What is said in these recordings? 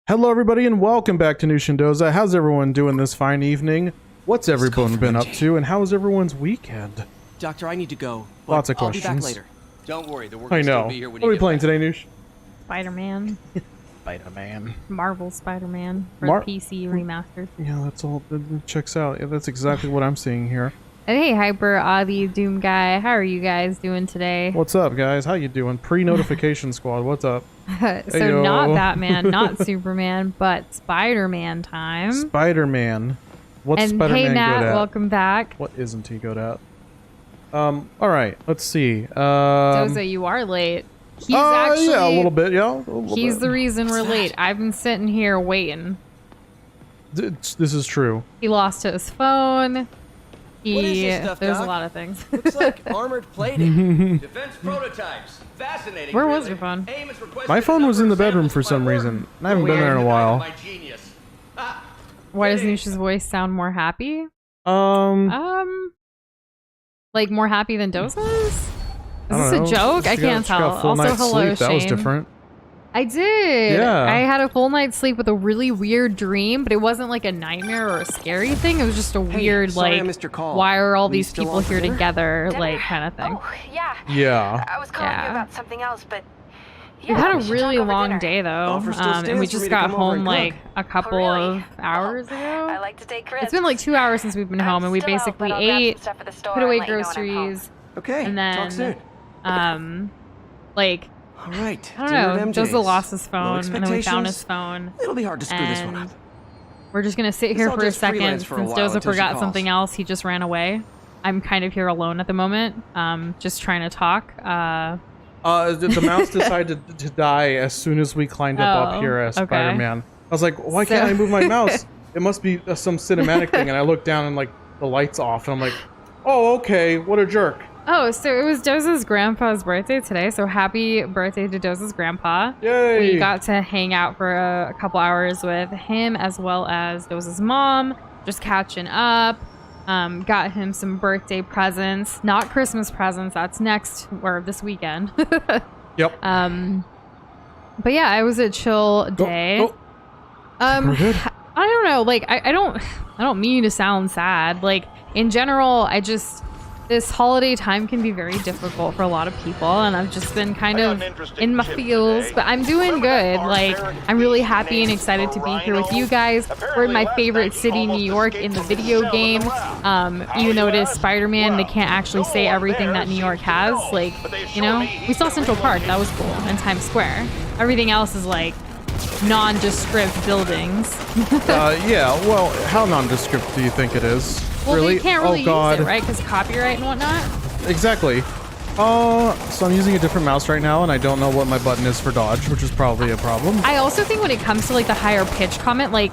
Hello everybody and welcome back to New Shindoza. How's everyone doing this fine evening? What's everyone been up to and how was everyone's weekend? Doctor, I need to go. Lots of questions. I'll be back later. Don't worry, the work I will know. still be here when What are you we get playing back. today, Noosh? Spider-Man. Spider-Man. Marvel Spider-Man for PC remastered. Yeah, that's all. That checks out. Yeah, that's exactly what I'm seeing here. And hey, Hyper, Audie, Doom Guy, how are you guys doing today? What's up, guys? How you doing? Pre-notification squad. What's up? So Heyo. not Batman, not Superman, but Spider-Man time. Spider-Man. What's And Spider-Man hey, Nat, good at? welcome back. What isn't he good at? All right. Let's see. Doza, you are late. He's actually yeah, a little bit. Yeah, a little he's bit. the reason we're late. I've been sitting here waiting. This is true. He lost his phone. What is this stuff, There's a Doc? lot of things. Looks like armored plating. Defense prototypes. Fascinating. Where was really. your phone? AIM has requested My phone a was in the number of bedroom for samples some by reason. work. I haven't been there in a while. My genius. Ah, Why does kidding. Noosh's voice sound more happy? Um, Like more happy than Doza's? Is I this don't a know. joke? I She can't got tell. full Also, night's hello, sleep. Shane. That was different. I did. Yeah. I had a full night's sleep with a really weird dream, but it wasn't like a nightmare or a scary thing. It was just a weird, sorry I like, missed your call. why are all Were you these still people on for here dinner? together, Dinner? like, kind of thing. Oh, yeah. Yeah. I was calling Yeah. you about something else, but We yeah, had we a should really talk over long dinner. day, though, Offer still and we stands for just me to got come over home and like cook. a couple really? of hours ago. I like to take risks. It's been like 2 hours since we've been home, and we I'm still out, basically but I'll grab some ate, stuff at the store put and away let you know when I'm home. groceries, Okay, and talk soon. then, like, All right. I dinner don't at know, MJ's. Doza lost his No phone, and then we found his expectations. phone. It'll be hard to screw this one And up. we're just gonna sit Guess here I'll for a just second. freelance for a Since while Doza until she forgot calls. something else, he just ran away. I'm kind of here alone at the moment, just trying to talk. The mouse decided to die as soon as we climbed up Oh, here as okay. Spider-Man. I was like, why can't So- I move my mouse? It must be some cinematic thing. And I looked down and like the light's off, and I'm like, oh, okay, what a jerk. Oh, so it was Doza's grandpa's birthday today, so happy birthday to Doza's grandpa. Yay! We got to hang out for a couple hours with him as well as Doza's mom, just catching up. Got him some birthday presents, not Christmas presents, that's next, or this weekend. Yep. But yeah, it was a chill day. Oh, we're good. I don't know, like I don't mean to sound sad. Like in general, this holiday time can be very difficult for a lot of people, and I've just been kind of in my feels, but I'm doing good. Like I'm really happy and excited to be here with you guys. We're in my favorite city, New York, in the video game. Even though it is Spider-Man, they can't actually say everything that New York has. Like, you know, we saw Central Park, that was cool, and Times Square. Everything else is like nondescript buildings. Yeah, well, how nondescript do you think it is? Well, really? they can't really Oh, God. use it, right? Because copyright and whatnot. Exactly. So I'm using a different mouse right now, and I don't know what my button is for dodge, which is probably a problem. I also think when it comes to like the higher pitch comment, like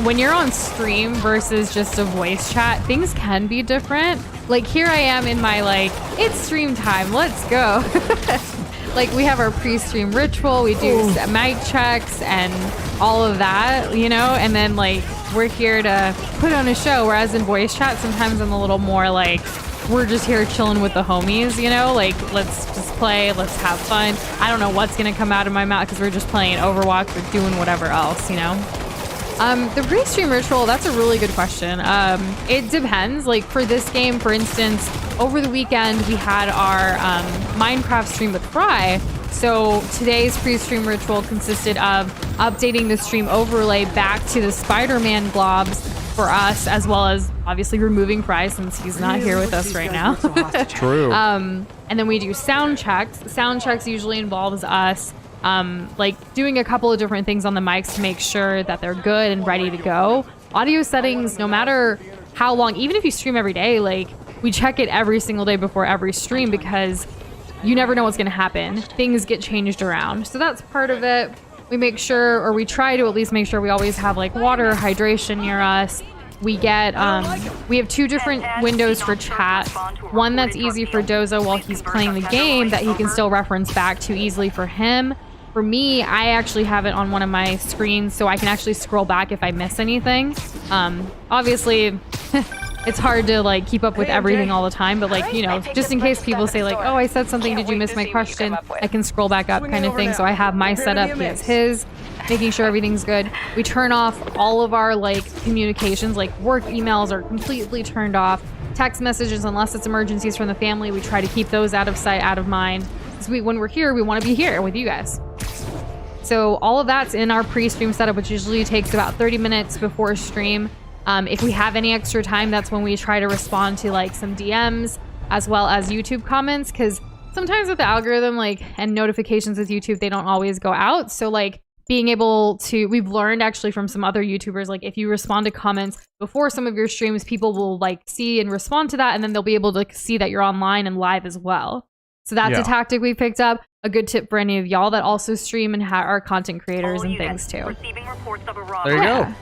when you're on stream versus just a voice chat, things can be different. Like here I am in my like, it's stream time, let's go. Like we have our pre-stream ritual, we do mic checks and all of that, you know, and then like we're here to put on a show, whereas in voice chat sometimes I'm a little more like we're just here chilling with the homies, you know, like let's just play, let's have fun. I don't know what's gonna come out of my mouth because we're just playing Overwatch or doing whatever else, you know. The pre-stream ritual, that's a really good question. It depends. Like for this game, for instance, over the weekend we had our Minecraft stream with Fry. So today's pre-stream ritual consisted of updating the stream overlay back to the Spider-Man globs for us, as well as obviously removing Fry since he's not here with us right now. True. And then we do sound checks. Sound checks usually involves us like doing a couple of different things on the mics to make sure that they're good and ready to go. Audio settings, no matter how long, even if you stream every day, like we check it every single day before every stream because you never know what's going to happen. Things get changed around. So that's part of it. We make sure, or we try to at least make sure we always have like water, hydration near us. We get, we have two different windows for chat. One that's easy for Doza while he's playing the game that he can still reference back to easily for him. For me, I actually have it on one of my screens so I can actually scroll back if I miss anything. Obviously, it's hard to like keep up with everything all the time, but like, you know, just in case people say like, oh, I said something, did you miss my question? I can scroll back up kind of thing. So I have my setup, he has his, making sure everything's good. We turn off all of our like communications, like work emails are completely turned off. Text messages, unless it's emergencies from the family, we try to keep those out of sight, out of mind. Because when we're here, we want to be here with you guys. So all of that's in our pre-stream setup, which usually takes about 30 minutes before stream. If we have any extra time, that's when we try to respond to like some DMs as well as YouTube comments, because sometimes with the algorithm like and notifications with YouTube, they don't always go out. So like being able to, we've learned actually from some other YouTubers, like if you respond to comments before some of your streams, people will like see and respond to that, and then they'll be able to see that you're online and live as well. So that's a tactic we picked up. A good tip for any of y'all that also stream and are content creators and things too. There you go.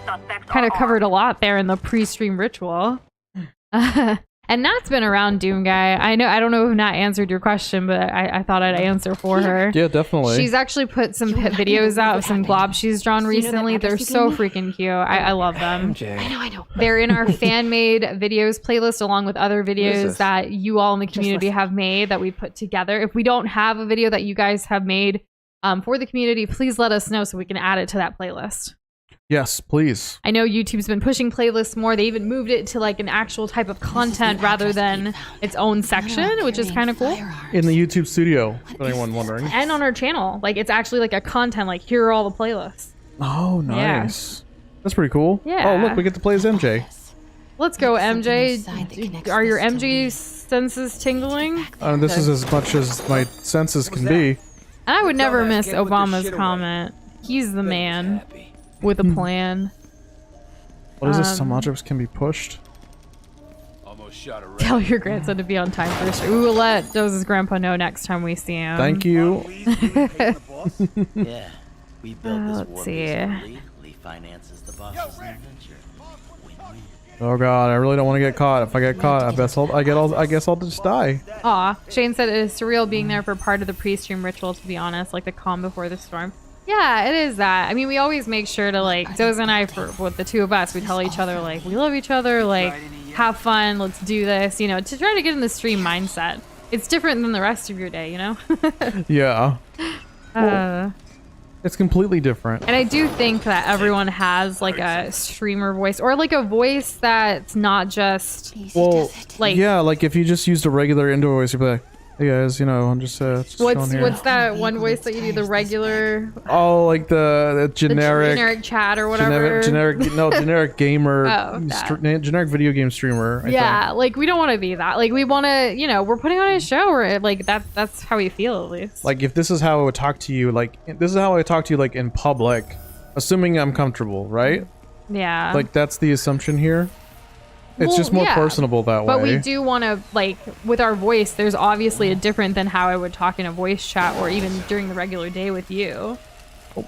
Kind of covered a lot there in the pre-stream ritual. And Nat's been around, Doom Guy. I don't know if Nat answered your question, but I thought I'd answer for her. Yeah, definitely. She's actually put some videos out of some globs she's drawn recently. They're so freaking cute. I love them. I know. They're in our fan-made videos playlist along with other videos that you all in the community have made that we put together. If we don't have a video that you guys have made for the community, please let us know so we can add it to that playlist. Yes, please. I know YouTube's been pushing playlists more. They even moved it to like an actual type of content rather than its own section, which is kind of cool. In the YouTube studio, for anyone wondering. And on our channel. Like it's actually like a content, like here are all the playlists. Oh, nice. That's pretty cool. Yeah. Oh, look, we get to play as MJ. Let's go, MJ. Are your MJ senses tingling? This is as much as my senses can be. And I would never miss Obama's comment. He's the man with a plan. What is this? Some objects can be pushed. Almost shot a rat. Tell your grandson to be on time first. We will let Doze's grandpa know next time we see him. Thank you. Yeah, we built this let's war see. Lee finances the boss's adventure. Win-win. Oh god, I really don't want to get caught. If I get caught, I guess I'll just die. Aw, Shane said it is surreal being there for part of the pre-stream ritual, to be honest, like the calm before the storm. Yeah, it is that. I mean, we always make sure to like, Doze and I, for with the two of us, we tell each other like, we love each other, like, have fun, let's do this, you know, to try to get in the stream mindset. It's different than the rest of your day, you know? Yeah. It's completely different. And I do think that everyone has like a streamer voice, or like a voice that's not just like, yeah, like if you just used a regular indoor voice, you'd be like, hey guys, you know, I'm just chilling here. What's that one voice that you do, the regular? Oh, like the generic, generic chat or whatever. generic gamer, generic video game streamer. I think. Like we don't want to be that. Like we want to, you know, we're putting on a show, or like that's how we feel at least. Like if this is how I would talk to you, like this is how I talk to you, like in public, assuming I'm comfortable, right? Yeah. Like that's the assumption here. It's just more personable that way. But we do want to, like, with our voice, there's obviously a different than how I would talk in a voice chat or even during the regular day with you.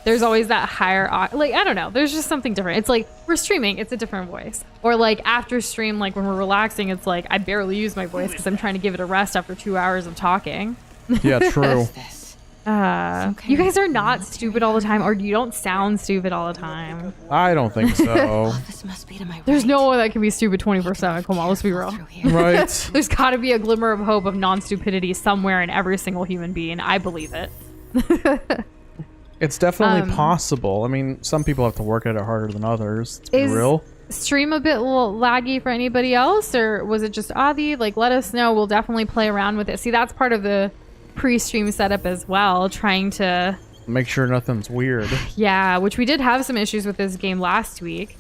There's always that higher, like, I don't know. There's just something different. It's like, we're streaming, it's a different voice. Or like after stream, like when we're relaxing, it's like, I barely use my voice because I'm trying to give it a rest after 2 hours of talking. Yeah, true. You guys are not stupid all the time, or you don't sound stupid all the time. I don't think so. This must be to my There's no one that can be stupid 24/7. Come on, let's be real. Right. There's got to be a glimmer of hope of non-stupidity somewhere in every single human being. I believe it. It's definitely possible. I mean, some people have to work at it harder than others. Let's be real. Stream a bit laggy for anybody else, or was it just Adi? Like, let us know. We'll definitely play around with it. See, that's part of the pre-stream setup as well, trying to make sure nothing's weird. Yeah, which we did have some issues with this game last week.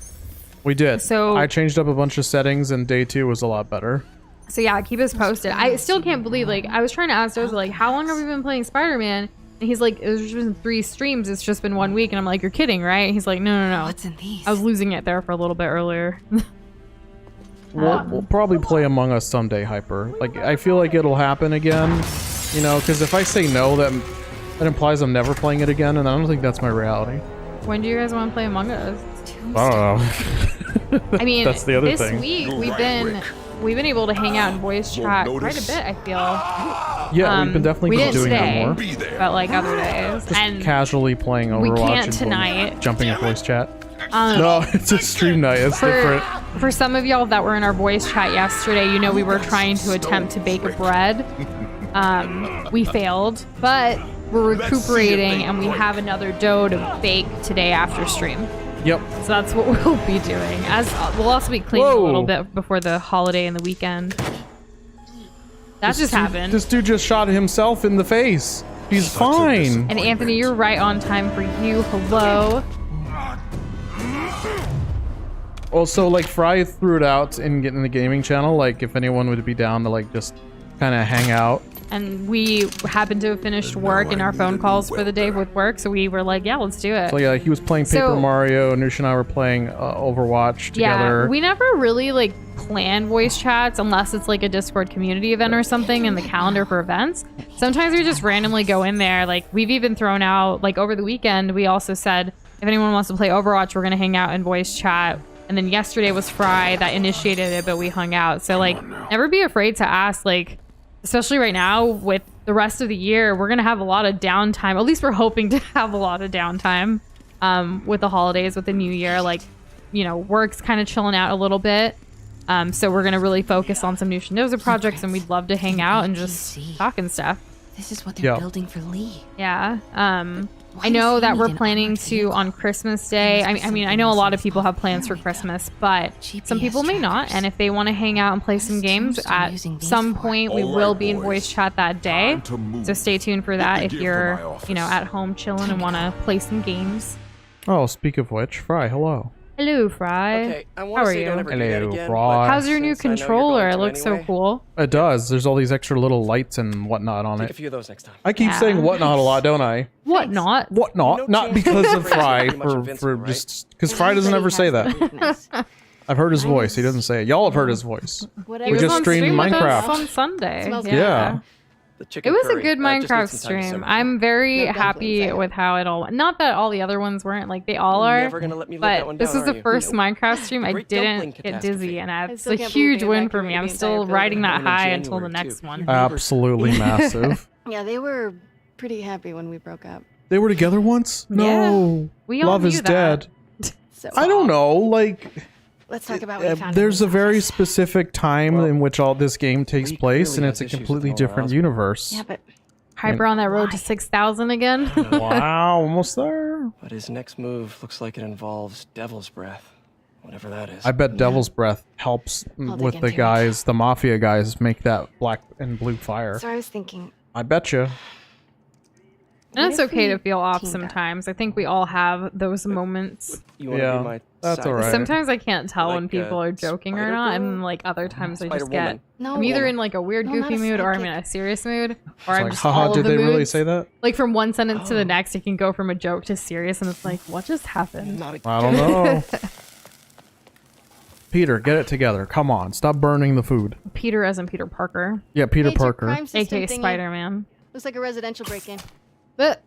We did. So I changed up a bunch of settings, and day 2 was a lot better. So yeah, keep us posted. I still can't believe, like, I was trying to ask Doze, like, how long have we been playing Spider-Man? And he's like, it's just been 3 streams. It's just been 1 week. And I'm like, you're kidding, right? And he's like, no. What's in these? I was losing it there for a little bit earlier. We'll probably play Among Us someday, Hyper. Like, I feel like it'll happen again. You know, because if I say no, that implies I'm never playing it again, and I don't think that's my reality. When do you guys want to play Among Us? I don't know. I mean, that's the other this thing. week we've been able to hang out in voice chat quite a bit, I feel. Yeah, we've been definitely doing today, that more. but like other days. Just and casually playing Overwatch we can't and tonight. jumping in voice chat. No, it's a stream night. It's different. For some of y'all that were in our voice chat yesterday, you know we were trying to attempt to bake a bread. We failed, but we're recuperating and we have another dough to bake today after stream. Yep. So that's what we'll be doing. As we'll also be cleaning a little bit before the holiday and the weekend. That just happened. This dude just shot himself in the face. He's fine. And Anthony, you're right on time for you. Hello. Also, like, Fry threw it out in getting the gaming channel, like, if anyone would be down to, like, just kind of hang out. And we happened to have finished work and our phone calls for the day with work, so we were like, yeah, let's do it. So, yeah, he was playing Paper Mario, Nush and I were playing Overwatch together. Yeah, we never really, like, plan voice chats unless it's, like, a Discord community event or something in the calendar for events. Sometimes we just randomly go in there. Like, we've even thrown out, like, over the weekend, we also said, if anyone wants to play Overwatch, we're going to hang out in voice chat. And then yesterday was Fry that initiated it, but we hung out. So, like, never be afraid to ask, like, especially right now with the rest of the year, we're going to have a lot of downtime. At least we're hoping to have a lot of downtime with the holidays, with the new year. Like, you know, work's kind of chilling out a little bit. So we're going to really focus on some new Shinoza projects, and we'd love to hang out and just talk and stuff. This is what they're building for Lee. Yeah. I know that we're planning to on Christmas Day. I mean, I know a lot of people have plans for Christmas, but some people may not. And if they want to hang out and play some games, at some point we will be in voice chat that day. So stay tuned for that if you're, you know, at home chilling and want to play some games. Oh, speak of which, Fry, hello. Hello, Fry. Okay, I How want to are say don't you? ever do that Hello, again, Fry. How's your new since I know you're controller? going It to looks anyway, so cool. It does. There's all these extra little lights and whatnot on Take a it. few of those next time. I keep Yeah. saying whatnot a lot, don't I? What not? Whatnot? No Not chance. because of Fry, Pretty much for invincible, right? just because Fry doesn't ever say that. I've heard his voice. He doesn't say it. Y'all have heard his voice. He We was just on streamed stream with us Minecraft. on Sunday. Smells Yeah. good. Yeah. The It chicken was a curry. good Just needs Minecraft some time to stream. simmer. I'm very No happy dumplings, with how it all went. Not that all the other ones weren't, like they all You're are. never gonna let me live that But one this down, was are the you? first Minecraft stream I Great dumpling didn't get catastrophe. dizzy, and I it's still a can't believe huge they win for evacuated me. I'm the still entire riding that building in high until the January, next too. one. Absolutely massive. Yeah, they were pretty happy when we broke up. They were together once? No. We all Love knew is that. dead. So I don't know. Like, let's talk about what we found. there's in a the very office. specific time in which all this game takes Lee place, clearly and has it's a issues with completely Noah different Osborn. universe. Yeah, but Hyper on that road to 6,000 again. Wow, almost there. But his next move looks like it involves Devil's Breath, whatever that is. I bet Devil's Breath helps I'll with dig the into it. guys, the mafia guys, make that black and blue fire. so I was thinking, I bet you. And What it's if okay we to feel off teamed up? sometimes. I think we all have those moments. You want to Yeah, be my that's side all right. Sometimes I can't tell when Like, people are joking or Spider not, Girl? and like other times I just Spider-Woman. get. no, I'm either in like a weird, No, not goofy a mood, or I'm in sidekick. a serious mood, or It's I'm like, just haha, all of did the they really moods. say that? Like from one sentence to the next, it can go from a joke to serious, and it's like, what just happened? Not a I don't know. Peter, get it together. Come on, stop burning the food. Peter as in Peter Parker, Yeah, Peter Hey, it's your Parker. crime system aka thingy. Spider-Man. Looks like a residential break-in. But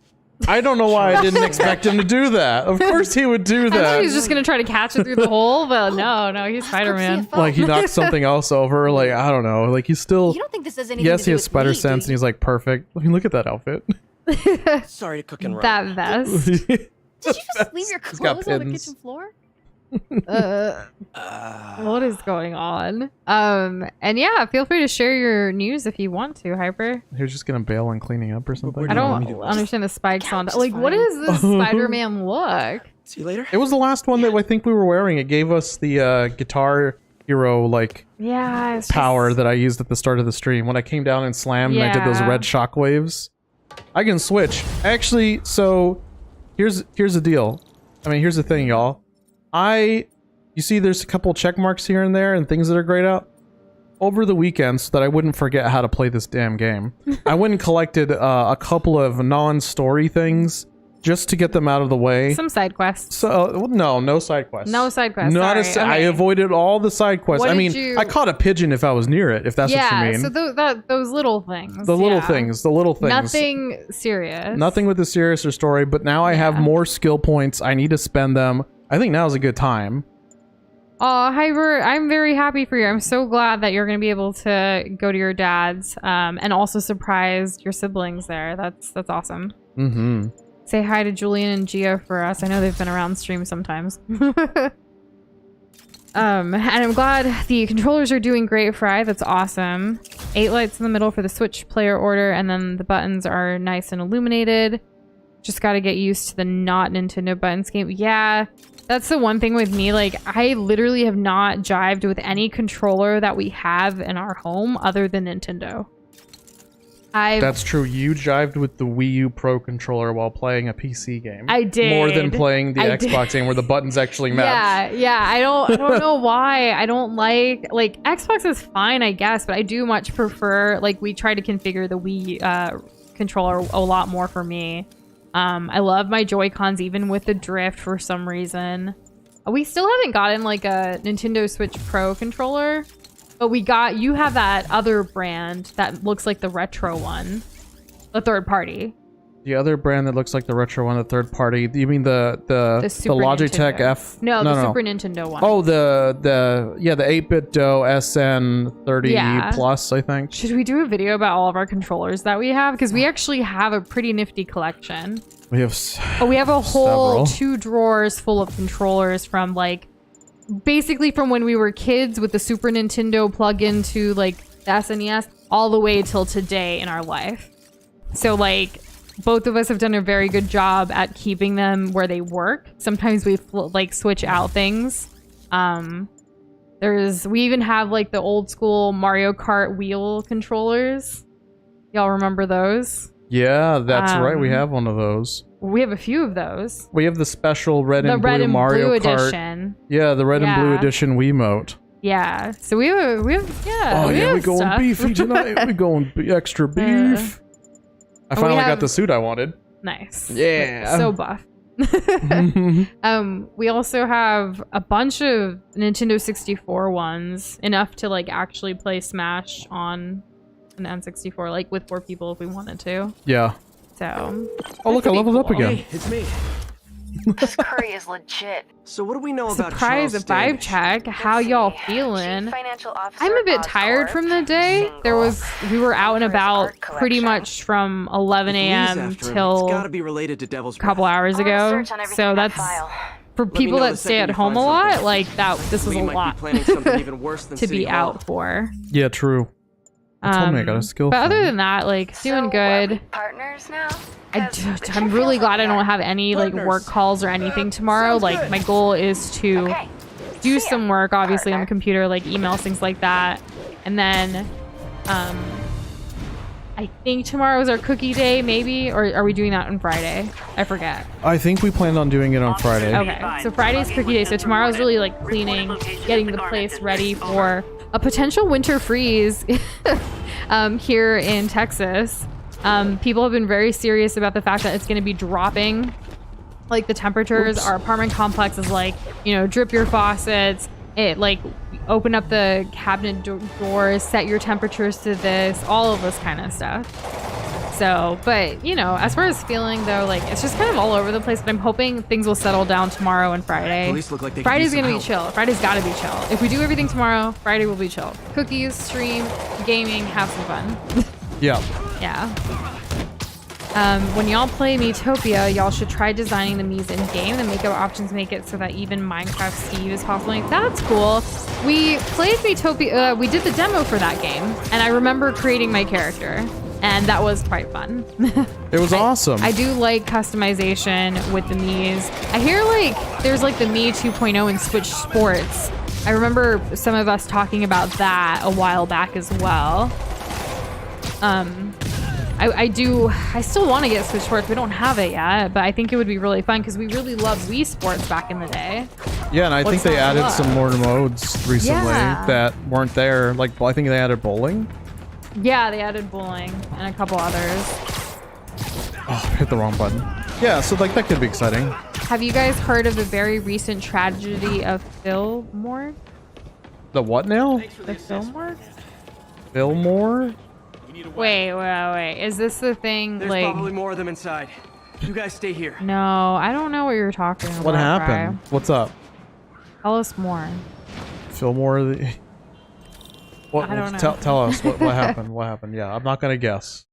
I don't know why I didn't expect him to do that. Of course he would do I thought that. he was just gonna try to catch it through the hole, but no, he's Let's go Spider-Man. CFO. Like he knocked something else over. Like I don't know. Like he's still. You don't think this has anything Yes, to he do has with spider Lee, sense, do and he's like perfect. I mean, look at that outfit. Sorry to cook and run. That vest. you? Did you just leave your He's got clothes on the pins. kitchen floor? What is going on? And yeah, feel free to share your news if you want to, Hyper. He was just gonna bail on cleaning up or something. Where I do you don't want me to- understand the spikes on. Couch is Like, what fine. is this Spider-Man look? See you later. It was the last one that I think we were wearing. It gave us the Guitar Hero like Yeah, it's power just- that I used at the start of the stream when I came down and slammed and I did those Yeah. red shockwaves. I can switch. Actually, so here's the deal. I mean, here's the thing, y'all. You see there's a couple check marks here and there and things that are grayed out. Over the weekend, so that I wouldn't forget how to play this damn game, I went and collected a couple of non-story things just to get them out of the way. Some side quests. So no side quests. No side quests. Not sorry. I Okay. avoided all the side quests. What I did mean, you- I caught a pigeon if I was near it. If that's what you mean. So those little things. The little yeah. things. The little things. Nothing serious. Nothing with the serious or story. But now I have more skill points. I need to spend them. I think now is a good time. Oh, Hyper, I'm very happy for you. I'm so glad that you're going to be able to go to your dad's and also surprise your siblings there. That's awesome. Mm-hmm. Say hi to Julian and Gia for us. I know they've been around stream sometimes. And I'm glad the controllers are doing great, Fry. That's awesome. 8 lights in the middle for the Switch player order, and then the buttons are nice and illuminated. Just got to get used to the not Nintendo button scheme. Yeah, that's the one thing with me. Like, I literally have not jived with any controller that we have in our home other than Nintendo. That's true. You jived with the Wii U Pro controller while playing a PC game. I did. More than playing the Xbox game where the buttons actually match. Yeah. I don't know why. I don't like Xbox is fine, I guess, but I do much prefer, like, we try to configure the Wii controller a lot more for me. I love my Joy-Cons even with the drift for some reason. We still haven't gotten like a Nintendo Switch Pro controller. But you have that other brand that looks like the retro one. The third party. The other brand that looks like the retro one, the third party. You mean the Logitech Nintendo. F? No, the Super Nintendo one. Oh, the 8-bit DO SN30 Plus, I think. Should we do a video about all of our controllers that we have? Because we actually have a pretty nifty collection. We have a whole several. 2 drawers full of controllers from like basically from when we were kids with the Super Nintendo plug-in to like the SNES all the way till today in our life. So like both of us have done a very good job at keeping them where they work. Sometimes we like switch out things. We even have like the old school Mario Kart wheel controllers. Y'all remember those? Yeah, that's right. We have one of those. We have a few of those. We have the special red and blue and Mario blue Kart edition. Yeah, the red and blue edition Wiimote. Yeah. So we have we going stuff. beefy tonight. We going extra beef. I finally got the suit I wanted. Nice. Yeah. So buff. We also have a bunch of Nintendo 64 ones, enough to like actually play Smash on an N64, like with 4 people if we wanted to. Yeah. So. Oh look, I leveled up again. Hey, it's me. This curry is legit. So what do we know about Surprise Charles vibe Standish? check. How y'all feeling? Chief Financial Officer, I'm a bit Oscorp, tired from the day. We were out and Offers about art pretty collection. much from 11 If Lee's a.m. after him, till it's gotta be related to Devil's a couple Breath. hours I'll ago. search on everything So in that that's file. for me people know that the stay second at you home a find lot. something. Like that, this was Lee a might be lot planning something even worse than to City be Hall. out for. Yeah, true. I told me I got a skill. But other thing. than that, like doing So, are we good. partners now? 'Cause the I'm chick really feels glad I like don't that. have any like Partners. work calls or anything tomorrow. Sounds Like good. my goal is to Okay. do See ya, some work, obviously on the partner. computer, like emails, things like that, and then I think tomorrow is our cookie day, maybe, or are we doing that on Friday? I forget. I think we planned on doing it on Friday. Okay, so Friday's cookie day. So tomorrow's really like cleaning, getting the place ready for a potential winter freeze here in Texas. People have been very serious about the fact that it's going to be dropping. Like the temperatures, our apartment complex is like, drip your faucets. It like open up the cabinet doors, set your temperatures to this, all of this kind of stuff. So, but as far as feeling though, like it's just kind of all over the place. But I'm hoping things will settle down tomorrow and Friday. Police look like they could Friday's use some gonna be chill. Friday's gotta be chill. If we do everything tomorrow, Friday will be chill. Cookies, stream, gaming, have some fun. Yeah. Yeah. When y'all play Miitopia, y'all should try designing the Miis in game. The makeup options make it so that even Minecraft Steve is possible. Like, that's cool. We played Miitopia. We did the demo for that game, and I remember creating my character, and that was quite fun. It was awesome. I do like customization with the Miis. I hear like there's like the Mii 2.0 in Switch Sports. I remember some of us talking about that a while back as well. I still want to get Switch Sports. We don't have it yet, but I think it would be really fun because we really loved Wii Sports back in the day. Yeah, and I think What's they not to added love? some more modes recently Yeah. that weren't there. Like, I think they added bowling. Yeah, they added bowling and a couple others. Oh, I hit the wrong button. Yeah, so like that could be exciting. Have you guys heard of the very recent tragedy of Fillmore? The what now? The Fillmore? Fillmore? Wait. Is this the thing There's like... probably more of them inside. You guys stay here. No, I don't know what you're talking about. What happened? Bri. What's up? Tell us more. Fillmore? What? I don't know. Tell us what happened. What happened? Yeah, I'm not gonna guess.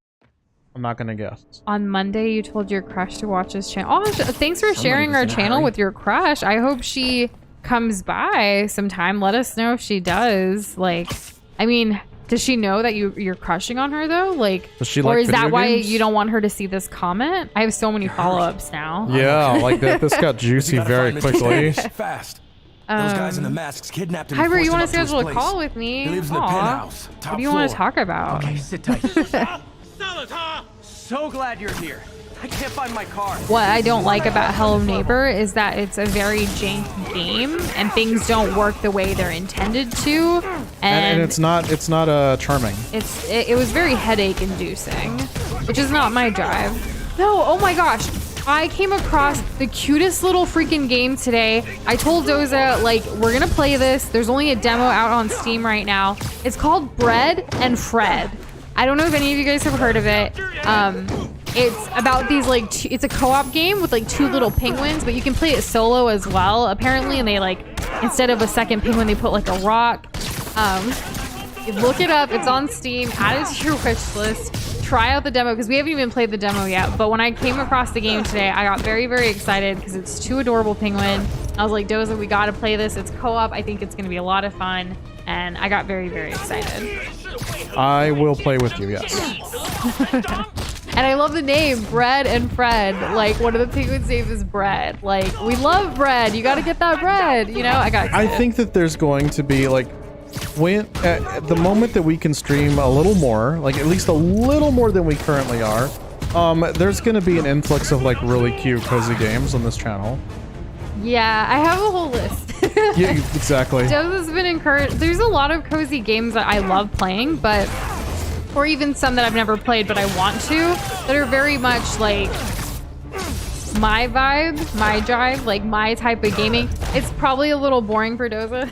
I'm not gonna guess. On Monday, you told your crush to watch this channel. Oh, thanks for sharing our channel with your crush. I hope she comes by sometime. Let us know if she does. Like, I mean, does she know that you're crushing on her though? Like, Does she or like is that video why games? you don't want her to see this comment? I have so many follow-ups now. Yeah, like this got juicy very quickly. Fast. Those guys in the masks kidnapped him. and Hyper, forced you him want up to to his schedule a place. call with me? He lives in the Aw. penthouse, top What do you want to floor. talk about? Okay, sit tight. So glad you're here. I can't find my car. What I don't like about Hello Neighbor is that it's a very janky game and things don't work the way they're intended to. And it's not charming. It was very headache inducing, which is not my drive. No, oh my gosh. I came across the cutest little freaking game today. I told Doza, like, we're gonna play this. There's only a demo out on Steam right now. It's called Bread and Fred. I don't know if any of you guys have heard of it. It's about these, like, it's a co-op game with, like, 2 little penguins, but you can play it solo as well, apparently, and they, like, instead of a second penguin, they put, like, a rock. Look it up. It's on Steam. Add it to your wish list. Try out the demo, because we haven't even played the demo yet, but when I came across the game today, I got very, very excited, because it's 2 adorable penguins. I was like, Doza, we gotta play this. It's co-op. I think it's gonna be a lot of fun, and I got very, very excited. I will play with you, yes. And I love the name, Bread and Fred. Like, one of the penguins' name is Bread. Like, we love bread. You gotta get that bread. You know, I got excited. I think that there's going to be, like, when at the moment that we can stream a little more, like at least a little more than we currently are, there's gonna be an influx of, like, really cute, cozy games on this channel. Yeah, I have a whole list. Yeah, exactly. Doza's been encouraged. There's a lot of cozy games that I love playing, but or even some that I've never played but I want to, that are very much like my vibe, my drive, like my type of gaming. It's probably a little boring for Doza,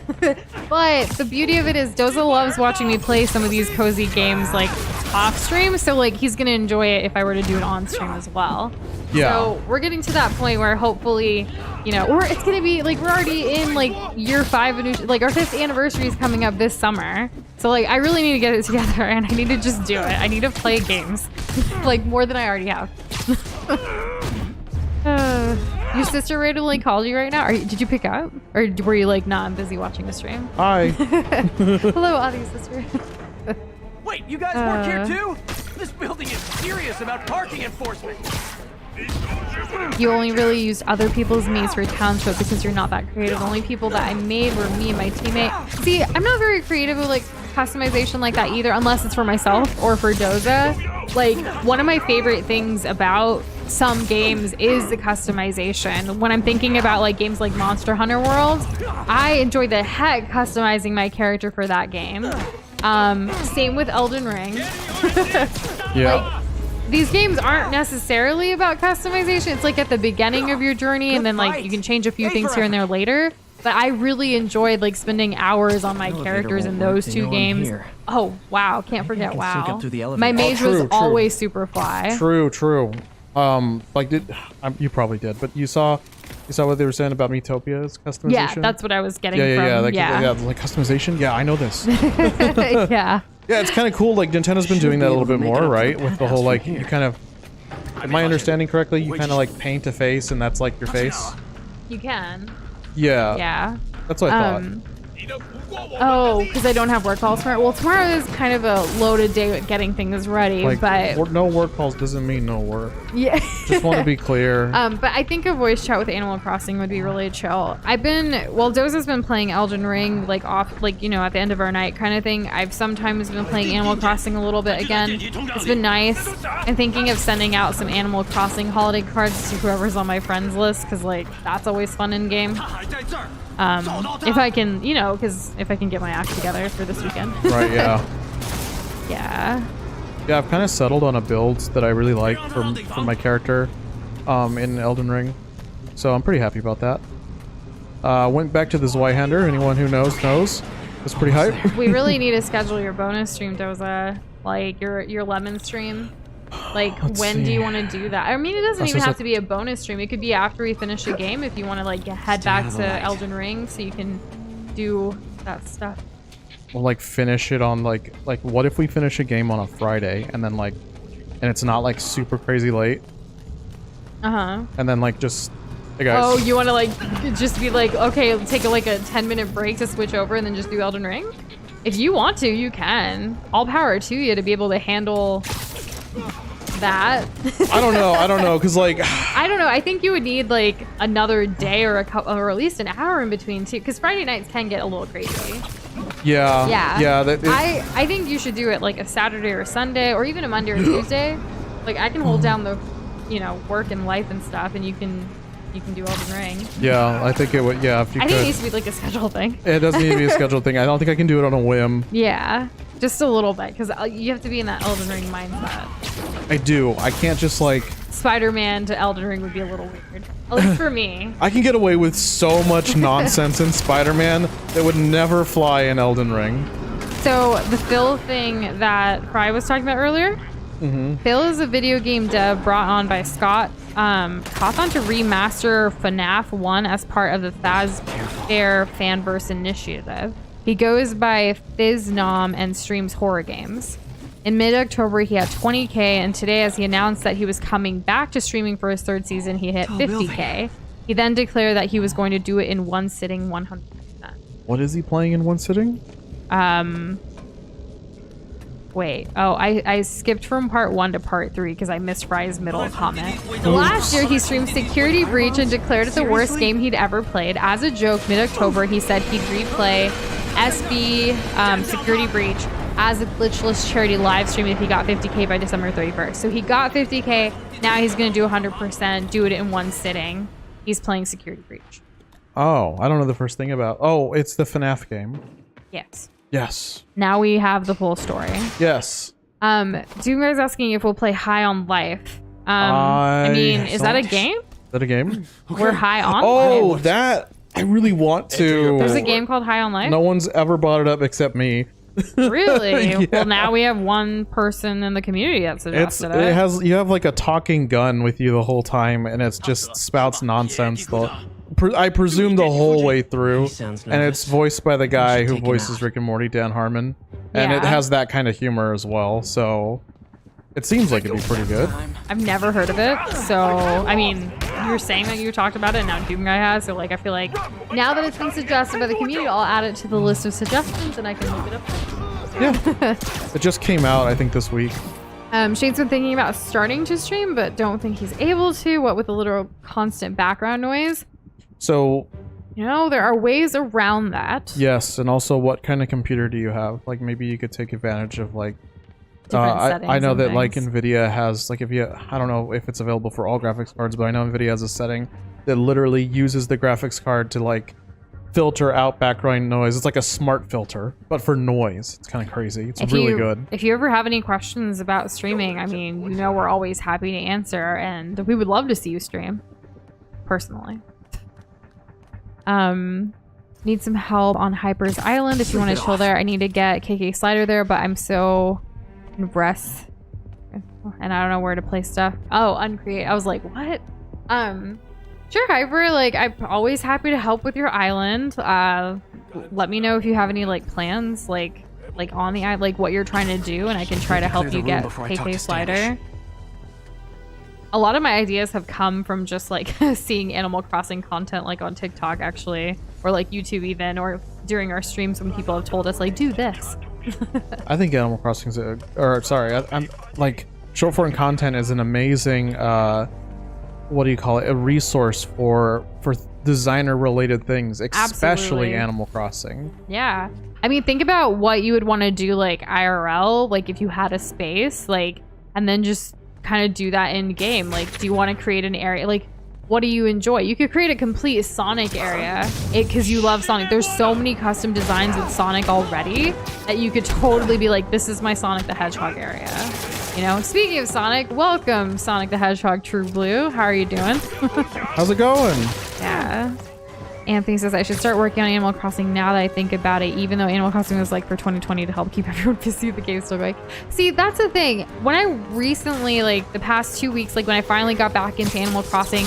but the beauty of it is Doza loves watching me play some of these cozy games like off stream, so like he's gonna enjoy it if I were to do it on stream as well. Yeah. So we're getting to that point where hopefully, you know, or it's gonna be like we're already in like year 5 and like our 5th anniversary is coming up this summer. So like I really need to get it together and I need to just do it. I need to play games like more than I already have. Your sister randomly called you right now? Did you pick up? Or were you like, nah, I'm busy watching a stream? Hi. Hello, Audie sister. Wait, you guys work here too? This building is serious about parking enforcement. You only really used other people's me's for township because you're not that creative. The only people that I made were me and my teammate. See, I'm not very creative with like customization like that either, unless it's for myself or for Doza. Like, one of my favorite things about some games is the customization. When I'm thinking about like games like Monster Hunter World, I enjoy the heck customizing my character for that game. Same with Elden Ring. Yeah. Like, these games aren't necessarily about customization. It's like at the beginning of your journey, and then like you can change a few things here and there later. But I really enjoyed like spending hours on my characters in those 2 games. Oh wow, can't forget WoW. My mage was always super fly. True. Like you probably did, but you saw what they were saying about Metopia's customization? Yeah, that's what I was getting yeah, from. yeah, like customization. Yeah, I know this. Yeah. Yeah, it's kind of cool. Like Nintendo's been doing that a little bit more, right? With the whole like, you kind of, am I understanding correctly? You kind of like paint a face, and that's like your face. You can. Yeah. Yeah. That's what I thought. Oh, because I don't have work calls tomorrow. Well, tomorrow is kind of a loaded day with getting things ready, Like, but no work calls doesn't mean no work. yeah. Just want to be clear. But I think a voice chat with Animal Crossing would be really chill. Doza's been playing Elden Ring, like off, like, you know, at the end of our night kind of thing. I've sometimes been playing Animal Crossing a little bit again. It's been nice. I'm thinking of sending out some Animal Crossing holiday cards to whoever's on my friends list, because like that's always fun in game. If I can, you know, because if I can get my act together for this weekend. Right, yeah. Yeah. Yeah, I've kind of settled on a build that I really like from my character in Elden Ring. So I'm pretty happy about that. Went back to the Zweihander. Anyone who knows. It's pretty hype. We really need to schedule your bonus stream, Doza. Like your lemon stream. Like, when do you want to do that? I mean, it doesn't even have to be a bonus stream. It could be after we finish a game if you want to like head back to Elden Ring so you can do that stuff. We'll like finish it on like what if we finish a game on a Friday and then like and it's not like super crazy late. And then like just, hey guys. Oh, you want to like just be like, okay, take like a 10-minute break to switch over and then just do Elden Ring? If you want to, you can. All power to you to be able to handle that. I don't know, because like I don't know. I think you would need like another day or or at least an hour in between too, because Friday nights can get a little crazy. yeah. I think you should do it like a Saturday or Sunday, or even a Monday or Tuesday. Like I can hold down the, work and life and stuff, and you can do Elden Ring. Yeah, I think it would. Yeah, if you I could. think it needs to be like a schedule thing. It doesn't need to be a scheduled thing. I don't think I can do it on a whim. Yeah, just a little bit, because you have to be in that Elden Ring mindset. I do. I can't just like. Spider-Man to Elden Ring would be a little weird, at least for me. I can get away with so much nonsense in Spider-Man that would never fly in Elden Ring. So the Phil thing that Fry was talking about earlier. Phil is a video game dev brought on by Scott Cawthon to remaster FNAF 1 as part of the Fazbear Fanverse initiative. He goes by FizzNom and streams horror games. In mid-October, he had 20K, and today, as he announced that he was coming back to streaming for his third season, he hit 50K. He then declared that he was going to do it in one sitting 100%. What is he playing in one sitting? Wait. Oh, I skipped from part 1 to part 3 because I missed Fry's middle comment. Last year, he streamed Security Breach and declared it the worst game he'd ever played. As a joke, mid-October, he said he'd replay SB Security Breach as a glitchless charity live stream if he got 50K by December 31st. So he got 50K. Now he's going to do 100%, do it in one sitting. He's playing Security Breach. Oh, I don't know the first thing about. Oh, it's the FNAF game. Yes. Yes. Now we have the full story. Yes. Doomguy's asking if we'll play High on Life. I mean, is that a game? Is that a game? We're High on Oh, Life? that I really want to. There's a game called High on Life? No one's ever brought it up except me. Really? Yeah. Well, now we have one person in the community that suggested it. You have like a talking gun with you the whole time, and it's just spouts nonsense. I presume the whole way through, and it's voiced by the guy who voices Rick and Morty, Dan Harmon, and it has that kind of humor as well. So it seems like it'd be pretty good. I've never heard of it, so I mean, you're saying that you talked about it, and now Doomguy has. So like, I feel like now that it's been suggested by the community, I'll add it to the list of suggestions, and I can look it up. Yeah, it just came out, I think, this week. Shane's been thinking about starting to stream, but don't think he's able to. What with the literal constant background noise? So, there are ways around that. Yes, and also, what kind of computer do you have? Like, maybe you could take advantage of like. Different I know that things. like Nvidia has like I don't know if it's available for all graphics cards, but I know Nvidia has a setting that literally uses the graphics card to like filter out background noise. It's like a smart filter, but for noise. It's kind of crazy. It's really good. If you ever have any questions about streaming, I mean, we're always happy to answer, and we would love to see you stream. Personally. Need some help on Hyper's Island if you want to chill there. I need to get KK Slider there, but I'm so rest and I don't know where to place stuff. Oh, uncreate. I was like, what? Sure, Hyper, like I'm always happy to help with your island. Let me know if you have any like plans like on the island, like what you're trying to do, and I can try to help you get KK Slider. A lot of my ideas have come from just like seeing Animal Crossing content like on TikTok actually, or like YouTube even, or during our streams when people have told us like do this. I think Animal Crossing's I'm like short form content is an amazing what do you call it, a resource for designer related things, especially Absolutely. Animal Crossing. Yeah, I mean, think about what you would want to do like IRL, like if you had a space, like, and then just kind of do that in game. Like, do you want to create an area, like what do you enjoy? You could create a complete Sonic area because you love Sonic. There's so many custom designs with Sonic already that you could totally be like, this is my Sonic the Hedgehog area. Speaking of Sonic, welcome Sonic the Hedgehog True Blue. How are you doing? How's it going? Yeah. Anthony says I should start working on Animal Crossing now that I think about it, even though Animal Crossing was like for 2020 to help keep everyone busy. The game's still going. See, that's the thing. When I recently, like the past 2 weeks, like when I finally got back into Animal Crossing,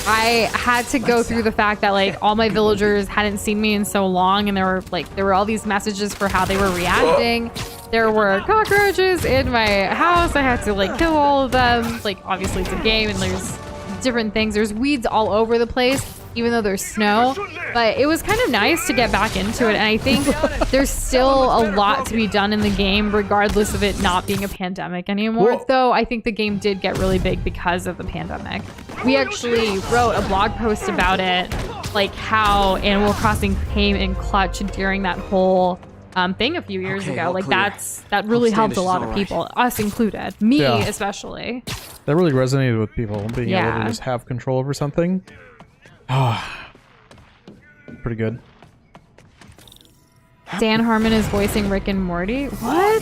I had to go through the fact that like all my villagers hadn't seen me in so long, and there were all these messages for how they were reacting. There were cockroaches in my house. I had to like kill all of them. Like obviously it's a game and there's different things. There's weeds all over the place, even though there's snow. But it was kind of nice to get back into it. And I think there's still a lot to be done in the game, regardless of it not being a pandemic anymore. Whoa. Though I think the game did get really big because of the pandemic. We actually wrote a blog post about it, like how Animal Crossing came in clutch during that whole thing a few years Okay, ago. all like clear. that really helped a Standish lot is of all right. people, us included, me Yeah. especially. That really resonated with people, being able Yeah. to just have control over something. Ah, pretty good. Dan Harmon is voicing Rick and Morty. What?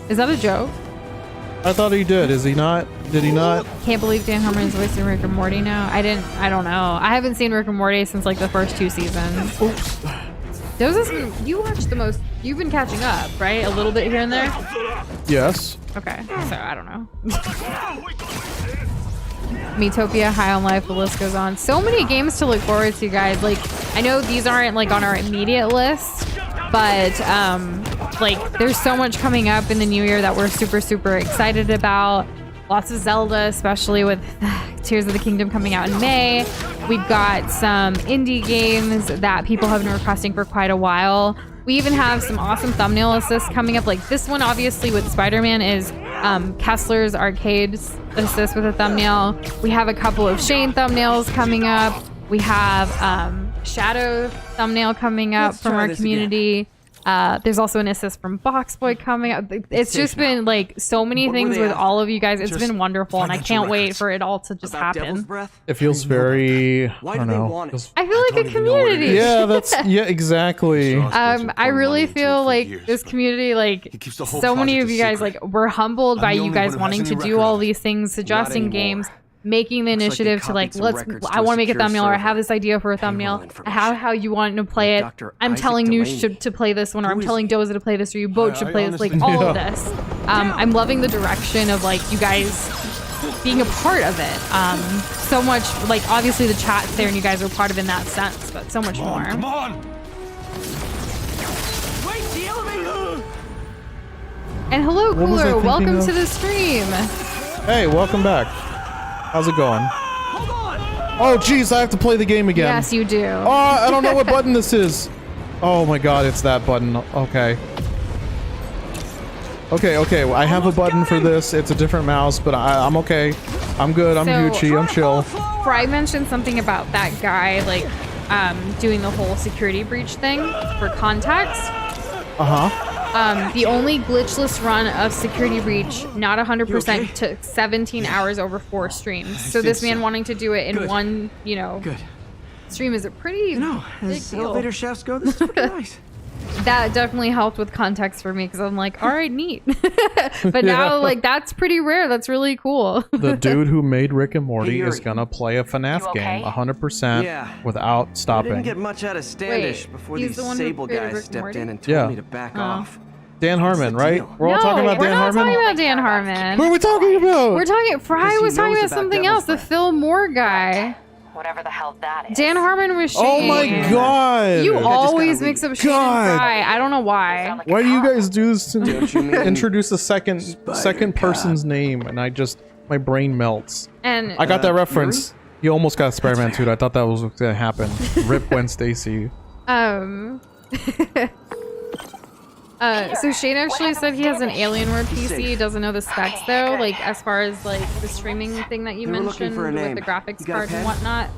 Is that a joke? I thought he did. Is he not? Did he not? Can't believe Dan Harmon is voicing Rick and Morty now. I don't know. I haven't seen Rick and Morty since like the first 2 seasons. Oops. Those are you watched the most. You've been catching up, right? A little bit here and there. Yes. Okay, so I don't know. Metopia, High on Life, the list goes on. So many games to look forward to, guys. Like, I know these aren't like on our immediate list, but like there's so much coming up in the new year that we're super excited about. Lots of Zelda, especially with Tears of the Kingdom coming out in May. We've got some indie games that people have been requesting for quite a while. We even have some awesome thumbnail assists coming up. Like this one, obviously, with Spider-Man is Kessler's Arcade's assist with a thumbnail. We have a couple of Shane thumbnails coming up. We have Shadow thumbnail coming up Let's from try our this community. There's also an assist from Boxboy coming up. It's just been like so many What were things they with after? all of you guys. It's Just been wonderful, and I financial can't wait records. for it all to just About Devil's happen. Breath? It feels very. Why I don't do they know. want it? Feels- I feel like don't a even know what it community. Yeah, that's yeah, exactly. I really feel like years, this but community, like he keeps the whole so many project of a you guys, secret. like we're humbled I'm by the you only guys one who wanting has to any do record all of it. these things, suggesting anymore. games, making the Looks like they initiative to copied like some let's. records I to a want to make a secure thumbnail, or I server. have this idea for a Payroll thumbnail. information. How you want to play it. Dr. I'm Isaac telling Noosh Delaney. to play this one, or I'm Who is telling he? Doza to play this, or you both should I play this. Like honestly- all of Yeah. this. I'm loving the direction of like you guys being a part of it. So much like obviously the chat's there and you guys are part of it in that sense, but so much more. Come on! Wait, the elevator! And hello, What was I Cooler. thinking Welcome of? to the stream. Hey, welcome back. How's it going? Hold on! Oh, jeez, I have to play the game again. Yes, you do. Oh, I don't know what button this is. Oh my god, it's that button. Okay. Okay, I have a button for this. It's a different mouse, but I'm okay. I'm good. I'm So- Gucci. I'm chill. Fry mentioned something about that guy, like, doing the whole security breach thing. For context, Uh-huh. the only glitchless run of security breach, not 100%, took 17 hours over 4 streams. So this man wanting to do it in Good. one, Good. stream is a pretty No, big as deal. elevator shafts go, this is pretty nice. That definitely helped with context for me because I'm like, all right, neat. But now, like, that's pretty rare. That's really cool. The dude who made Rick and Morty Hey, is Yuri. gonna play a FNAF You game okay? 100% Yeah. without I didn't stopping. get much out of Standish Wait, before he's these the one who Sable created guys Rick and stepped Morty? in and told Yeah. me to back Oh. off. Dan Harmon, the right? deal? We're all No, talking about we're Dan not Harmon? talking about Dan Harmon. What are we talking about? We're talking. Fry Because he was talking knows about about something Devil's else. The Breath. Phil Moore guy. Whatever the hell that is. Dan Harmon was Oh Shane. my god! You gotta always leave. mix up Shane God. and Fry. I don't know Sound why. like a Why do you cop. guys do this to Don't you mean introduce a second Spider person's name and my brain melts. And I got that reference. You almost got Spider-Man 2. I thought that was gonna happen. Rip Gwen Stacy. So Shane actually said he has an Alienware PC. He doesn't know the specs though, like as far as like the streaming thing that you They were looking mentioned for a with name. the graphics You got a card and pen? whatnot.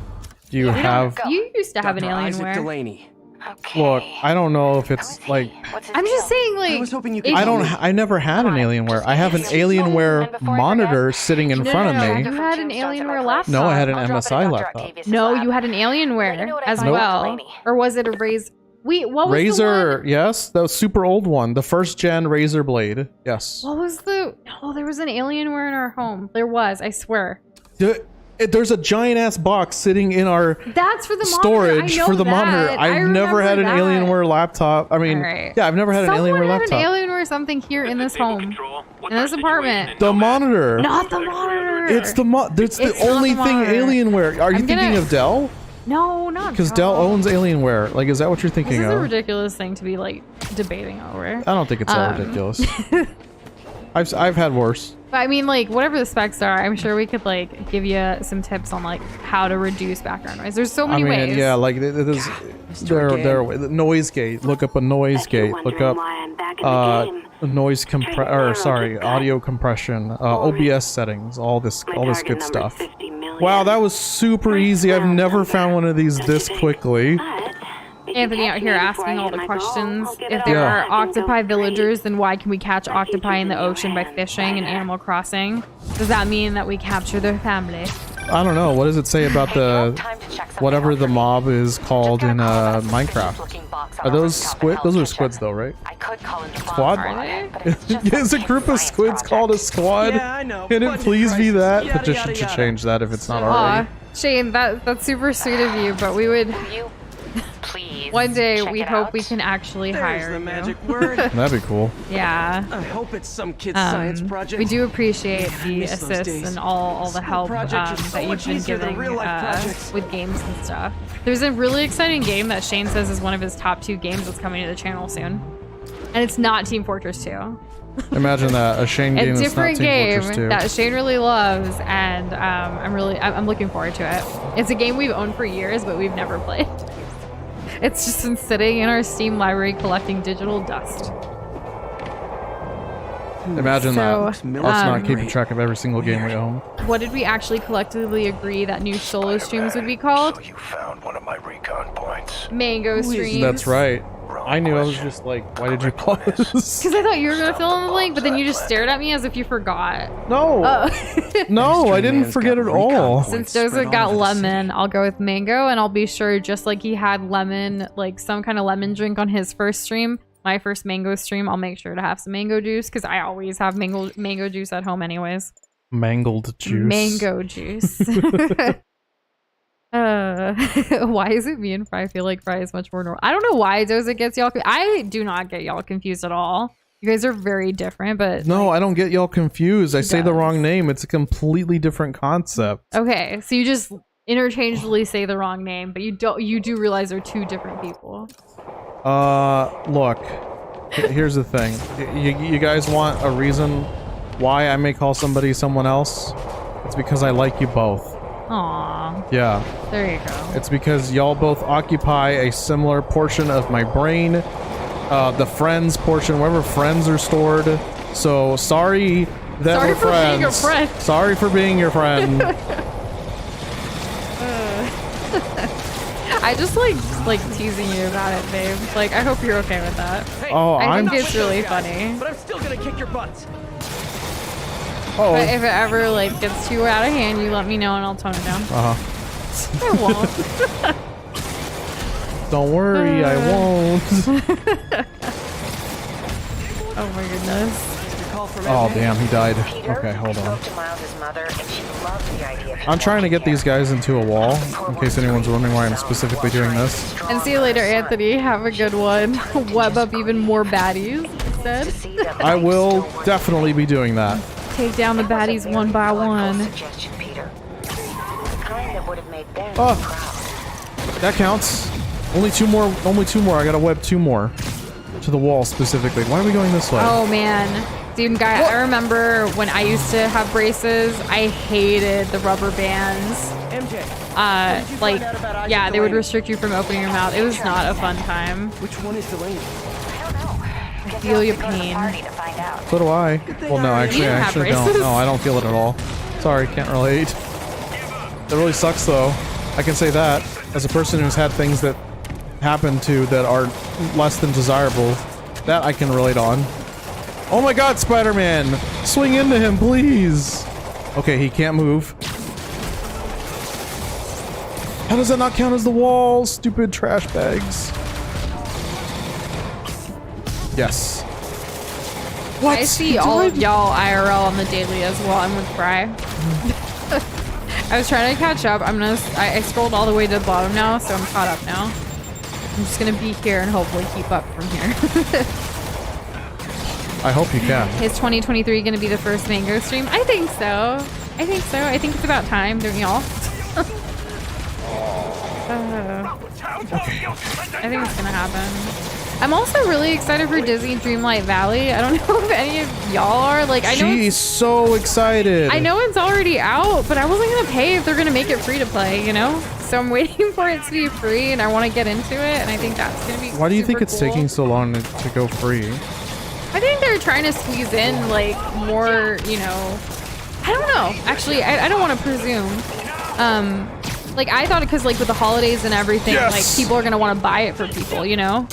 Do you have? You used to have an Dr. Isaac Alienware. Delaney. Okay. Look, I don't know if it's like. What's his I'm just deal? saying, like, I was hoping you if- could I tell don't. me. I never had an Alienware. I have an Alienware monitor sitting in No, front no, of no, me. you had an Alienware laptop. No, I had an I'll drop it MSI at Dr. laptop. Octavius' No, lab. you had an Let me Alienware know what I as find out, well, Delaney. or was it a Razer? Wait, what was the Razer, one? yes, the super old one, the first gen Razer Blade. Yes. What was the? No, there was an Alienware in our home. There was, I swear. There's a giant ass box sitting in our That's for the storage monitor. I know for the that. monitor. I I've never had an remember that. Alienware laptop. I mean, Alright. yeah, I've never had an Someone Alienware had laptop. an Alienware something here in this home, in this apartment. The monitor. Not the monitor. It's the It's only not the thing monitor. Alienware. Are you I'm thinking gonna- of Dell? No, not Because Dell owns Alienware. Like, is that what you're thinking This is a of? ridiculous thing to be like debating over. I don't think it's that ridiculous. I've had worse. But I mean, like, whatever the specs are, I'm sure we could like give you some tips on like how to reduce background noise. There's so many ways. Yeah, like there's noise gate. Look up a noise gate. Look up audio compression, OBS settings, all this good stuff. Wow, that was super easy. I've never found one of these this quickly. Anthony out here asking all the questions. If there are octopi villagers, then why can we catch octopi in the ocean by fishing in Animal Crossing? Does that mean that we capture their family? I don't know. What does it say about the whatever the mob is called in Minecraft? Are those squid? Those are squids, though, right? Squad? Is a group of squids called a squad? Yeah, I know. Can it please be that? Yada, Petition yada, should yada. change that if it's not already. Shane, that's super sweet of you, but we would Please. one day check we it hope out. we can actually There's hire the you. magic word. That'd be cool. Yeah. I hope it's some kid's science project. We do appreciate the miss those assists days. and all the School help projects are so that you've much been easier than giving real-life projects. with games and stuff. There's a really exciting game that Shane says is one of his top 2 games that's coming to the channel soon. And it's not Team Fortress 2. Imagine that, a Shane game A that's not different Team game Fortress 2. that Shane really loves, and I'm looking forward to it. It's a game we've owned for years, but we've never played. It's just been sitting in our Steam library collecting digital dust. Imagine So, that. Us not keeping track of every single game we own. What did we actually collectively agree that new solo streams would be called? So you found one of my recon points. Mango streams. That's right. I knew. I was just like, why did you pause? Because I thought you were going to fill in the blank, but then you just stared at me as if you forgot. No. No, I didn't Man's forget got at all. recon Since points Doza spread got all over the lemon, city. I'll go with mango, and I'll be sure, just like he had lemon, like some kind of lemon drink on his first stream, my first mango stream, I'll make sure to have some mango juice, because I always have mango juice at home anyways. Mangled juice. Mango juice. Why is it me and Fry feel like Fry is much more normal? I don't know why Doza gets y'all. I do not get y'all confused at all. You guys are very different, but No, I don't get y'all confused. I say the does. wrong name. It's a completely different concept. okay. So you just interchangeably say the wrong name, but you do realize they're 2 different people. Look. Here's the thing. You guys want a reason why I may call somebody someone else? It's because I like you both. Aw, Yeah. there you go. It's because y'all both occupy a similar portion of my brain. The friends portion, wherever friends are stored. So sorry that Sorry we're for friends. being your friend. Sorry for being your friend. I just like teasing you about it, babe. Like, I hope you're okay with that. Oh, I I'm. think it's really Guys, funny. But I'm still gonna kick your butts. Oh. But if it ever like gets too out of hand, you let me know and I'll tone it down. I won't. Don't worry, I won't. Oh my goodness. Call from Oh damn, he died. Peter, Okay, hold I on. spoke to Miles's mother, and she loves the idea of I'm trying to get these guys into a wall, in case anyone's wondering why I'm specifically doing this. And see you later, Anthony. Have a good one. Web up even more baddies instead. I will definitely be doing that. Take down the baddies one by one. Suggestion, Peter. The kind that would have made them Oh. proud. That counts. Only 2 more. Only 2 more. I gotta web 2 more. To the wall specifically. Why are we going this way? Oh man. Dude, guy, I remember when I used to have braces, I hated the rubber bands. MJ. Like, yeah, they would restrict you from opening your mouth. It was not a fun time. Which one is Delaney? I don't know. Guess feel I'll your have to go to the pain. party to find out. So do I. Well, no, actually, You I have actually don't. braces. No, I don't feel it at all. Sorry, can't relate. That really sucks, though. I can say that as a person who's had things that happen to that are less than desirable. That I can relate on. Oh my God, Spider-Man! Swing into him, please. Okay, he can't move. How does that not count as the wall? Stupid trash bags. Yes. What? I see all of y'all IRL on the daily as well. I'm with Fry. I was trying to catch up. I scrolled all the way to the bottom now, so I'm caught up now. I'm just gonna be here and hopefully keep up from here. I hope you can. Is 2023 gonna be the first Mango stream? I think so. I think it's about time, don't y'all? I think it's gonna happen. I'm also really excited for Disney Dreamlight Valley. I don't know if any of y'all are. Like, I know She's so excited. I know it's already out, but I wasn't gonna pay if they're gonna make it free to play, you know? So I'm waiting for it to be free, and I want to get into it, and I think that's gonna be. Why do you think super it's cool. taking so long to go free? I think they're trying to squeeze in like more, you know. I don't know. Actually, I don't want to presume. Like I thought, because like with the holidays and everything, Yes! like people are gonna want to buy it for people, you know.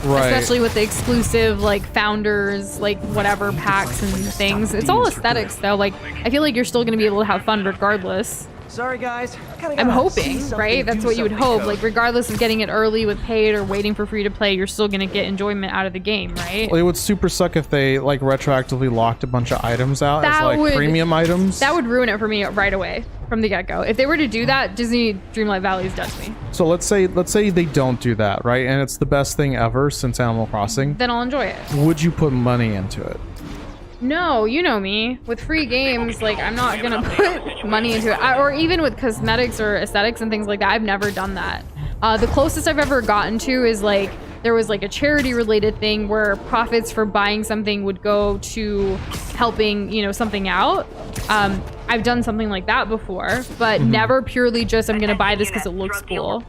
Right. Especially with the exclusive like founders, like whatever packs and things. It's all aesthetics though. Like I feel like you're still gonna be able to have fun regardless. Sorry, guys. I'm hoping, right? That's what you would hope. Like regardless of getting it early with paid or waiting for free to play, you're still gonna get enjoyment out of the game, right? Well, it would super suck if they like retroactively locked a bunch of items out That as like would- premium items. That would ruin it for me right away from the get-go. If they were to do that, Disney Dreamlight Valley is dead to me. So let's say they don't do that, right? And it's the best thing ever since Animal Crossing. Then I'll enjoy it. Would you put money into it? No, you know me. With free games, like I'm not gonna put money into it. Or even with cosmetics or aesthetics and things like that, I've never done that. The closest I've ever gotten to is like there was like a charity related thing where profits for buying something would go to helping, you know, something out. I've done something like that before, but never purely just I'm gonna buy this because it looks cool.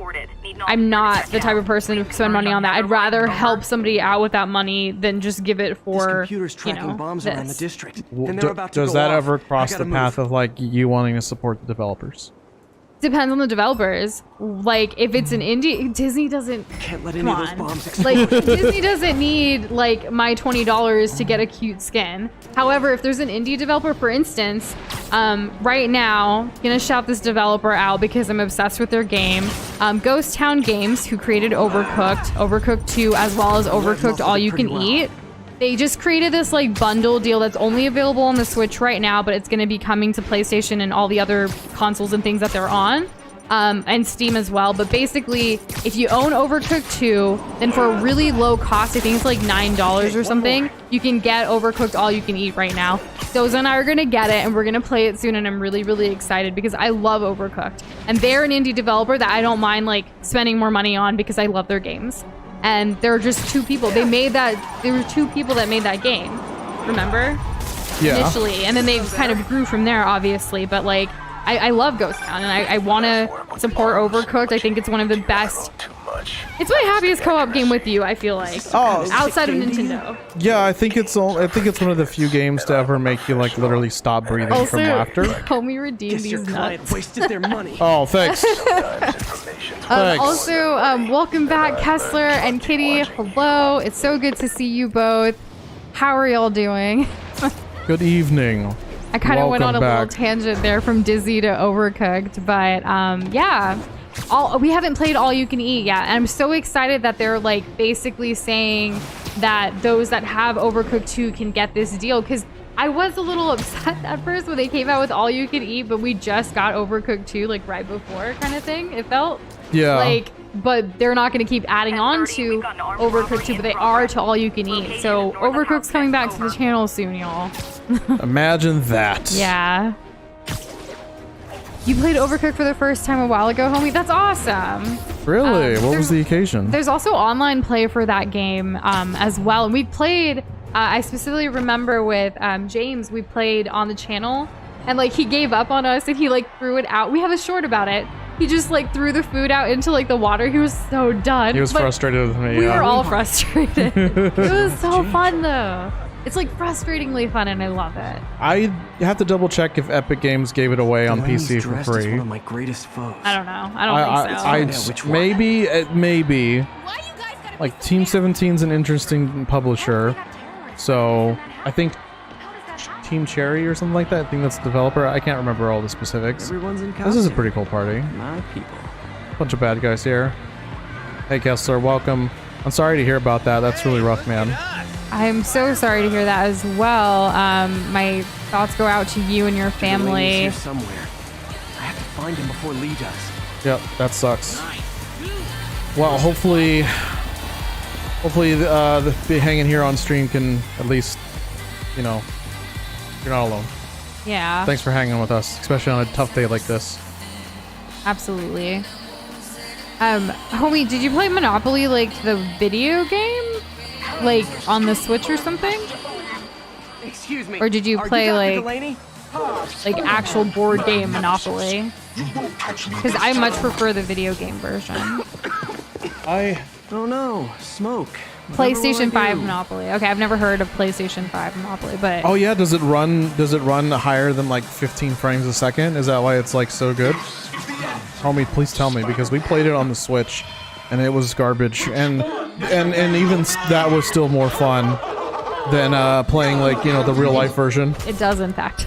I'm not the type of person to spend money on that. I'd rather help somebody out with that money than just give it This for, computer's you tracking know, bombs around the this. district. Well, And they're about to does go that off. ever cross I the gotta path move. of like you wanting to support the developers? Depends on the developers. Like if it's an indie, Disney doesn't. Can't let Come any of those on. bombs explode. Like Disney doesn't need like my $20 to get a cute skin. However, if there's an indie developer, for instance, right now, gonna shout this developer out because I'm obsessed with their game. Ghost Town Games, who created Overcooked, Overcooked 2, as well as Overcooked All You Can Eat. They just created this like bundle deal that's only available on the Switch right now, but it's going to be coming to PlayStation and all the other consoles and things that they're on, and Steam as well. But basically, if you own Overcooked 2, then for a really low cost, I think it's like $9 or something, you can get Overcooked All You Can Eat right now. Doza and I are going to get it, and we're going to play it soon, and I'm really, really excited because I love Overcooked. And they're an indie developer that I don't mind like spending more money on because I love their games. And there are just two people. There were two people that made that game. Remember? Yeah. Initially. And then they kind of grew from there, obviously. But like, I love Ghost Town, and I want to support Overcooked. I think it's one of the best. It's my happiest co-op game with you, I feel like. Oh. Outside of Nintendo. Yeah, I think it's one of the few games to ever make you like literally stop breathing Also, from laughter. help me redeem Guess your these client nuts. wasted their money. Oh, thanks. Thanks. Also, welcome back, Kessler and Kitty. Hello. It's so good to see you both. How are y'all doing? Good evening. I kind of went on a Welcome little back. tangent there from Disney to Overcooked, but yeah. We haven't played All You Can Eat yet, and I'm so excited that they're like basically saying that those that have Overcooked 2 can get this deal, because I was a little upset at first when they came out with All You Can Eat, but we just got Overcooked 2 like right before kind of thing. It felt Yeah. like, but they're not going to keep adding on to Overcooked 2, but they are to All You Can Eat. So Overcooked's coming back to the channel soon, y'all. Imagine that. Yeah. You played Overcooked for the first time a while ago, homie? That's awesome. Really? What was there's- the occasion? There's also online play for that game as well. And we played, I specifically remember with James, we played on the channel, and like he gave up on us and he like threw it out. We have a short about it. He just like threw the food out into like the water. He was so done. He was But frustrated with me. We yeah. were all frustrated. It was so fun though. It's like frustratingly fun, and I love it. I have to double check if Epic Games gave it away on Elaine's PC for dressed as free. one of my greatest foes. I don't know. I don't think so. Find out which one. Maybe. Like Team 17's an interesting publisher, so I think Team Cherry or something like that. I think that's the developer. I can't remember all the specifics. Everyone's in costume. This is a pretty cool party. My people. Bunch of bad guys here. Hey Kessler, welcome. I'm sorry to hear about that. That's really rough, man. I'm so sorry to hear that as well. My thoughts go out to you and your Delaney's family. here somewhere. I have to find him before Lee does. Yep, that sucks. Well, hopefully the hanging here on stream can at least, you know, you're not alone. Yeah, Thanks for hanging with us, especially on a tough day like this. absolutely. Homie, did you play Monopoly like the video game? Like on the Switch or something? Excuse me. Or did you Are play Dr. like Delaney? like actual board game Monopoly? Because I much prefer the video game version. Oh no, smoke. PlayStation 5 Monopoly. Okay, I've never heard of PlayStation 5 Monopoly, but Oh yeah, does it run higher than like 15 frames a second? Is that why it's like so good? Homie, please tell me, because we played it on the Switch and it was garbage, and even that was still more fun than playing like, you know, the real life version. it does in fact.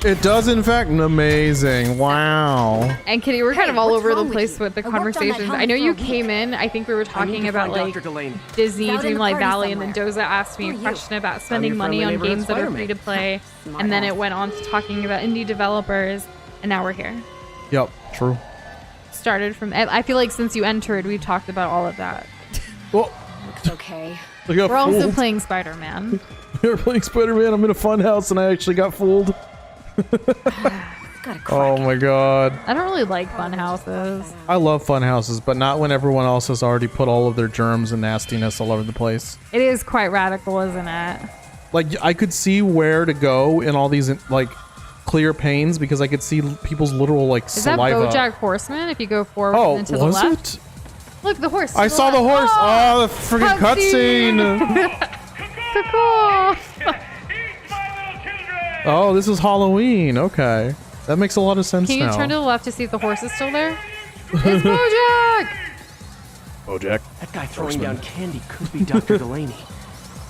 It does in fact. Amazing. Wow. And Kitty, we're kind of all what's over the wrong with place you? with the I worked on that conversations. helmet I know you for a came week. in, I think we were I need talking to about find like Dr. Delaney. Disney, Out in a Dreamlight party Valley, and then somewhere. Doza asked me a Who are you? question about I'm spending your money on friendly games that are neighborhood free to play, Smart and then ass. it went on to talking about indie developers, and now we're here. Yep. True. Started from, I feel like since you entered, we've talked about all of that. Well, It's okay. I got We're also fooled. playing Spider-Man. We were playing Spider-Man. I'm in a fun house and I actually got fooled. Gotta crack Oh it. my god. I don't really like fun houses. I love fun houses, but not when everyone else has already put all of their germs and nastiness all over the place. It is quite radical, isn't it? Like, I could see where to go in all these like clear panes because I could see people's literal like Is saliva. that BoJack Horseman? If you go forward Oh, and then to the was left. it? Look, the horse. to I saw the left. horse. Oh, the freaking cutscene. cutscene. Cool. Oh, this is Halloween. Okay, that makes a lot of sense Can you now. turn to the left to see if the horse is still there? It's BoJack. BoJack. That guy throwing down candy could be Dr. Delaney.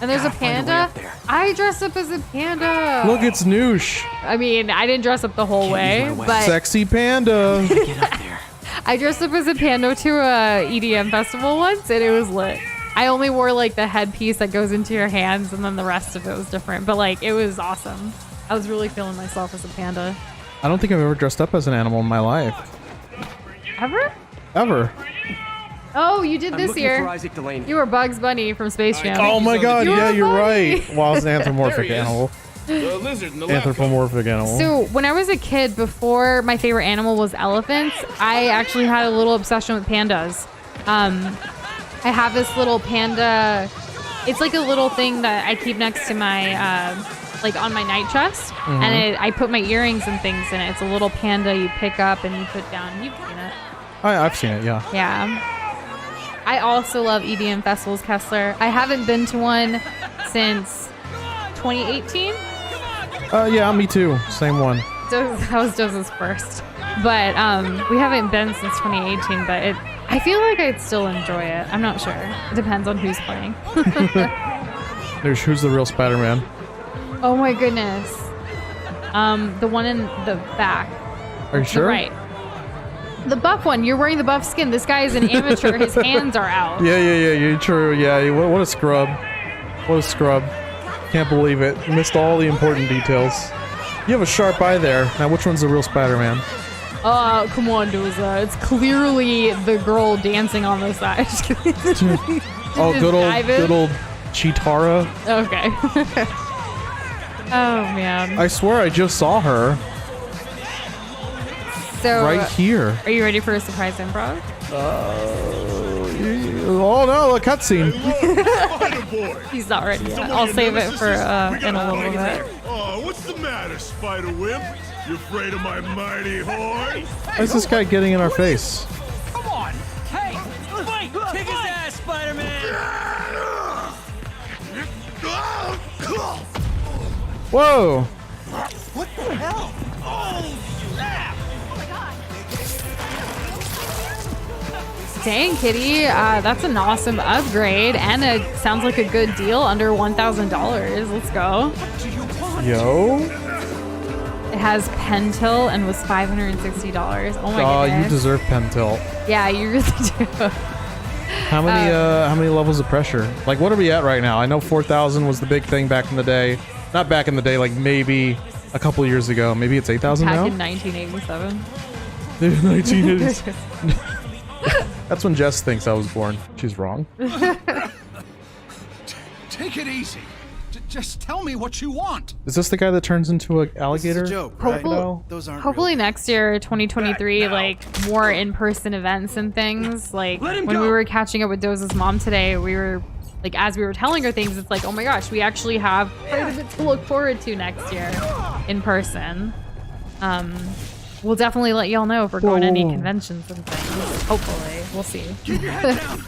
And there's Gotta a find a way panda. up there. I dressed up as a panda. Look, it's Noosh. I mean, I didn't dress up the whole Can't way, use my but Sexy panda. Get up there. I dressed up as a panda to a EDM festival once, and it was lit. I only wore like the headpiece that goes into your hands, and then the rest of it was different. But like, it was awesome. I was really feeling myself as a panda. I don't think I've ever dressed up as an animal in my life. Ever? Ever. Oh, you did I'm this looking year. for Isaac Delaney. You were Bugs Bunny from Space Jam. Oh my god, You yeah, were you're funny. right. Well, I was an anthropomorphic There he is. animal. The lizard in the left. Anthropomorphic animal. So when I was a kid, before my favorite animal was elephants, I actually had a little obsession with pandas. I have this little panda. It's like a little thing that I keep next to my, like on my night chest, and I put my earrings and things in it. It's a little panda you pick up and you put down. You've seen it. I've seen it, yeah. Yeah. I also love EDM festivals, Kessler. I haven't been to one since 2018. Yeah, me too. Same one. That was Doza's first. But we haven't been since 2018, but I feel like I'd still enjoy it. I'm not sure. It depends on who's playing. There's who's the real Spider-Man. Oh my goodness. The one in the back. Are you sure? The right. The buff one. You're wearing the buff skin. This guy is an amateur. His hands are out. Yeah, you're true. Yeah, what a scrub. What a scrub. Can't believe it. You missed all the important details. You have a sharp eye there. Now, which one's the real Spider-Man? Come on, Doza. It's clearly the girl dancing on the side. Oh, Just good dive in? old Chitara. Okay. Oh, man. I swear I just saw her So, right here. are you ready for a surprise improv? Oh no, a cutscene. Spider boy. He's not ready yet. Someone I'll your save it nemesis for is? in a little bit. Oh, what's the matter, Spider Wimp? You afraid of my mighty horn? Why's this guy getting in our face? Come on. Hey, fight. Kick his ass, Spider-Man. Whoa! What the hell? Oh, snap. Dang, Kitty, that's an awesome upgrade, and it sounds like a good deal under $1,000. Let's go. Yo! It has Pentil and was $560. Oh my Oh, goodness. you deserve pen tilt. Yeah, you really do. How many levels of pressure? Like, what are we at right now? I know 4,000 was the big thing back in the day. Not back in the day, like maybe a couple years ago. Maybe it's 8,000 Back now. in 1987. 1980s. That's when Jess thinks I was born. She's wrong. Take it easy. Just tell me what you want. Is this the guy that turns into an alligator? This is a joke, right? crocodile? Those aren't Hopefully real. next year, 2023, like more in-person events and things. Like Let him when go. we were catching up with Doza's mom today, we were like, as we were telling her things, it's like, oh my gosh, we actually have quite a bit to look forward to next year in person. We'll definitely let y'all know if we're going to any conventions and things. Hopefully, we'll see. Keep your head down.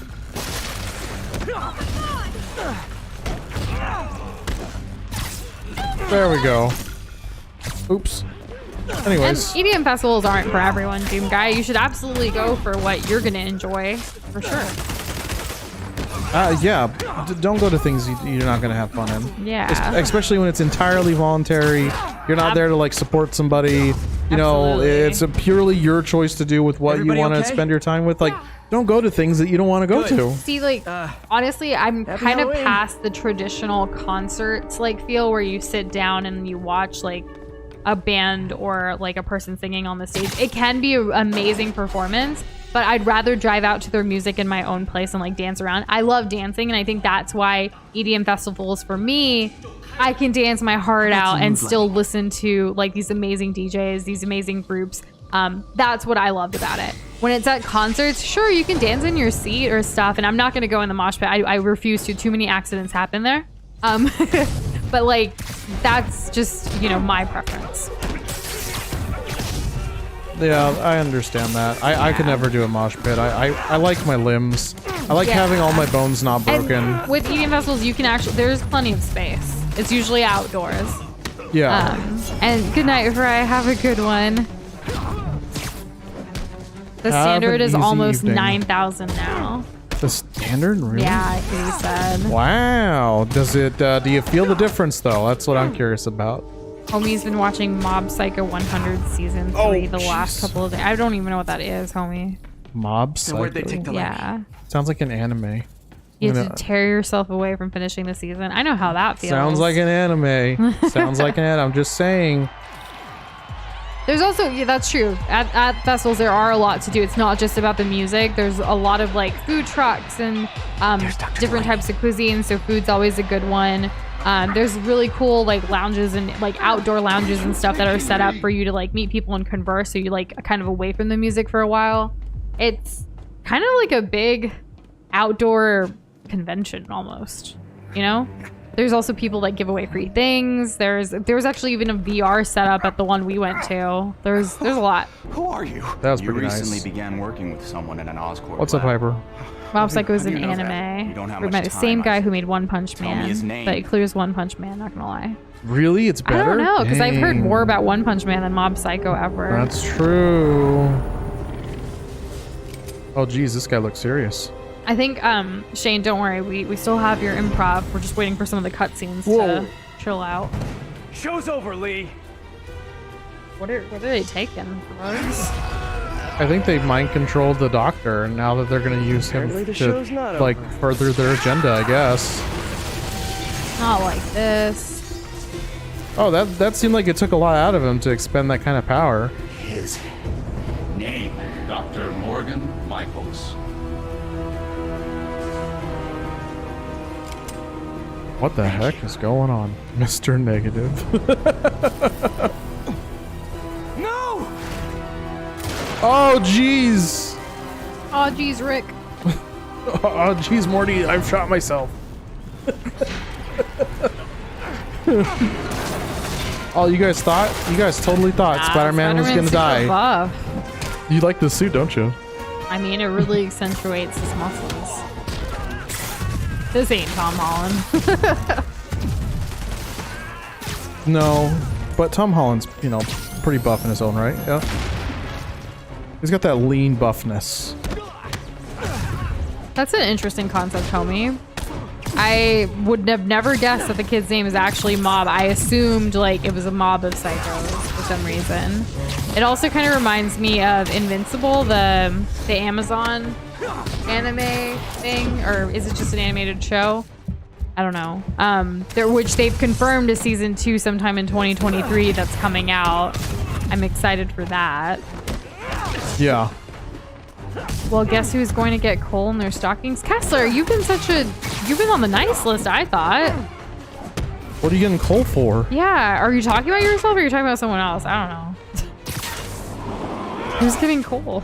There we go. Oops. And Anyways, EDM festivals aren't for everyone, Doom Guy. You should absolutely go for what you're going to enjoy, for sure. yeah, don't go to things you're not gonna have fun in. Yeah. Especially when it's entirely voluntary. You're not there to like support somebody. You know, Absolutely. it's a purely your choice to do with what Everybody you want to okay? spend your time with. Like, don't go to things that you don't want to go Good. to. See, like, honestly, I'm happy kind of Halloween. past the traditional concerts, like, feel where you sit down and you watch, like, a band or, like, a person singing on the stage. It can be an amazing performance, but I'd rather drive out to their music in my own place and, like, dance around. I love dancing, and I think that's why EDM festivals, for me, I can dance my heart out and still listen to, like, these amazing DJs, these amazing groups. That's what I loved about it. When it's at concerts, sure, you can dance in your seat or stuff, and I'm not going to go in the mosh pit. I refuse to. Too many accidents happen there. But, like, that's just, you know, my preference. Yeah, I understand that. I could never do a mosh pit. I like my limbs. I like Yeah. having all my bones not broken. And with EDM festivals, you can actually, there's plenty of space. It's usually outdoors. Yeah. And good night, Fry. Have a good one. The Have standard an is easy almost evening. 9,000 now. The standard, really? Yeah, he said. Wow. Does it? Do you feel the difference though? That's what I'm curious about. Homie's been watching Mob Psycho 100 season 3 the last couple of days. I don't even know what that is, homie. Mob So where'd they Psycho. take the Yeah. Sounds like an anime. You I'm have to gonna- tear yourself away from finishing the season. I know how that feels. Sounds like an anime. Sounds like an anime. I'm just saying. There's also, yeah, that's true. At festivals, there are a lot to do. It's not just about the music. There's a lot of like food trucks and different types of cuisine. So food's always a good one. There's really cool like lounges and like outdoor lounges and stuff that are set up for you to like meet people and converse. So you like kind of away from the music for a while. It's kind of like a big outdoor convention almost, you know? There's also people that give away free things. There was actually even a VR setup at the one we went to. There's a lot. Who are you? That was You pretty recently nice. began working with someone in an Oscorp What's up, lab. Hyper? Mob Psycho is how do an you know that? anime. You don't have We much met the time, same guy I who made One Punch Tell me Man. his name. But it clears One Punch Man, not gonna lie. Really? It's better? I don't know, because I've heard Dang. more about One Punch Man than Mob Psycho ever. That's true. Oh, geez, this guy looks serious. I think, Shane, don't worry. We still have your improv. We're just waiting for some of the cutscenes Whoa. to chill out. Show's over, Lee. What are they taking? Drugs? I think they mind controlled the doctor, and now that they're going to use him Apparently the to show's not like over. further their agenda, I guess. Not like this. Oh, that seemed like it took a lot out of him to expend that kind of power. His name, Dr. Morgan Michaels. What the heck is going on, Mr. Negative? No! Oh, jeez. Oh, geez, Rick. Oh, jeez, Morty, I've shot myself. Oh, you guys totally thought Spider-Man was gonna die. Buff. You like this suit, don't you? I mean, it really accentuates his muscles. This ain't Tom Holland. No, but Tom Holland's, you know, pretty buff in his own right. Yeah. He's got that lean buffness. That's an interesting concept, homie. I would have never guessed that the kid's name is actually Mob. I assumed like it was a mob of psychos for some reason. It also kind of reminds me of Invincible, the Amazon anime thing, or is it just an animated show? I don't know. Which they've confirmed is season 2 sometime in 2023 that's coming out. I'm excited for that. Yeah. Well, guess who's going to get coal in their stockings? Kessler, you've been on the nice list, I thought. What are you getting coal for? Yeah, are you talking about yourself or are you talking about someone else? I don't know. Who's getting coal?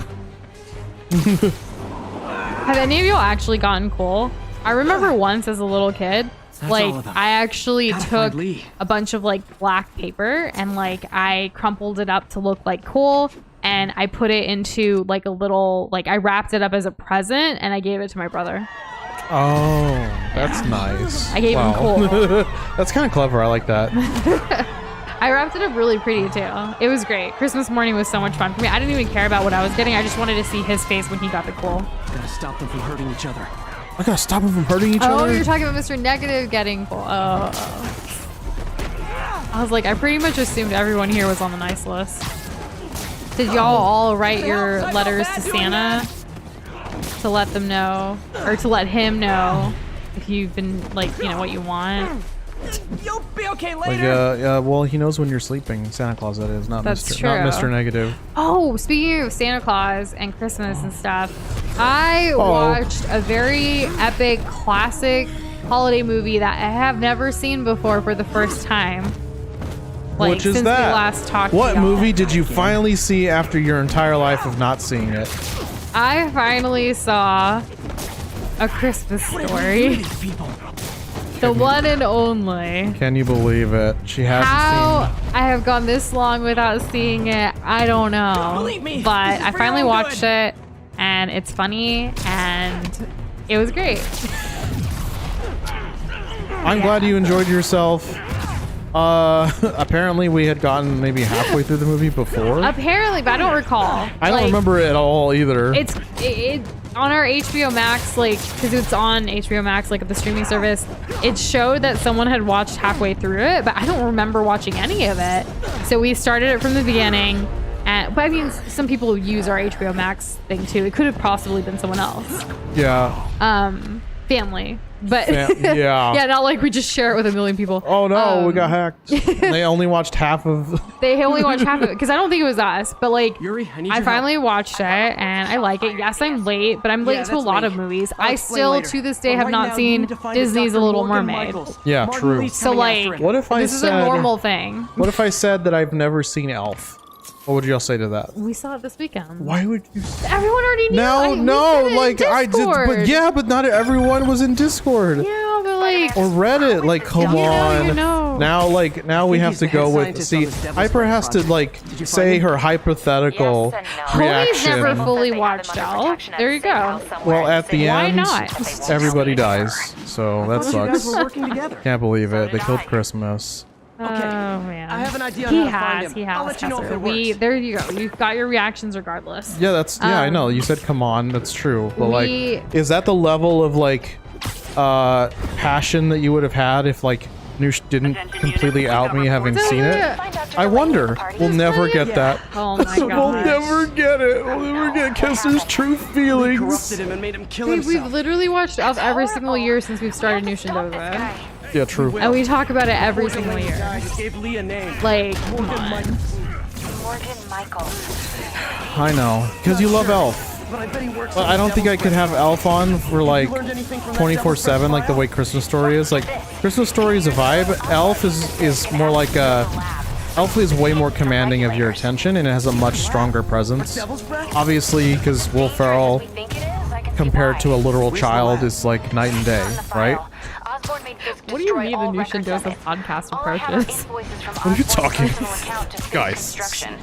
Have any of y'all actually gotten coal? I remember once as a little kid, like I actually took a bunch of like black paper and like I crumpled it up to look like coal and I put it into like a little, like I wrapped it up as a present and I gave it to my brother. Oh, that's nice. I gave him coal. That's kind of clever. I like that. I wrapped it up really pretty too. It was great. Christmas morning was so much fun for me. I didn't even care about what I was getting. I just wanted to see his face when he got the coal. Gotta stop them from hurting each other. I gotta stop him from hurting each other. Oh, you're talking about Mr. Negative getting coal. Oh. I was like, I pretty much assumed everyone here was on the nice list. Did y'all all write your letters to Santa to let them know, or to let him know if you've been like, you know, what you want? You'll be okay Like, later. well, he knows when you're sleeping. Santa Claus, that is, not That's Mr. true. Not Mr. Negative. Oh, speaking of Santa Claus and Christmas and stuff, I watched a very epic, classic holiday movie that I have never seen before for the first time. Like, Which is since that? we last talked What to y'all. movie did you finally see after your entire life of not seeing it? I finally saw A Christmas Story. The one and only. Can you believe it? She hasn't How I have gone this long without seeing it, I don't know. But I finally watched it, and it's funny, and it was great. I'm glad you enjoyed yourself. Apparently we had gotten maybe halfway through the movie before. Apparently, but I don't recall. I don't remember it at all either. It's on our HBO Max, like, because it's on HBO Max, like, the streaming service. It showed that someone had watched halfway through it, but I don't remember watching any of it. So we started it from the beginning. But I mean, some people use our HBO Max thing too. It could have possibly been someone else. Yeah. Family. But yeah. yeah, not like we just share it with a million people. Oh no, we got hacked. They only watched half of. They only watched half of it because I don't think it was us. But like, Yuri, I need I your finally help. watched it and I like it. Yes, I'm late, but I'm late to a that's lot me. of movies. I'll I explain still, later. to this day, But have right not now, seen you need to find Disney's Dr. The Little Morgan Mermaid. Michaels. Yeah, Martin true. Lee's So coming like, after him. What if I this is said? a normal thing. What if I said that I've never seen Elf? What would y'all say to that? We saw it this weekend. Why would you? Everyone already knew. No, we no, said it in like I did, but Discord. yeah, but not everyone was in Discord Yeah, but like, or Reddit. Like, come on. know. Now we have he's to the go head with. scientist See, on this Devil's Hyper Breath has to project. like Did you find say him? her hypothetical Yes and no. Homie's reaction. never fully They have watched him under Elf. protection at There you a safe go. house somewhere Well, in at the St. Why end, not? everybody dies. So that You guys sucks. were working together. Can't believe it. They did killed I. Christmas. Oh man. I have an idea on He how to find has. him. He has. I'll let you know if Kessler. it works. There you go. You've got your reactions regardless. Yeah, I know. You said come on. That's true. But like, We- is that the level of like passion that you would have had if like Noosh didn't completely out me having seen it? I wonder. We'll never get that. Oh my We'll god. never get it. We'll never get Kessler's true feelings. Corrupted him and made him kill We've himself. literally watched Elf every single year since we've started New Shindoza. Yeah, true. And we talk about it every single year. I just gave Lee a name. Like, come on. Morgan Michaels. I know. Because you love Elf. But I bet he works But on I don't the think I Devil's could have Breath. Elf on for like learned anything from that 24/7, like the way Christmas Story is. Like Christmas Story is a vibe. Elf is more like a. Elf is way more commanding of your attention and it has a much stronger presence. Devil's Breath? Obviously, because Will Ferrell We think it is. I can see compared why. to a literal child is like night and day, On the right? file, Osborne made Fisk What do you destroy mean all the New records of Shindoza it. podcast All I have are approaches? invoices from What are you Osborne's talking? personal account to Fisk Guys. Construction.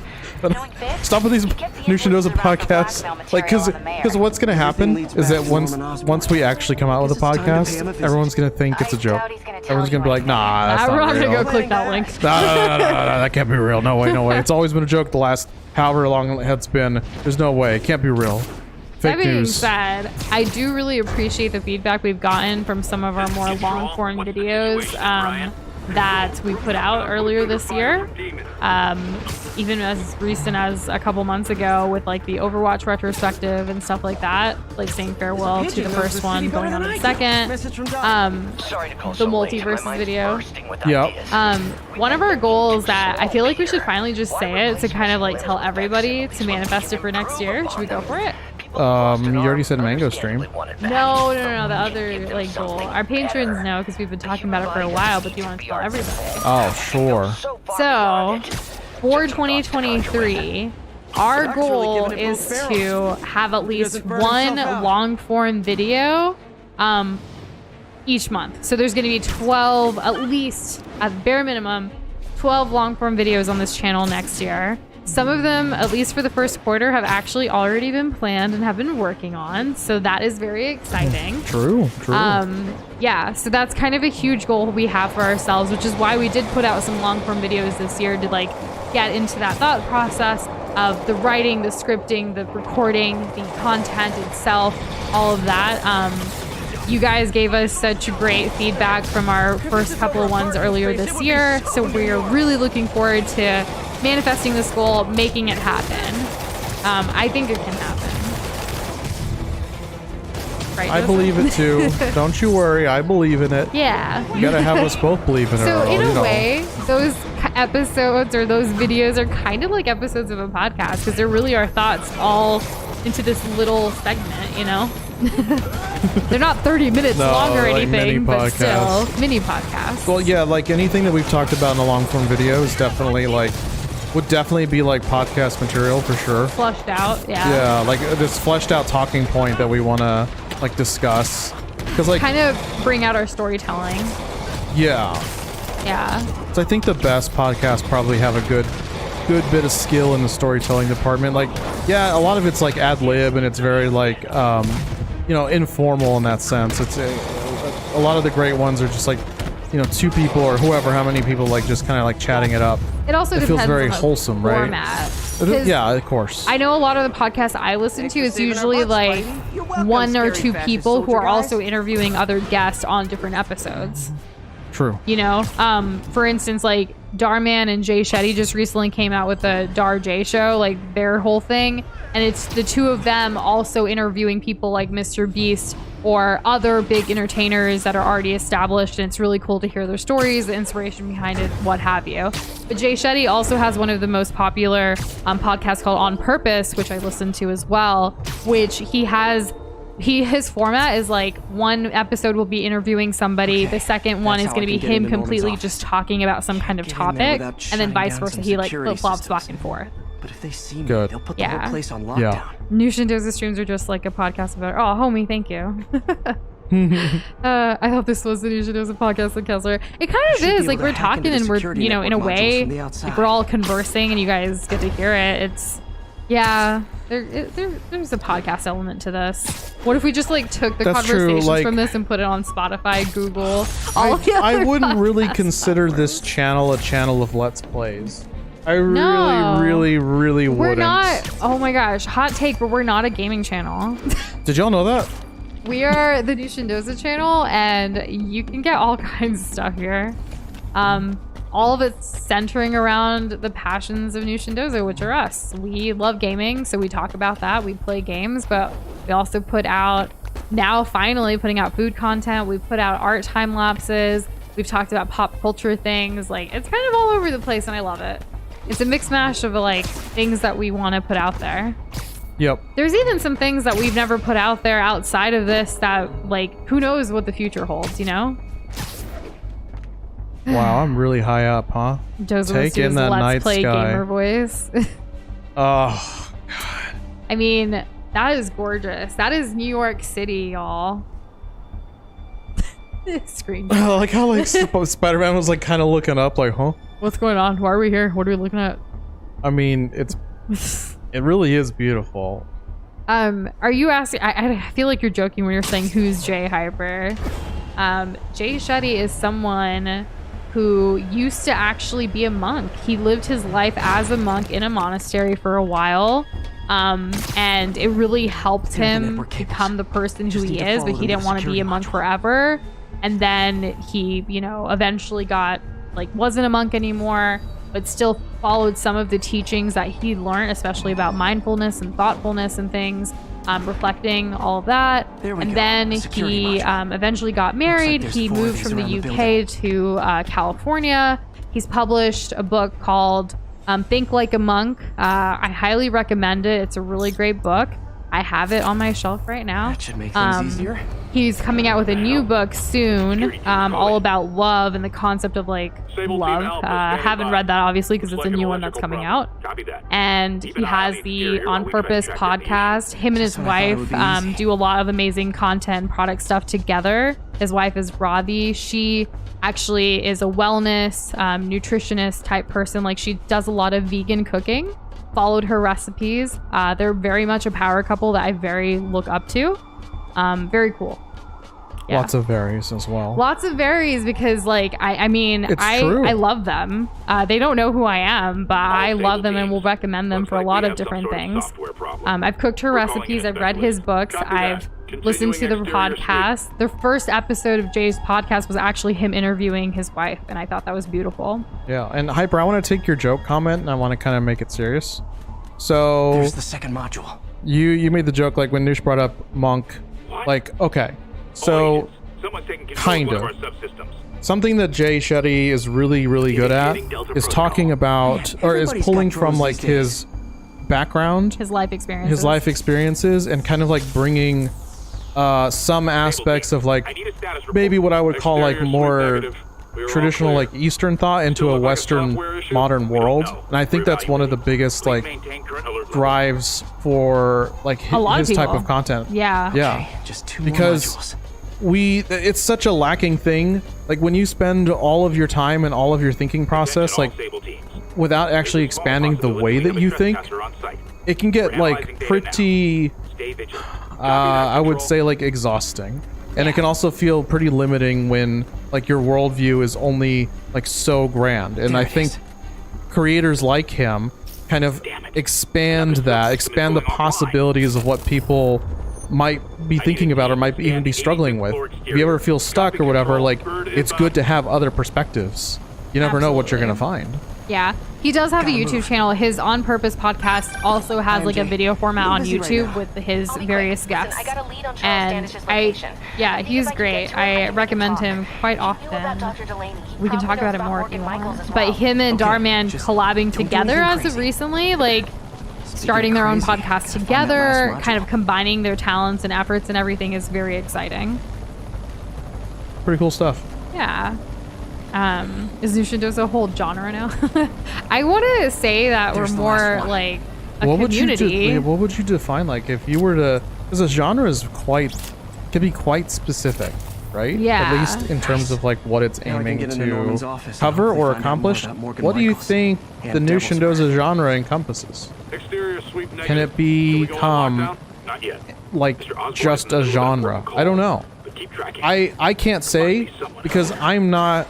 Knowing Fisk, Stop with these he kept the New Shindoza invoices around for podcasts. blackmail Like, material on the mayor. because what's gonna happen leads is back that to once Norman Osborn. once we actually come out with a Guess it's time to pay podcast, him a visit. everyone's gonna think it's a I joke. doubt he's gonna tell Everyone's you gonna be like, anything. nah, that's We're not not gonna real. go click that link. No, that can't be real. No way, no way. It's always been a joke the last however long it's been. There's no way. It can't be real. Fake That being news. said, I do really appreciate the feedback we've gotten from some of our more long form videos that we put out earlier this year. Even as recent as a couple months ago with like the Overwatch retrospective and stuff like that, like saying farewell to the first one, going on to the second. Message from Doc. Sorry to call The so late. My multiverses mind's video. bursting with Yep. ideas. One of our goals that I feel like we should finally just say it to kind of like tell everybody to manifest it for next year. Should we go for it? You already said mango stream. No, the other like goal. Our patrons know because we've been talking about it for a while, but do you want to tell everybody? Oh, sure. So, for 2023, our goal is to have at least one long form video each month. So there's going to be 12, at least at bare minimum, 12 long form videos on this channel next year. Some of them, at least for the first quarter, have actually already been planned and have been working on. So that is very exciting. True. Yeah, so that's kind of a huge goal we have for ourselves, which is why we did put out some long form videos this year to like get into that thought process of the writing, the scripting, the recording, the content itself, all of that. You guys gave us such great feedback from our first couple of ones earlier this year. So we're really looking forward to manifesting this goal, making it happen. I think it can happen. Right, I Joseph? believe it too. Don't you worry. I believe in it. Yeah. You gotta have us both believe in it. So or, in you a know. way, those episodes or those videos are kind of like episodes of a podcast because they're really our thoughts all into this little segment, you know? They're not 30 minutes long or like mini anything, but podcasts. still mini podcasts. Well, yeah, like anything that we've talked about in a long form video is definitely like, would definitely be like podcast material for sure. Flushed out, yeah. Yeah, like this fleshed out talking point that we want to like discuss. Because like, Kind of bring out our storytelling. yeah. Yeah. So I think the best podcasts probably have a good bit of skill in the storytelling department. Like, yeah, a lot of it's like ad lib and it's very like, you know, informal in that sense. It's a lot of the great ones are just like, you know, two people or whoever, how many people like just kind of like chatting it up. It also It depends feels very on the wholesome, right? format. 'Cause Yeah, of course. I know a lot of the podcasts I listen to is usually like one or two people who are also interviewing other guests on different episodes. True. You know, for instance, like Darman and Jay Shetty just recently came out with the Dar J show, like their whole thing. And it's the two of them also interviewing people like Mr. Beast or other big entertainers that are already established. And it's really cool to hear their stories, the inspiration behind it, what have you. But Jay Shetty also has one of the most popular podcasts called On Purpose, which I listen to as well, which his format is like one episode will be interviewing somebody, the second one is going to be him completely just talking about some kind of topic, and then vice versa. He like flip-flops back and forth. But if they see me, Good. they'll put the Yeah. whole place on lockdown. Yeah. Nushin Does the streams are just like a podcast about, oh, homie, thank you. I thought this was the Nushin Does a podcast with Kessler. It kind of should be is. able Like to we're hack talking into the and we're, security you know, in a network modules way, from the like outside. we're all conversing and you guys get to hear it. It's, yeah, there's a podcast element to this. What if we just like took the That's true, conversations like- from this and put it on Spotify, Google, all of the I other wouldn't really podcast consider this platforms? channel a channel of Let's Plays. I No. really We're wouldn't. not. Oh my gosh, hot take, but we're not a gaming channel. Did y'all know that? We are the Nushindoza channel, and you can get all kinds of stuff here. All of it's centering around the passions of Nushindoza, which are us. We love gaming, so we talk about that. We play games, but we also put out, now finally putting out food content. We put out art time lapses. We've talked about pop culture things. Like, it's kind of all over the place, and I love it. It's a mix mash of like things that we want to put out there. Yep. There's even some things that we've never put out there outside of this that, like, who knows what the future holds, you know? Wow, I'm really high up, huh? Joseph Take in Sue's that Let's night Play sky. gamer voice. Oh, I mean, that is gorgeous. That is New York City, y'all. Screen. like how like Spider-Man was like kind of looking up, like, huh? What's going on? Why are we here? What are we looking at? I mean, it really is beautiful. Are you asking? I feel like you're joking when you're saying who's Jay Hyper. Jay Shetty is someone who used to actually be a monk. He lived his life as a monk in a monastery for a while. And it really helped him become the person who he is, but he didn't want to be a monk forever. And then he, you know, eventually wasn't a monk anymore, but still followed some of the teachings that he learned, especially about mindfulness and thoughtfulness and things, reflecting all of that. And then he eventually got married. He moved from the UK to California. He's published a book called Think Like a Monk. I highly recommend it. It's a really great book. I have it on my shelf right now. That should make things easier. He's coming out with a new book soon, all about love and the concept of like love. Haven't read that obviously because it's a new one that's coming out. And he has the On Purpose podcast. Him and his wife do a lot of amazing content and product stuff together. His wife is Ravi. She actually is a wellness nutritionist type person. Like she does a lot of vegan cooking. Followed her recipes. They're very much a power couple that I very look up to. Very cool. Yeah. Lots of varies as well. Lots of varies because like I mean true. I love them. They don't know who I am, but I love them and will recommend them for a lot of different things. I've cooked her recipes. I've read his books. I've listened to the podcast. The first episode of Jay's podcast was actually him interviewing his wife, and I thought that was beautiful. Yeah, and Hyper, I want to take your joke comment and I want to kind of make it serious. So There's the second module. you made the joke like when Noosh brought up Monk. Like, okay, so kind of something that Jay Shetty is really good at is talking about or is pulling from like his background, His life experiences, and kind of like bringing some aspects of like maybe what I would call like more traditional like Eastern thought into a Western modern world. And I think that's one of the biggest like drives for like his type of content. Yeah. Just two more Because modules. it's such a lacking thing. Like when you spend all of your time and all of your thinking process like without actually expanding the way that you think, it can get like pretty I would say like exhausting. And it can also feel pretty limiting when like your worldview is only like so grand. And I think creators like him kind of expand the possibilities of what people might be thinking about or might even be struggling with. If you ever feel stuck or whatever, like it's good to have other perspectives. You never know what you're gonna find. Yeah, he does have a YouTube channel. His On Purpose podcast also has like a video format on YouTube with his various guests. And he's great. I recommend him quite often. We can talk about it more if you want. But him and Darman collabing together as of recently, like starting their own podcast together, kind of combining their talents and efforts and everything is very exciting. Pretty cool stuff. Yeah. Is Nushindo's a whole genre now? I want to say that we're more like a community. What would you define like if you were to? Because a genre is can be quite specific, right? Yeah. At least in terms of like what it's aiming to cover or accomplish. What do you think the Nushindo's genre encompasses? Can it become like just a genre? I don't know. I can't say because I'm not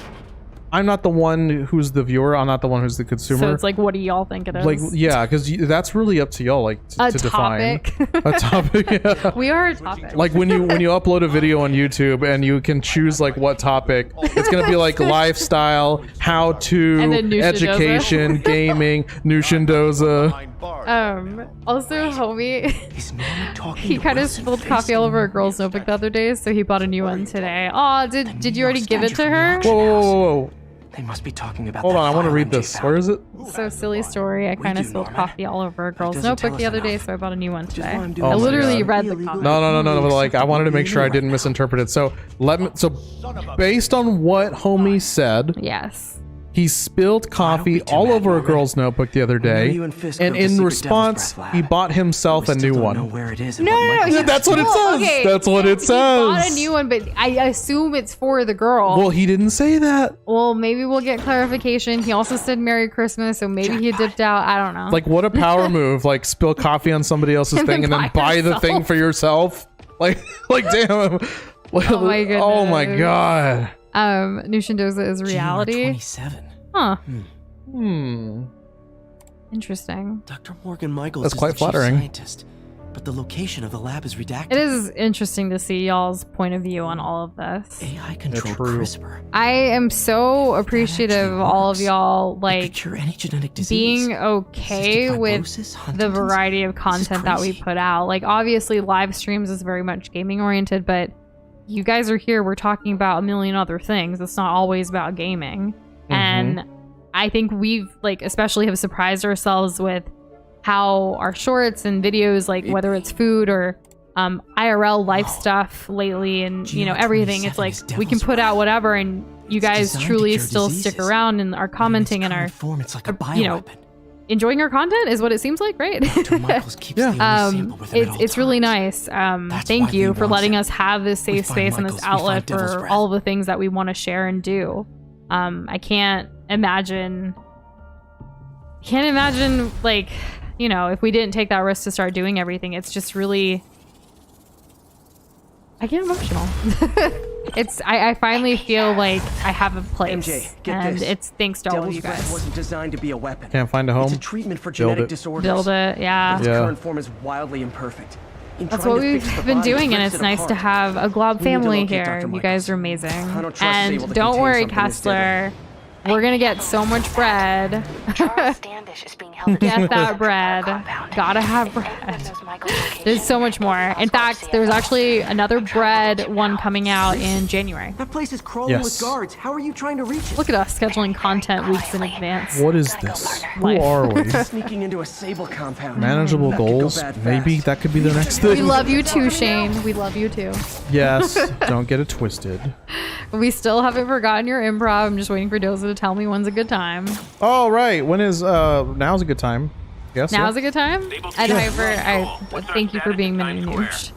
the one who's the viewer. I'm not the one who's the consumer. So it's like, what do y'all think it is? Like, yeah, because that's really up to y'all, like, to define. A topic. Yeah. We are a topic. Like when you upload a video on YouTube and you can choose like what topic, it's gonna be like lifestyle, how to, education, gaming, Nushindoza. Also, homie, he kind of spilled coffee all over a girl's notebook the other day, so he bought a new one today. Oh, did you already give it to her? Whoa. They must be talking about Hold on, I want to read this. Where is it? So silly story. I kind of spilled coffee all over a girl's notebook the other day, so I bought a new one today. Oh I literally God. read the comment. No. But like, I wanted to make sure I didn't misinterpret it. So based on what homie said, yes, he spilled coffee all over a girl's notebook the other day, and in response, he bought himself a new one. No. That's what it says. Okay. That's what it says. He bought a new one, but I assume it's for the girl. Well, he didn't say that. Well, maybe we'll get clarification. He also said Merry Christmas, so maybe he dipped out. I don't know. Like, what a power move! Like, spill coffee on somebody else's thing and then buy the thing for yourself. Like damn. Oh my goodness. Oh my God. Nushindoza is reality. 27. Huh. Hmm. Interesting. Dr. Morgan Michaels That's is quite the chief flattering. scientist, but the location of the lab is redacted. It is interesting to see y'all's point of view on all of this. AI controlled true. CRISPR. I am so appreciative of all of y'all, It like, could cure any genetic disease. being okay Cystic with fibrosis, the Huntington's. variety of This is content that we crazy. put out. Like, obviously, live streams is very much gaming oriented, but you guys are here. We're talking about a million other things. It's not always about gaming. And I think we've, like, especially have surprised ourselves with how our shorts and videos, like whether it's food or IRL life stuff lately, and you know everything. It's like we can put out whatever, and you guys truly still stick around and are commenting and are, you know, enjoying our content is what it seems like, right? It's really nice. Thank you for letting us have this safe space and this outlet for all of the things that we want to share and do. I can't imagine like, you know, if we didn't take that risk to start doing everything. It's just really, I get emotional. I finally feel like I have a place, MJ, get and this. it's thanks to all of Devil's you breath guys. wasn't designed to be a weapon. Can't find a home? It's a treatment for Build genetic it. disorders. Build it, yeah. Its Yeah. current form is wildly imperfect. In That's trying what to we've fix the been body, it doing, and rips it's it nice to apart. have a glob We need to family locate here. Dr. You guys are amazing. I don't trust it's able And to don't contain worry, something this Kessler. We're gonna get so much bread. Charles Standish is being held Get that bread. Gotta have bread. There's so much more. In fact, there's actually another bread one coming out in January. That place is crawling Yes. with guards. How are you trying to reach it? Look at us scheduling content weeks in advance. What is this? Who Life. are we? Sneaking into a Sable compound. Manageable That could go goals? bad fast. Maybe that could be the next We thing. love you too, Shane. We love you too. Yes, don't get it twisted. We still haven't forgotten your improv. I'm just waiting for Doza to tell me when's a good time. Oh, right. When is, now's a good time. Yes. Now's a good time? And Hyper, I thank you for being mini Noosh.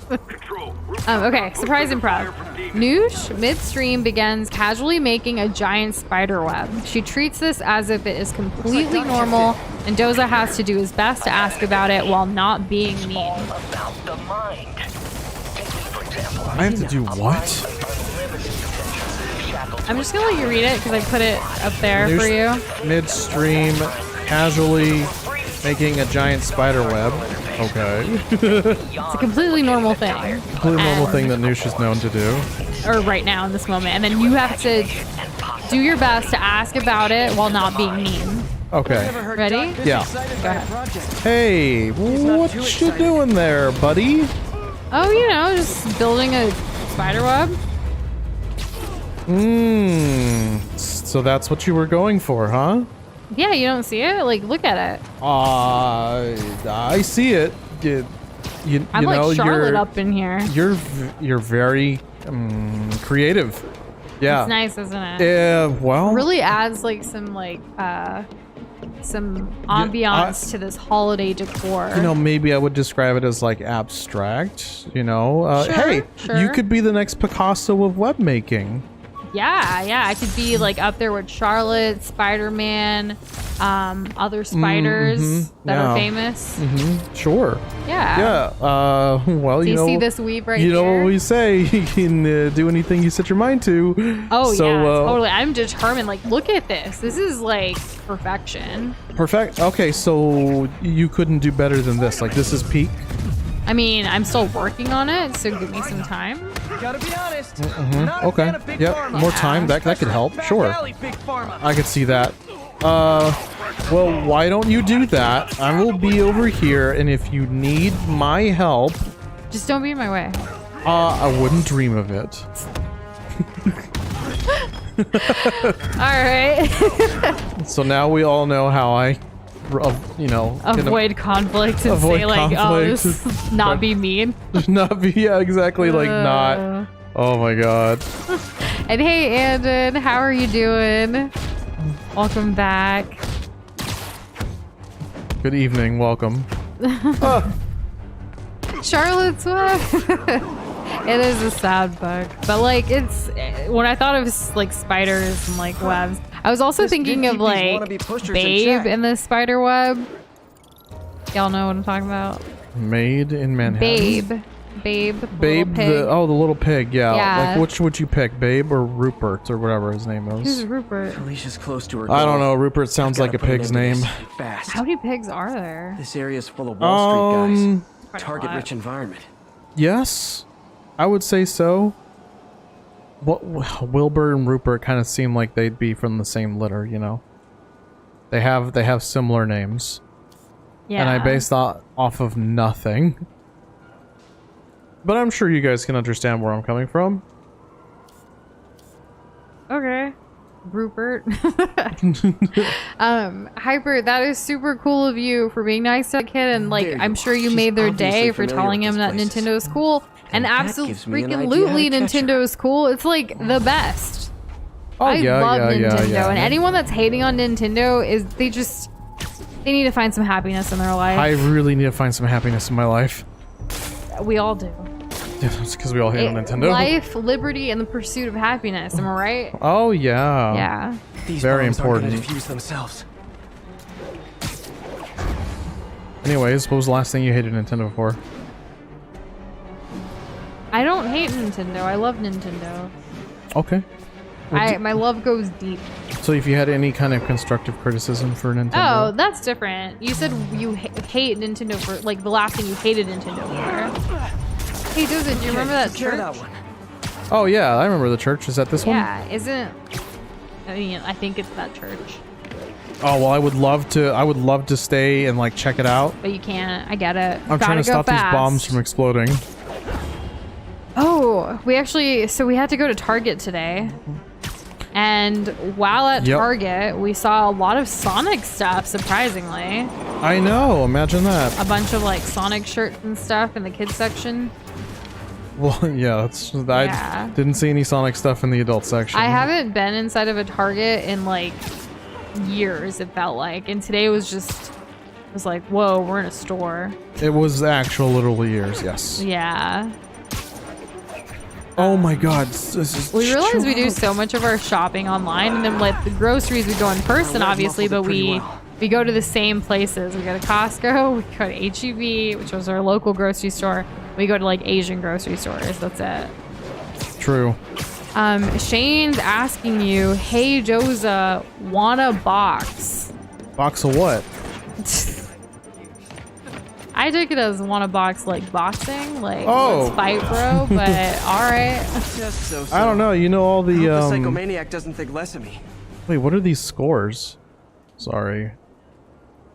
Okay, surprise improv. Noosh, midstream, begins casually making a giant spider web. She treats this as if it is completely normal, and Doza has to do his best to ask about it while not being mean. About the mind. Take me, for example. I have to do what? I'm just gonna let you read it because I put it up there for you. Midstream, casually making a giant spider web. Okay. It's a completely normal thing. Completely normal thing that Noosh is known to do. Or right now in this moment. And then you have to do your best to ask about it while not being mean. Okay. Ready? Yeah. Go ahead. Hey, what you doing there, buddy? Oh, you know, just building a spider web. So that's what you were going for, huh? Yeah, you don't see it? Like, look at it. I see it. You I'm know, like Charlotte you're up in here. you're very creative. Yeah. It's nice, isn't it? Yeah. Well. Really adds like some ambiance to this holiday decor. You know, maybe I would describe it as like abstract. You know, Sure, hey, sure. you could be the next Picasso of web making. Yeah, I could be like up there with Charlotte, Spider-Man, other spiders that are famous. Sure. Yeah. Yeah. Well, Do you you know. see this weave right you here? know what we say. You can do anything you set your mind to. Oh so, yeah, totally. I'm determined. Like, look at this. This is like perfection. Perfect. Okay, so you couldn't do better than this. Like, this is peak. I mean, I'm still working on it, so give me some time. Gotta be honest. Not a Okay. fan of Big Yep. Pharma. More time. That could help. Back Sure. alley, Big Pharma. I could see that. Well, why don't you do that? I will be over here, and if you need my help, Just don't be in my way. I wouldn't dream of it. All right. So now we all know how I, you know, can Avoid conflict and avoid say like, oh, conflict. this is not be mean. not be, yeah, exactly, like not. Oh my god. And hey, Andon, how are you doing? Welcome back. Good evening, welcome. Charlotte's Web. It is a sad book, but like it's when I thought of like spiders and like webs, I was also This thinking did of keep these like wannabe pushers in Babe check. in the spider web. Y'all know what I'm talking about? Made in Manhattan. Babe, Babe, the little pig, yeah. Yeah. Like, which would you pick, Babe or Rupert or whatever his name Who's is? Rupert? Alicia's close to her I don't goal. know. Rupert sounds Gotta like a put an pig's end to name. this Fast. How many pigs are there? This area's full of Wall Street guys. Quite a Target lot. rich environment. Yes, I would say so. What Wilbur and Rupert kind of seem like they'd be from the same litter, you know. They have similar names, Yeah. and I based that off of nothing. But I'm sure you guys can understand where I'm coming from. Okay. Rupert. Hyper, that is super cool of you for being nice to that kid, and like There I'm you sure are. you She's made their obviously day for familiar telling with him these that places. Nintendo is cool. And that absolutely gives me an idea freaking how to catch her. Nintendo is cool. It's like the best. Oh I yeah, love yeah, Nintendo, yeah, and yeah. anyone that's hating on Nintendo is they need to find some happiness in their life. I really need to find some happiness in my life. We all do. It's because we all hate on Nintendo. Life, liberty, and the pursuit of happiness. Am I right? Oh yeah. Yeah. These Very bombs aren't gonna important. defuse themselves. Anyways, what was the last thing you hated Nintendo for? I don't hate Nintendo. I love Nintendo. Okay. My love goes deep. So if you had any kind of constructive criticism for Oh, Nintendo, that's different. You said you hate Nintendo for like the last thing you hated Nintendo for. Hey, Doza, do you remember that Share church? that one. oh yeah, I remember the church. Is that this one? Yeah, isn't? I mean, I think it's that church, Oh well, I would love to stay and like check it out. but you can't. I get it. I'm trying to stop these bombs from exploding. Oh, we had to go to Target today. And while at Yep. Target, we saw a lot of Sonic stuff, surprisingly. I know. Imagine that. A bunch of like Sonic shirts and stuff in the kids section. Well, yeah. Yeah. I didn't see any Sonic stuff in the adult section. I haven't been inside of a Target in like years, it felt like. And today was like, whoa, we're in a store. It was actual literal years. Yes. Yeah. Oh my God. This is We realize we do so much of our shopping online, and then like the groceries we go in person, obviously, but we go to the same places. We go to Costco, we go to H-E-B, which was our local grocery store. We go to like Asian grocery stores. That's it. True. Shane's asking you, hey Doza, want a box? Box of what? I took it as want a box like boxing, like Oh. let's fight, bro. But all right. Just so. I don't know. You know all I hope the the psychomaniac doesn't think less of me. Wait, what are these scores? Sorry.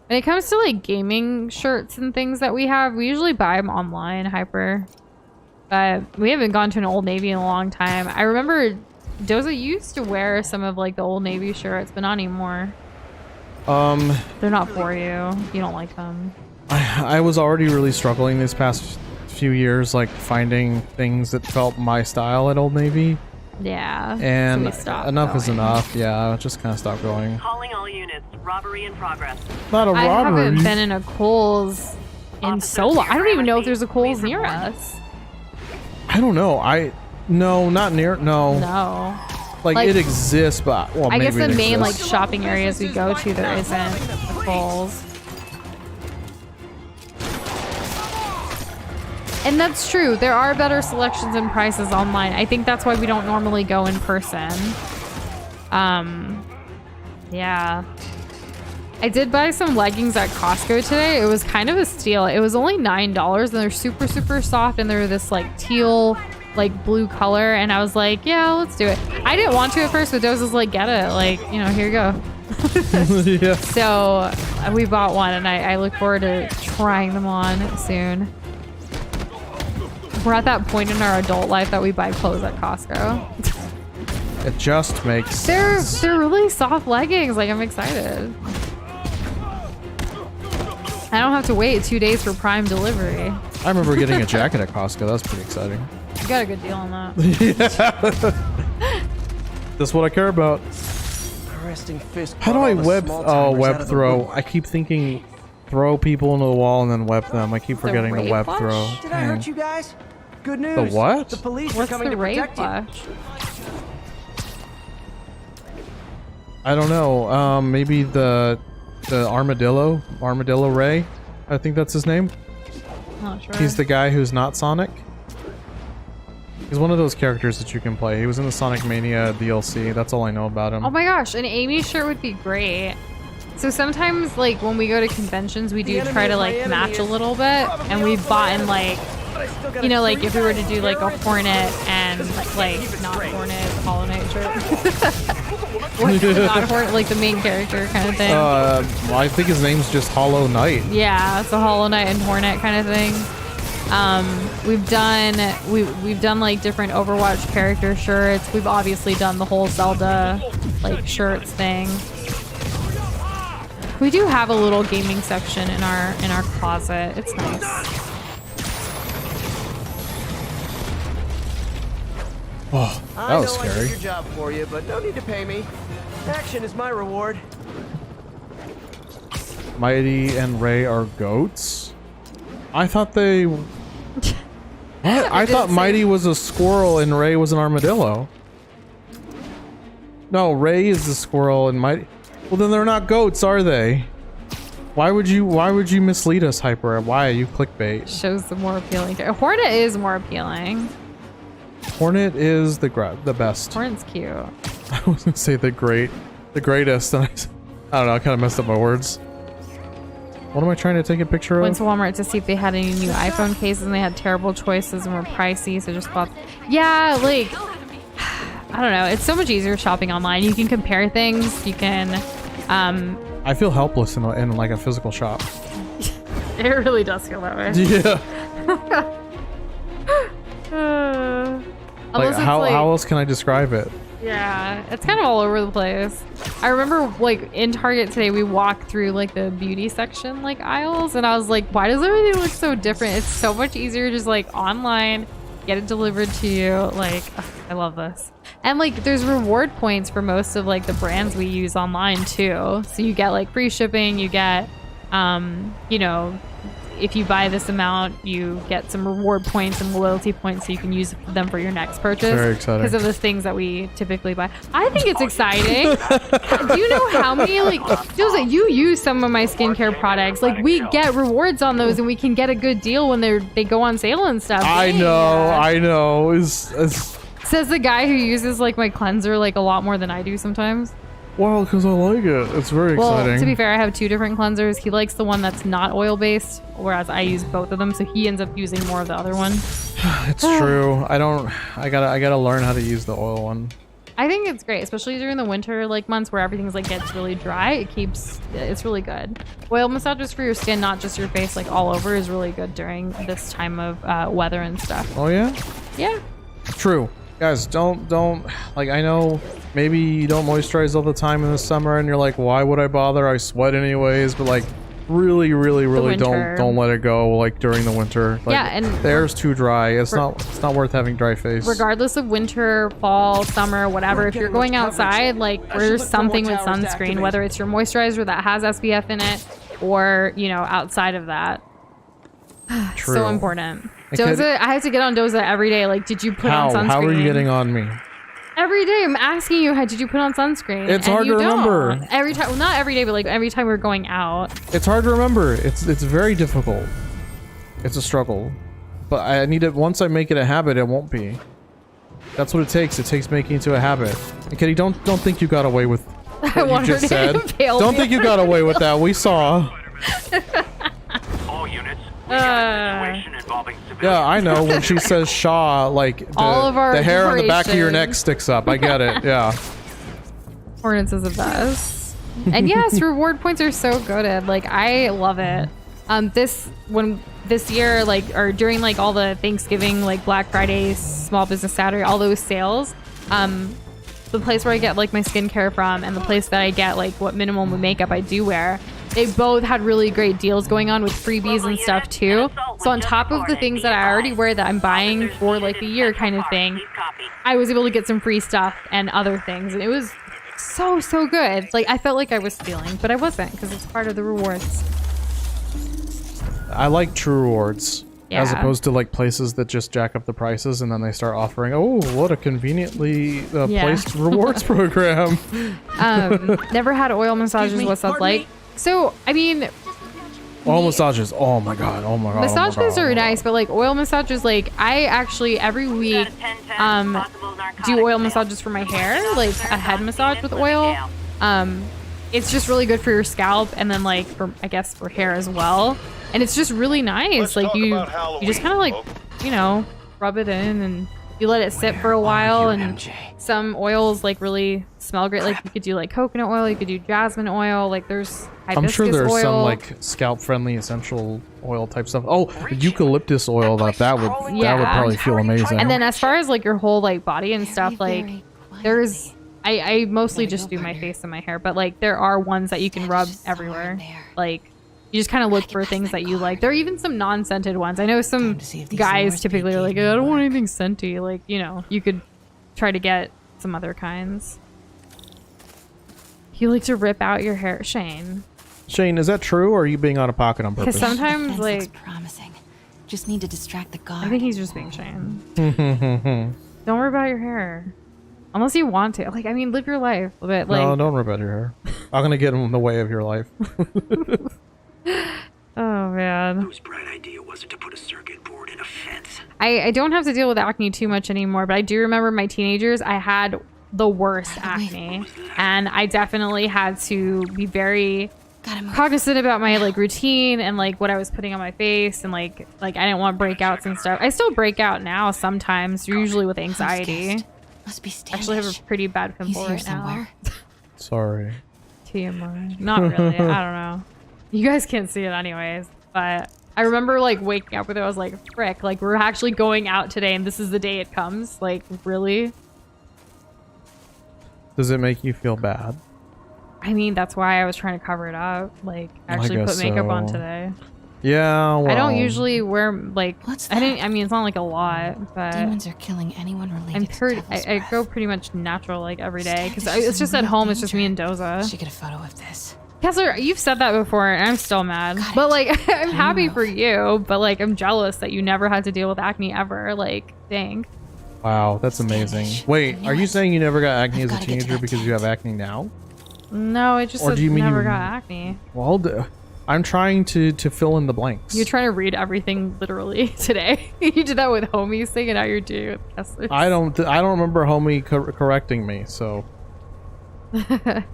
When it comes to like gaming shirts and things that we have, we usually buy them online, Hyper. But we haven't gone to an Old Navy in a long time. I remember Doza used to wear some of like the Old Navy shirts, but not anymore. They're not for you. You don't like them. I was already really struggling these past few years, like finding things that felt my style at Old Navy. Yeah. And so we stopped enough is going. enough. Yeah, I just kind of stopped going. Calling all units. Robbery in progress. Not a I robbery. haven't been in a Kohl's in so long. I don't even know if there's a Kohl's near us. I don't know. No, not near. No. No. Like it exists, but well, I maybe guess the it main like exists. shopping areas we go to, there isn't a Kohl's. And that's true. There are better selections and prices online. I think that's why we don't normally go in person. Yeah. I did buy some leggings at Costco today. It was kind of a steal. It was only $9 and they're super, super soft and they're this like teal, like blue color. And I was like, yeah, let's do it. I didn't want to at first, but Doze was like, get it. Like, you know, here you go. Yeah. So we bought one and I look forward to trying them on soon. We're at that point in our adult life that we buy clothes at Costco. It just makes sense. They're really soft leggings. Like, I'm excited. I don't have to wait 2 days for Prime delivery. I remember getting a jacket at Costco. That was pretty exciting. You got a good deal on that. That's what I care about. Resting fist. How do I web? small Oh, timers out web of the throw. loop. I keep thinking throw people into the wall and then web them. I keep forgetting the rape web flush? throw. Did I hurt you guys? Good news. The what? The police are What's coming the to rape protect you. flush? I don't know. Maybe the armadillo Ray. I think that's his name. Not sure. He's the guy who's not Sonic. He's one of those characters that you can play. He was in the Sonic Mania DLC. That's all I know about him. Oh my gosh, an Amy shirt would be great. So sometimes, like, when we go to conventions, we do try to, like, match a little bit. And we've bought in, like, you know, like, if we were to do, like, a Hornet and, like, not Hornet, Hollow Knight shirt. Not Hornet, like, the main character kind of thing. Well, I think his name's just Hollow Knight. Yeah, it's a Hollow Knight and Hornet kind of thing. We've done like different Overwatch character shirts. We've obviously done the whole Zelda like shirts thing. We do have a little gaming section in our closet. It's nice. Oh, that I was know I did scary. your job for you, but no need to pay me. Action is my reward. Mighty and Ray are goats? I thought they... What? I thought Mighty was a squirrel and Ray was an armadillo. No, Ray is the squirrel and Mighty... Well, then they're not goats, are they? Why would you mislead us, Hyper? Why are you clickbait? Shows the more appealing. Hornet is more appealing. Hornet is the best. Hornet's cute. I was gonna say the greatest, and I don't know, I kind of messed up my words. What am I trying to take a picture of? Went to Walmart to see if they had any new iPhone cases, and they had terrible choices and were pricey, so just bought... Yeah, like... I don't know. It's so much easier shopping online. You can compare things. You can... I feel helpless in like a physical shop. It really does feel that way. Yeah. Like, Unless it's how like... else can I describe it? Yeah, it's kind of all over the place. I remember like in Target today, we walked through like the beauty section like aisles, and I was like, why does everything look so different? It's so much easier just like online, get it delivered to you. Like, ugh, I love this. And like there's reward points for most of like the brands we use online too. So you get like free shipping, you get you know, if you buy this amount, you get some reward points and loyalty points so you can use them for your next purchase. Very exciting. Because of the things that we typically buy. I think it's exciting. Do you know how many, like, Jose, you use some of my skincare products. Like, we get rewards on those and we can get a good deal when they go on sale and stuff. I know. Says the guy who uses, like, my cleanser, like, a lot more than I do sometimes. Well, because I like it. It's very exciting. Well, to be fair, I have 2 different cleansers. He likes the one that's not oil-based, whereas I use both of them, so he ends up using more of the other one. It's true. I gotta learn how to use the oil one. I think it's great, especially during the winter like months where everything's like gets really dry. It's really good. Oil massages for your skin, not just your face, like all over, is really good during this time of weather and stuff. Oh yeah? Yeah. True. Guys, don't like, I know maybe you don't moisturize all the time in the summer and you're like, why would I bother? I sweat anyways, but like really don't let it go like during the winter. Like, yeah, and the air's too dry. It's not worth having dry face. Regardless of winter, fall, summer, whatever, if you're going outside, like wear something with sunscreen, whether it's your moisturizer that has SPF in it or, you know, outside of that. True. So important. Doza, I have to get on Doza every day. Like, did you put on sunscreen? How are you getting on me? Every day I'm asking you, did you put on sunscreen? It's hard to remember. Every time, well, not every day, but like every time we're going out. It's hard to remember. It's very difficult. It's a struggle. But I need it. Once I make it a habit, it won't be. That's what it takes. It takes making it to a habit. And Kitty, don't think you got away with what you just said. Don't think you got away with that. We saw. All units. Yeah, I know. When she says Shaw, like the hair on the back of your neck sticks up. I get it. Yeah. Hornets is the best. And yes, reward points are so good at. Like, I love it. This year, like, or during like all the Thanksgiving, like Black Friday, Small Business Saturday, all those sales, the place where I get like my skincare from and the place that I get like what minimum makeup I do wear, they both had really great deals going on with freebies and stuff too. So on top of the things that I already wear that I'm buying for like the year kind of thing, I was able to get some free stuff and other things, and it was so good. Like, I felt like I was stealing, but I wasn't, because it's part of the rewards. I like true rewards. Yeah. As opposed to like places that just jack up the prices and then they start offering, oh, what a conveniently placed rewards program. Never had oil massages. What's that like? So, I mean, oil massages. Oh my god. Massages are nice, but like oil massages, like I actually every week do oil massages for my hair, like a head massage with oil. It's just really good for your scalp, and then like I guess for hair as well. And it's just really nice. Like you just kind of like, you know, rub it in and you let it sit for a while, you, and MJ? some oils like really smell great. Like you could do like coconut oil, you could do jasmine oil. Like there's hibiscus I'm sure there's oil. some like scalp friendly essential oil type stuff. Oh, eucalyptus oil. That would probably feel amazing. And then as far as like your whole like body and stuff, like there's I mostly just do my face and my hair, but like there are ones that you can rub everywhere. Like you just kind of look for things that you like. There are even some non-scented ones. I know some guys typically are like, I don't want anything scenty. Like, you know, you could try to get some other kinds. You like to rip out your hair, Shane. Shane, is that true, or are you being out of pocket on purpose? Because sometimes, like, promising. Just need to distract the guard. I think he's just being Shane. Don't rip out your hair. Unless you want to. Like, I mean, live your life. But, like, no, don't rip out your hair. I'm gonna get in the way of your life. Oh, man. Whose bright idea was it to put a circuit board in a fence? I don't have to deal with acne too much anymore, but I do remember my teenagers, I had the worst acne. And I definitely had to be very cognizant about my like routine and like what I was putting on my face, and like I didn't want breakouts and stuff. I still break out now sometimes, usually with anxiety. Must be Actually have a pretty bad pimple right now. Sorry. TMI. Not really. I don't know. You guys can't see it anyways, but I remember like waking up with it. I was like, frick, like we're actually going out today and this is the day it comes. Like, really? Does it make you feel bad? I mean, that's why I was trying to cover it up. Like, actually put makeup on today. Yeah, well, I don't usually wear like I mean, it's not like a lot, but demons are killing anyone related I go pretty much natural like every day because it's just at home. It's just me and Doza. Should get a photo of this. Kessler, you've said that before, and I'm still mad. But like, I'm happy for you. But like, I'm jealous that you never had to deal with acne ever. Like, dang. Wow, that's amazing. Wait, are you saying you never got acne as a teenager because you have acne now? No, I just Or do you mean never you- got acne. Well, I'm trying to fill in the blanks. You're trying to read everything literally today. You did that with homies thing, and now you're doing it with Kessler. I don't remember homie correcting me, so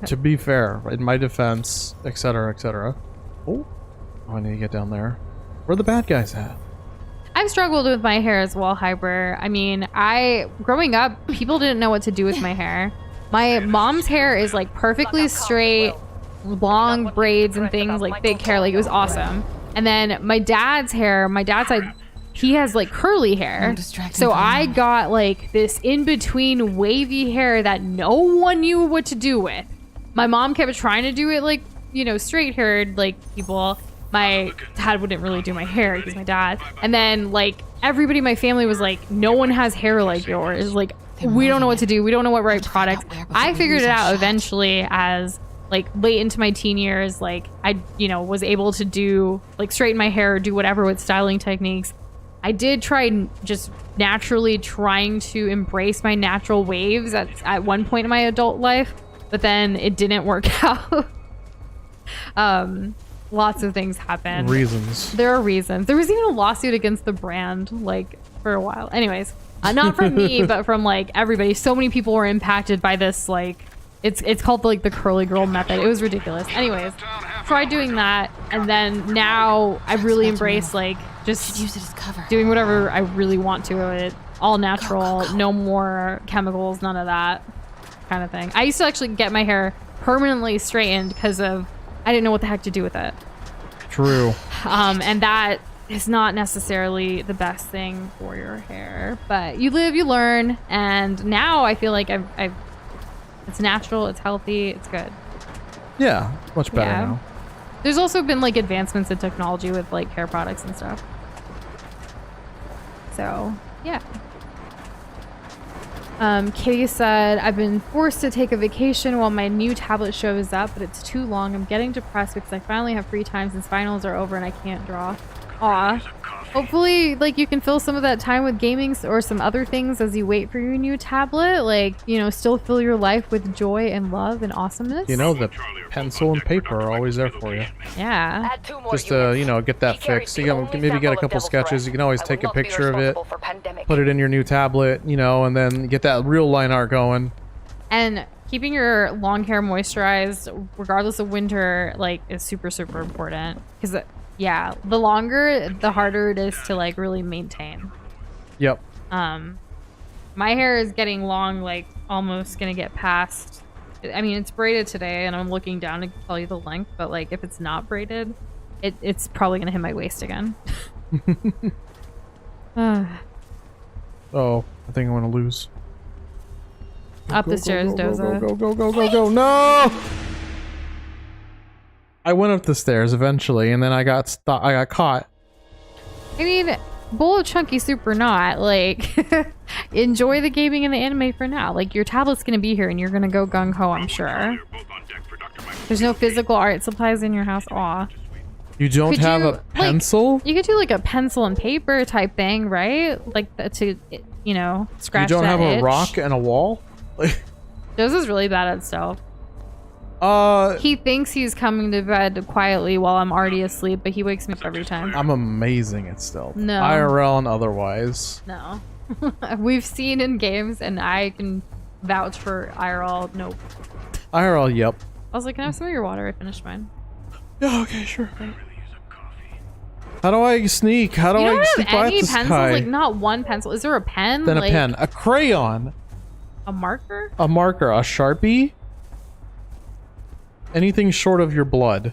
to be fair, in my defense, etc., etc. Oh, I need to get down there. Where are the bad guys at? I've struggled with my hair as well, Hyper. I mean, growing up, people didn't know what to do with my hair. My mom's hair is like perfectly straight, long braids and things, like big hair, like it was awesome. And then my dad's hair, my dad's side, he has like curly hair. So I got like this in between wavy hair that no one knew what to do with. My mom kept trying to do it like, you know, straight haired like people. My dad wouldn't really do my hair. He's my dad. And then like everybody in my family was like, no one has hair like yours. Like, we don't know what to do. We don't know what right product. I figured it out eventually as like late into my teen years. Like I, you know, was able to do like straighten my hair, do whatever with styling techniques. I did try just naturally trying to embrace my natural waves at one point in my adult life, but then it didn't work out. Lots of things happened. Reasons. There are reasons. There was even a lawsuit against the brand like for a while. Anyways, not from me, but from like everybody. So many people were impacted by this. Like it's called like the curly girl method. It was ridiculous. Anyways, tried doing that, and then now I really embrace like just Use it as cover. doing whatever I really want to with it. All natural, no more chemicals, none of that kind of thing. I used to actually get my hair permanently straightened because of I didn't know what the heck to do with it. True. And that is not necessarily the best thing for your hair, but you live, you learn, and now I feel like I've it's natural, it's healthy, it's good. Yeah, much better Yeah. now. There's also been like advancements in technology with like hair products and stuff. So yeah. Kitty said, I've been forced to take a vacation while my new tablet shows up, but it's too long. I'm getting depressed because I finally have free time since finals are over and I can't draw. Aw. Hopefully, like, you can fill some of that time with gaming or some other things as you wait for your new tablet. Like, you know, still fill your life with joy and love and awesomeness. You know, the pencil and paper are always there for you. Yeah. Add 2 more Just units. you know, get that He carries fixed. the You can only maybe get a sample of couple Devil's sketches. Breath. You can always I take will a not be picture of it, responsible for pandemic. put it in your new tablet, you know, and then get that real line art going. And keeping your long hair moisturized, regardless of winter, like, is super, super important. Because, yeah, the longer, the harder it is to, like, really maintain. Yep. My hair is getting long, like almost gonna get past. I mean, it's braided today, and I'm looking down to tell you the length. But like, if it's not braided, it's probably gonna hit my waist again. Oh, I think I'm gonna lose. Up the stairs, Doza. Go! No! I went up the stairs eventually, and then I got caught. I mean, bowl of chunky soup or not, like, enjoy the gaming and the anime for now. Like, your tablet's gonna be here, and you're gonna go gung ho, I'm sure. There's no physical art supplies in your house. Aw. You don't have a pencil? Like, you could do like a pencil and paper type thing, right? Like to, you know, scratch. You don't that have itch. a rock and a wall? Doza's really bad at stealth. He thinks he's coming to bed quietly while I'm already asleep, but he wakes me up every time. I'm amazing at stealth. No. IRL and otherwise. No. We've seen in games, and I can vouch for IRL. Nope. IRL, yep. I was like, can I have some of your water? I finished mine. Yeah, okay, sure. How do I sneak? How do You I don't sneak have by any this pencils? guy? Like, not one pencil. Is there a pen? Then like, a pen. A crayon. A marker? A marker. A Sharpie. Anything short of your blood.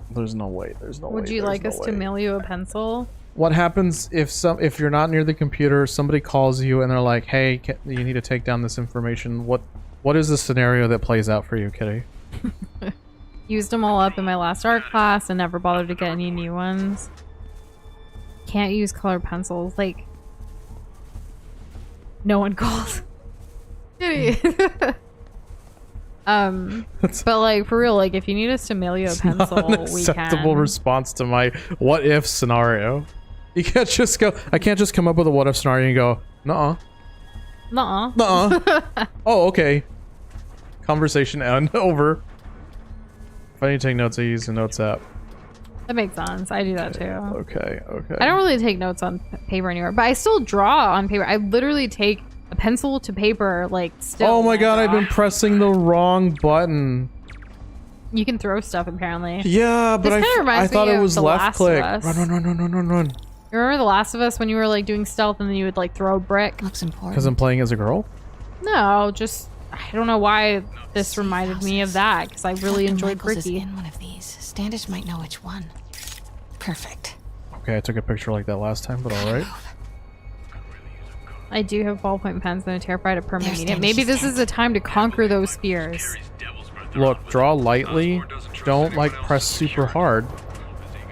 There's no way. There's no way. Would you like us to mail you a pencil? What happens if you're not near the computer, somebody calls you and they're like, hey, you need to take down this information. What is the scenario that plays out for you, Kitty? Used them all up in my last art class and never bothered to get any new ones. Can't use colored pencils. Like, no one calls. Kitty. But like, for real, like, if you need us to mail you a pencil, Not an we acceptable can. response to my what if scenario. You can't just go. I can't just come up with a what if scenario and go, nuh-uh. Nuh-uh. Nuh-uh. Oh, okay. Conversation end over. If I need to take notes, I use the notes app. That makes sense. I do that too. Okay. I don't really take notes on paper anymore, but I still draw on paper. I literally take a pencil to paper, like, still. Oh my god, I've been pressing the wrong button. You can throw stuff, apparently. Yeah, but I thought it was left click. Run. You remember The Last of Us when you were like doing stealth and then you would like throw a brick? Looks important. Because I'm playing as a girl? No, just I don't know why this reminded me of that, because I really enjoyed Michaels is Bricky. in one of these. Standish might know which one. Perfect. Okay, I took a picture like that last time, but alright. I do have ballpoint pens, but I'm terrified of permanent There's media. Maybe this is the time to conquer those fears. Look, draw lightly. Don't like press super hard.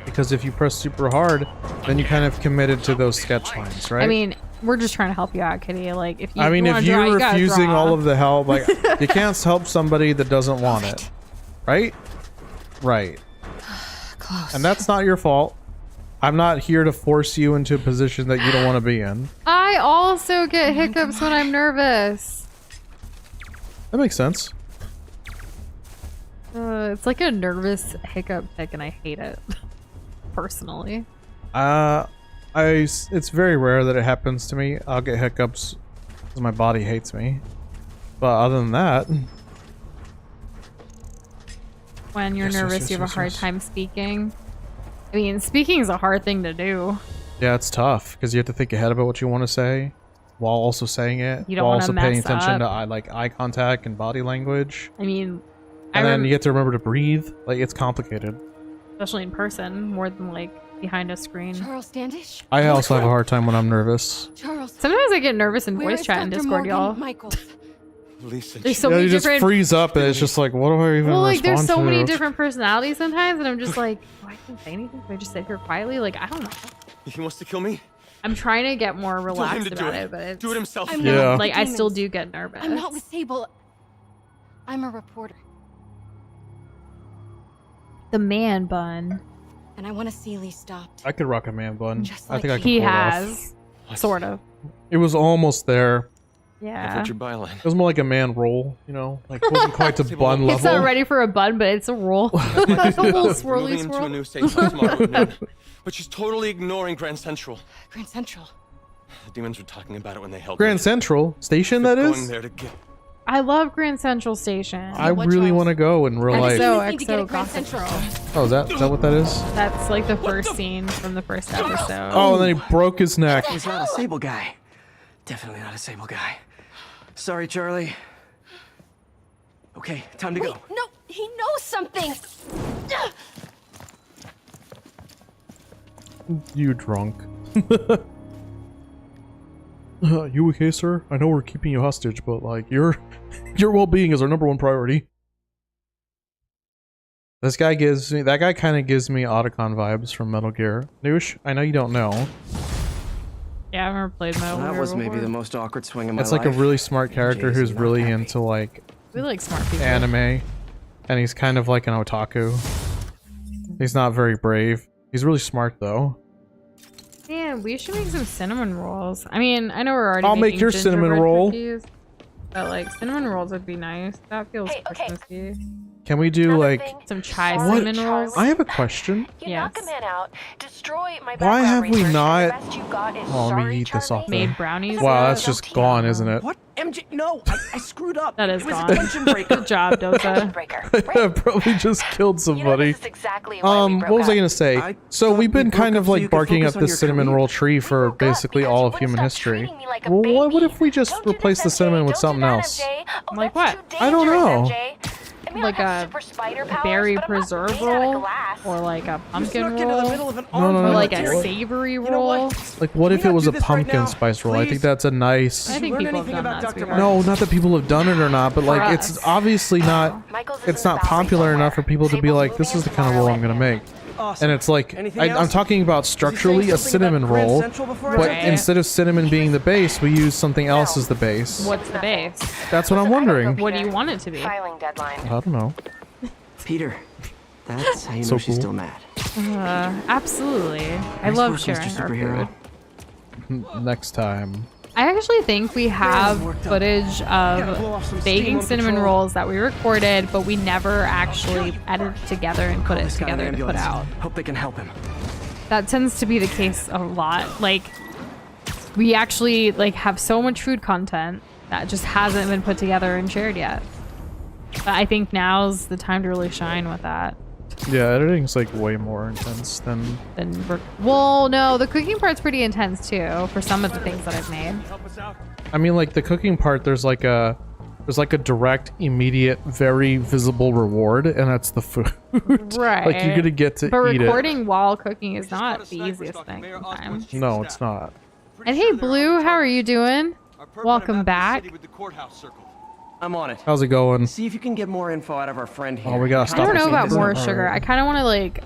Because if you press super hard, then you kind of committed to those sketch lines, right? I mean, we're just trying to help you out, Kitty. Like, if you if wanna draw, you're you gotta refusing draw. all of the help, like, you can't help somebody that doesn't want it. Right? Right. Close. And that's not your fault. I'm not here to force you into a position that you don't want to be in. I also get hiccups when I'm nervous. That makes sense. It's like a nervous hiccup tick, and I hate it. Personally. It's very rare that it happens to me. I'll get hiccups because my body hates me. But other than that... When you're nervous, you have a hard time speaking. I mean, speaking is a hard thing to do. Yeah, it's tough because you have to think ahead about what you want to say while also saying it. You don't while wanna also paying mess attention up. to eye contact and body language. I mean, And then you have to remember to breathe. Like, it's complicated. especially in person, more than like behind a screen. Charles Standish? I also have a hard time when I'm nervous. Charles. Sometimes I get nervous in Where voice is chat in Dr. Discord, Morgan y'all. Michaels? Lisa, There's so Yeah, many you just different. freeze up and it's just like, what do I even Well, like, respond there's so to? many different personalities sometimes, and I'm just like, do I can say anything? Do I just sit here quietly? Like, I don't know. he wants to kill me? I'm trying to get more Tell him relaxed to do about it. it, but it's Do it himself. I'm Yeah. not like I still demons. do get nervous. I'm not with Sable. I'm a reporter, The man bun. and I want to see Lee stopped. I could rock a man bun. Just I like think I could He pull it off. has, sort of. It was almost there. I've Yeah. heard your byline. It was more like a man roll, you know? Like, it wasn't quite to bun It's not level. ready for a bun, but it's a roll. a little We're swirly moving into a swirl. new state tomorrow at noon. But she's totally ignoring Grand Central. Grand Central. The demons were talking about it when they held Grand me. Central Station, that Going is? there to get I love Grand Central Station. I really want to go in real life. XO Gossip Girl. Oh, is that what that is? That's like the first scene from the first episode. Oh, and then he broke his neck. He's not a Sable guy. Definitely not a Sable guy. Sorry, Charlie. Okay, time to go. No, he knows something. You drunk. You okay, sir? I know we're keeping you hostage, but like your well-being is our #1 priority. This guy that guy kind of gives me Otacon vibes from Metal Gear. Noosh, I know you don't know. Yeah, I've never played Metal Gear That was before. maybe the most awkward swing in my It's life. like a really smart character who's really into like We like smart people. anime, and he's kind of like an otaku. He's not very brave. He's really smart though. Yeah, we should make some cinnamon rolls. I mean, I know we're already I'll make making your cinnamon gingerbread roll. cookies, but like cinnamon rolls would be nice. That feels Hey, okay. Christmassy. Can we do like? Some chai What? cinnamon rolls. I have a question. You Yes. knock a man out, destroy my Why background have we research, and not- the best you got is Oh, let me sorry, eat this Charlie. off Made brownies. Wow, with that's it. just gone, isn't it? What? MJ? No, I screwed up. That is it was gone. a tension breaker. Good job, Doza. Breaker. I probably just killed You know, somebody. this is exactly why we broke What was I up. gonna say? I So we've thought we been broke kind up of so you like could barking focus up on this your cinnamon career? roll tree for broke up basically because all you of wouldn't human stop history. treating me like a Well, what baby. if we just Don't do replace this, the cinnamon MJ. with Don't something do that, else? MJ. Oh, Like that's what? too I don't dangerous, know. MJ. I mean, Like I have a super spider powers, berry but I'm not preserve made out of roll, glass. or like a You pumpkin snuck into the roll, middle of an No, no, armed no, or no. like a military. savory You know roll. what? Like, what if Can it we was not a do this right pumpkin now? spice roll? I think Please? that's a nice. I think learn people have anything done about that. Dr. sweetheart. No, not that people have done it or not, but like For it's us. obviously not. Michael's It's isn't not about popular somewhere. enough for people to be Sable's like, this moving is the in kind of roll tomorrow I'm gonna at make. Awesome. And it's like, Anything I'm else? talking about Was he saying structurally a something about cinnamon Grand roll, Central before I but checked? instead of cinnamon being the base, we use something else as the base. What's the base? That's what I'm wondering. What do you want it to be? Filing deadline. I don't know. Peter, that's how you So know she's cool. still mad. Absolutely. I Nice love work, sharing Mr. our Superhero. food. Next time. I actually think we have worked up. footage Gotta blow off some of steam baking on cinnamon patrol. rolls that we recorded, but we never actually edited together and put it This guy in the together to put ambulance. out. Hope they can help him. That tends to be the case a lot. Like, we actually like have so much food content that just hasn't been put together and shared yet. But I think now's the time to really shine with that. Yeah, editing's like way more intense than. Well, no, the cooking part's pretty intense too for some of the things that I've made. I mean, like the cooking part. There's like a direct, immediate, very visible reward, and that's the food. Right. Like you're gonna get to But eat recording while cooking is not the easiest thing sometimes. it. No, it's not. And hey, Blue, how are you doing? Welcome back. I'm on it. How's it going? See if you can get more info out of our friend here. Oh, we gotta I stop. don't know this. about more Alright. sugar. I kind of want to like,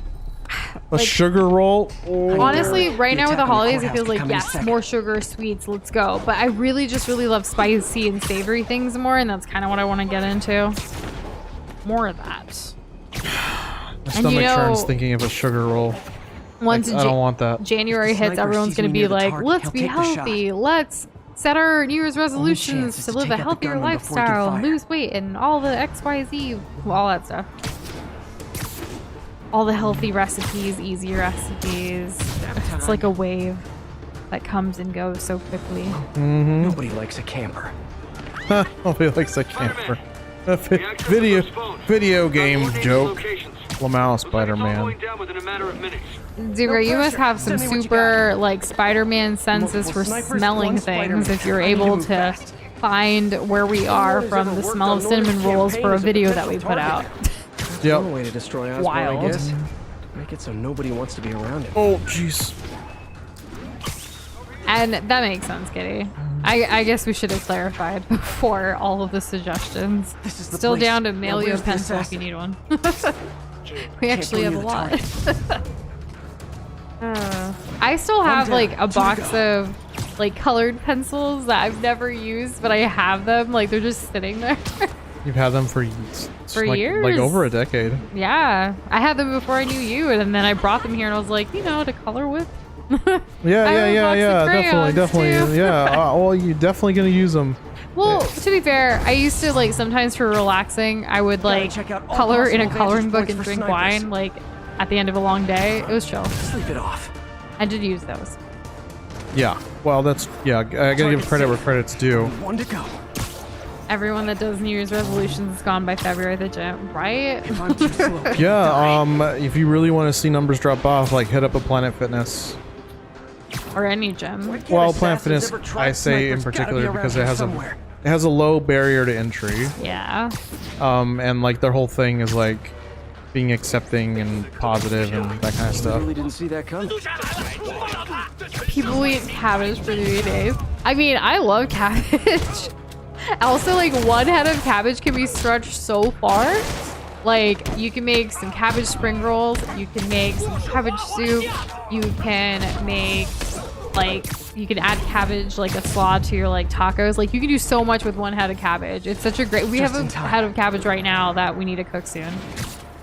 A sugar roll. Oh. honestly, right now with the attack on the holidays, it courthouse feels could like come in a yes, second. more sugar, sweets, let's go. But I really love spicy and savory things more, and that's kind of what I want to get into. More of that. My And stomach you know, turns thinking of a sugar roll. Once I don't want that. January If the hits, sniper everyone's sees gonna me be near the like, target, let's he'll be take the shot. healthy, let's set our New Year's chance resolutions is to to live a take out the healthier gunman before he can lifestyle, fire. lose weight, and all the XYZ, all that stuff. All the healthy recipes, easy recipes. It's like a wave that comes and goes so quickly. Nobody likes a camper. Nobody likes a camper. A video game joke. Lamau Spider-Man. Zero, you must have some super like Spider-Man senses for smelling things if you're able to find where we are from the smell of cinnamon rolls for a video that we put out. Yep. One way to destroy Osborn, Wild. I guess. Make it so nobody wants to be around him. Oh, jeez. And that makes sense, Kitty. I guess we should have clarified before all of the suggestions. This is the Still place. down to Now mail you a where's the pencil if you assassin? need one. We actually have a lot. I still have down. like a Two to box go. of like colored pencils that I've never used, but I have them. Like they're just sitting there. You've had them for like, years. like over a decade. Yeah, I had them before I knew you, and then I brought them here, and I was like, you know, to color with. Yeah, I have a box of crayons, definitely. too. Yeah. Well, you're definitely gonna use them. Well, to be fair, I used to like sometimes for relaxing, I would like check out all color in a possible coloring vantage book points and for drink snipers. wine like at the end of a long day. It was chill. Sleep it off. I did use those. Yeah. Well, that's I gotta give credit where credit's due. One to go. Everyone that does New Year's resolutions is gone by February at the gym, right? I'm too slow. Yeah, if you really want to see numbers drop off, like hit up a Planet Fitness. Or any gym. Well, Planet Fitness, I say in particular because it has a low barrier to entry. Yeah. And like their whole thing is like being accepting and positive and that kind of I stuff. really didn't see that coming. People eat cabbage for 3 days. I mean, I love cabbage. Also, like, one head of cabbage can be stretched so far. Like, you can make some cabbage spring rolls. You can make some cabbage soup. You can make, like, you can add cabbage, like a slaw to your, like, tacos. Like, you can do so much with one head of cabbage. It's such a great... We have a head of cabbage right now that we need to cook soon.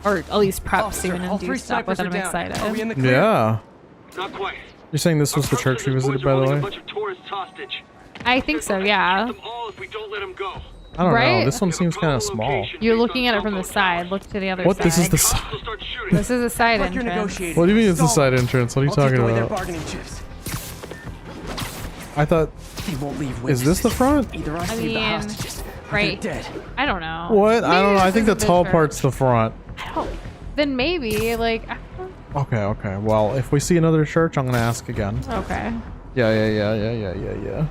Or at least prep soon and do stuff with it. I'm excited. Are we in the clear? Yeah. Not quite. You're saying this was the church we visited, by the way? I think so, yeah. I don't Right? know. This one seems kind of small. You're looking at it from the side. Look to the other What? side. This is the side. This is a side Like you're entrance. negotiating. What do you mean it's the side entrance? What are you I'll take talking away their about? bargaining chips. I thought... They won't leave Is this the front? Either I I save the mean, hostages, or right. they're dead. I don't know. What? I don't know. I Maybe think the this is tall church. part's the front. I don't. Then maybe, like, Okay, okay. Well, if we see another church, I'm gonna ask again. okay. Yeah.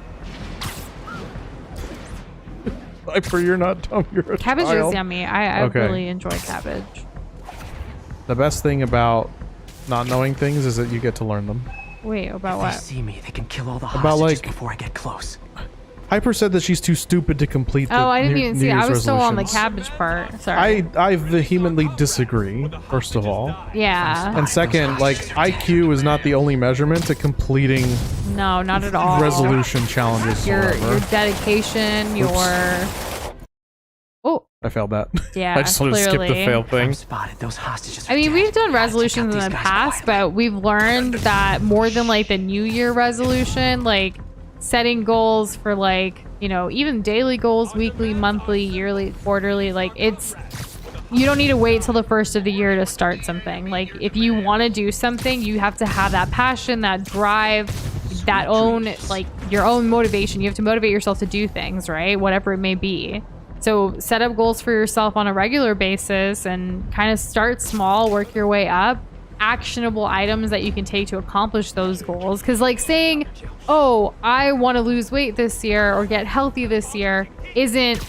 Viper, you're not dumb. You're a Cabbage child. is yummy. I Okay. really enjoy cabbage. The best thing about not knowing things is that you get to learn them. Wait, about If they what? see me, they can kill all the About, hostages like- before I get close. Hyper said that she's too stupid to complete the Oh, I didn't New- even New see. I Year's was still on the resolutions. cabbage part. Sorry. I vehemently disagree, first of all. Yeah. And second, like, IQ is not the only measurement to completing No, not at all. resolution challenges. Your however. dedication, your. Oh, I failed that. yeah. I just sort of skipped the clearly. fail thing. I'm spotted. Those hostages are I mean, dead. we've done Gotta take out resolutions in these the guys past, quietly. but we've learned that more than like the New Year resolution, like setting goals for like, you know, even daily goals, weekly, monthly, yearly, quarterly, like it's, you don't need to wait till the first of the year to start something. Like if you want to do something, you have to have that passion, that drive, that own, like your own motivation. You have to motivate yourself to do things, right? Whatever it may be. So set up goals for yourself on a regular basis and kind of start small, work your way up. Actionable items that you can take to accomplish those goals. Because like saying, oh, I want to lose weight this year or get healthy this year isn't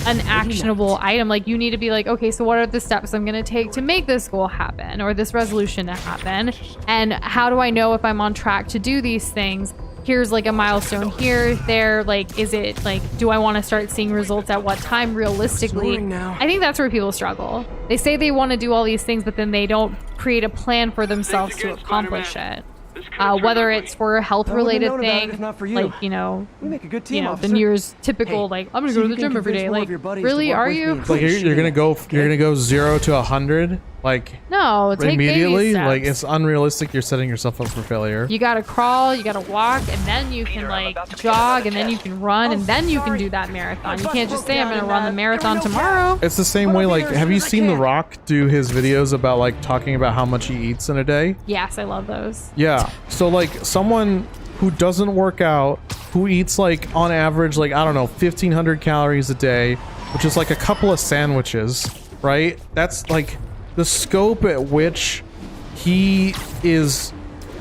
an actionable item. Like you need to be like, okay, so what are the steps I'm going to take to make this goal happen or this resolution to happen? And how do I know if I'm on track to do these things? Here's like a milestone here, there, like, is it like, do I want to start seeing results at what time realistically? I think that's where people struggle. They say they want to do all these things, but then they don't create a plan for themselves to accomplish it. Whether it's for a health related known about it thing, if not for you. like, you know, We make a good team, you know, the officer. New Year's typical, Hey, like, I'm gonna see go if to the you can gym every convince day. more Like, of your buddies to really, work are with you? me. Like you're gonna go, you're gonna go 0 to 100, like No, take immediately. baby steps. Like it's unrealistic. You're setting yourself up for failure. You gotta crawl, you gotta walk, and then you can like jog, and then you can run, and then you can do that marathon. You can't just say I'm gonna run the marathon tomorrow. It's the same way. Like, have you seen The Rock do his videos about like talking about how much he eats in a day? Yes, I love those. Yeah. So like someone who doesn't work out, who eats like on average, like, I don't know, 1,500 calories a day, which is like a couple of sandwiches, right? That's like the scope at which he is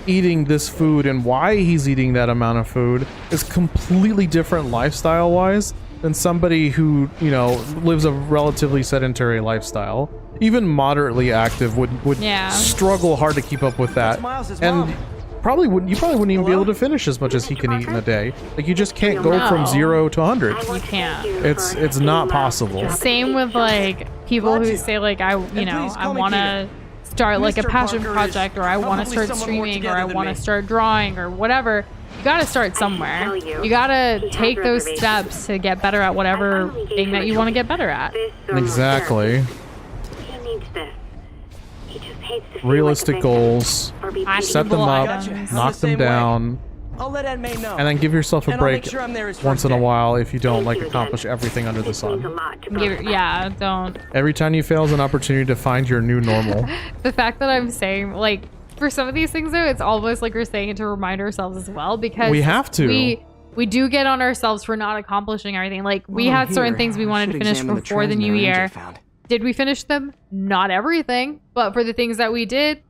eating this food and why he's eating that amount of food is completely different lifestyle wise than somebody who, you know, lives a relatively sedentary lifestyle. Even moderately active would Yeah. struggle hard to keep up with that. And probably wouldn't even be able to finish as much as he can eat in a day. Like you just can't go from No. 0 to 100. You can't. It's not possible. Same with like people who say like I want to start like a passion project, or I want to start streaming, or I want to start drawing, or whatever. You gotta start somewhere. You gotta take those steps to get better at whatever thing that you want to get better at. Exactly. He needs this. He just hates to feel Realistic like a victim goals. or be Set them Actionable up, items. knock them down, I'll let Aunt May know. and then give yourself a And I'll make break sure I'm there his once first in a day. while if you don't like Thank you accomplish again. everything under the Means a sun. lot to both of us. Yeah, don't. Every time you fail is an opportunity to find your new normal. The fact that I'm saying like for some of these things though, it's almost like we're saying it to remind ourselves as well, because We have to. we do get on ourselves for not accomplishing everything. Like, we While I'm had certain here, things we I wanted to should finish examine the before the new transmitter range I year. found. Did we finish them? Not everything, but for the things that we did,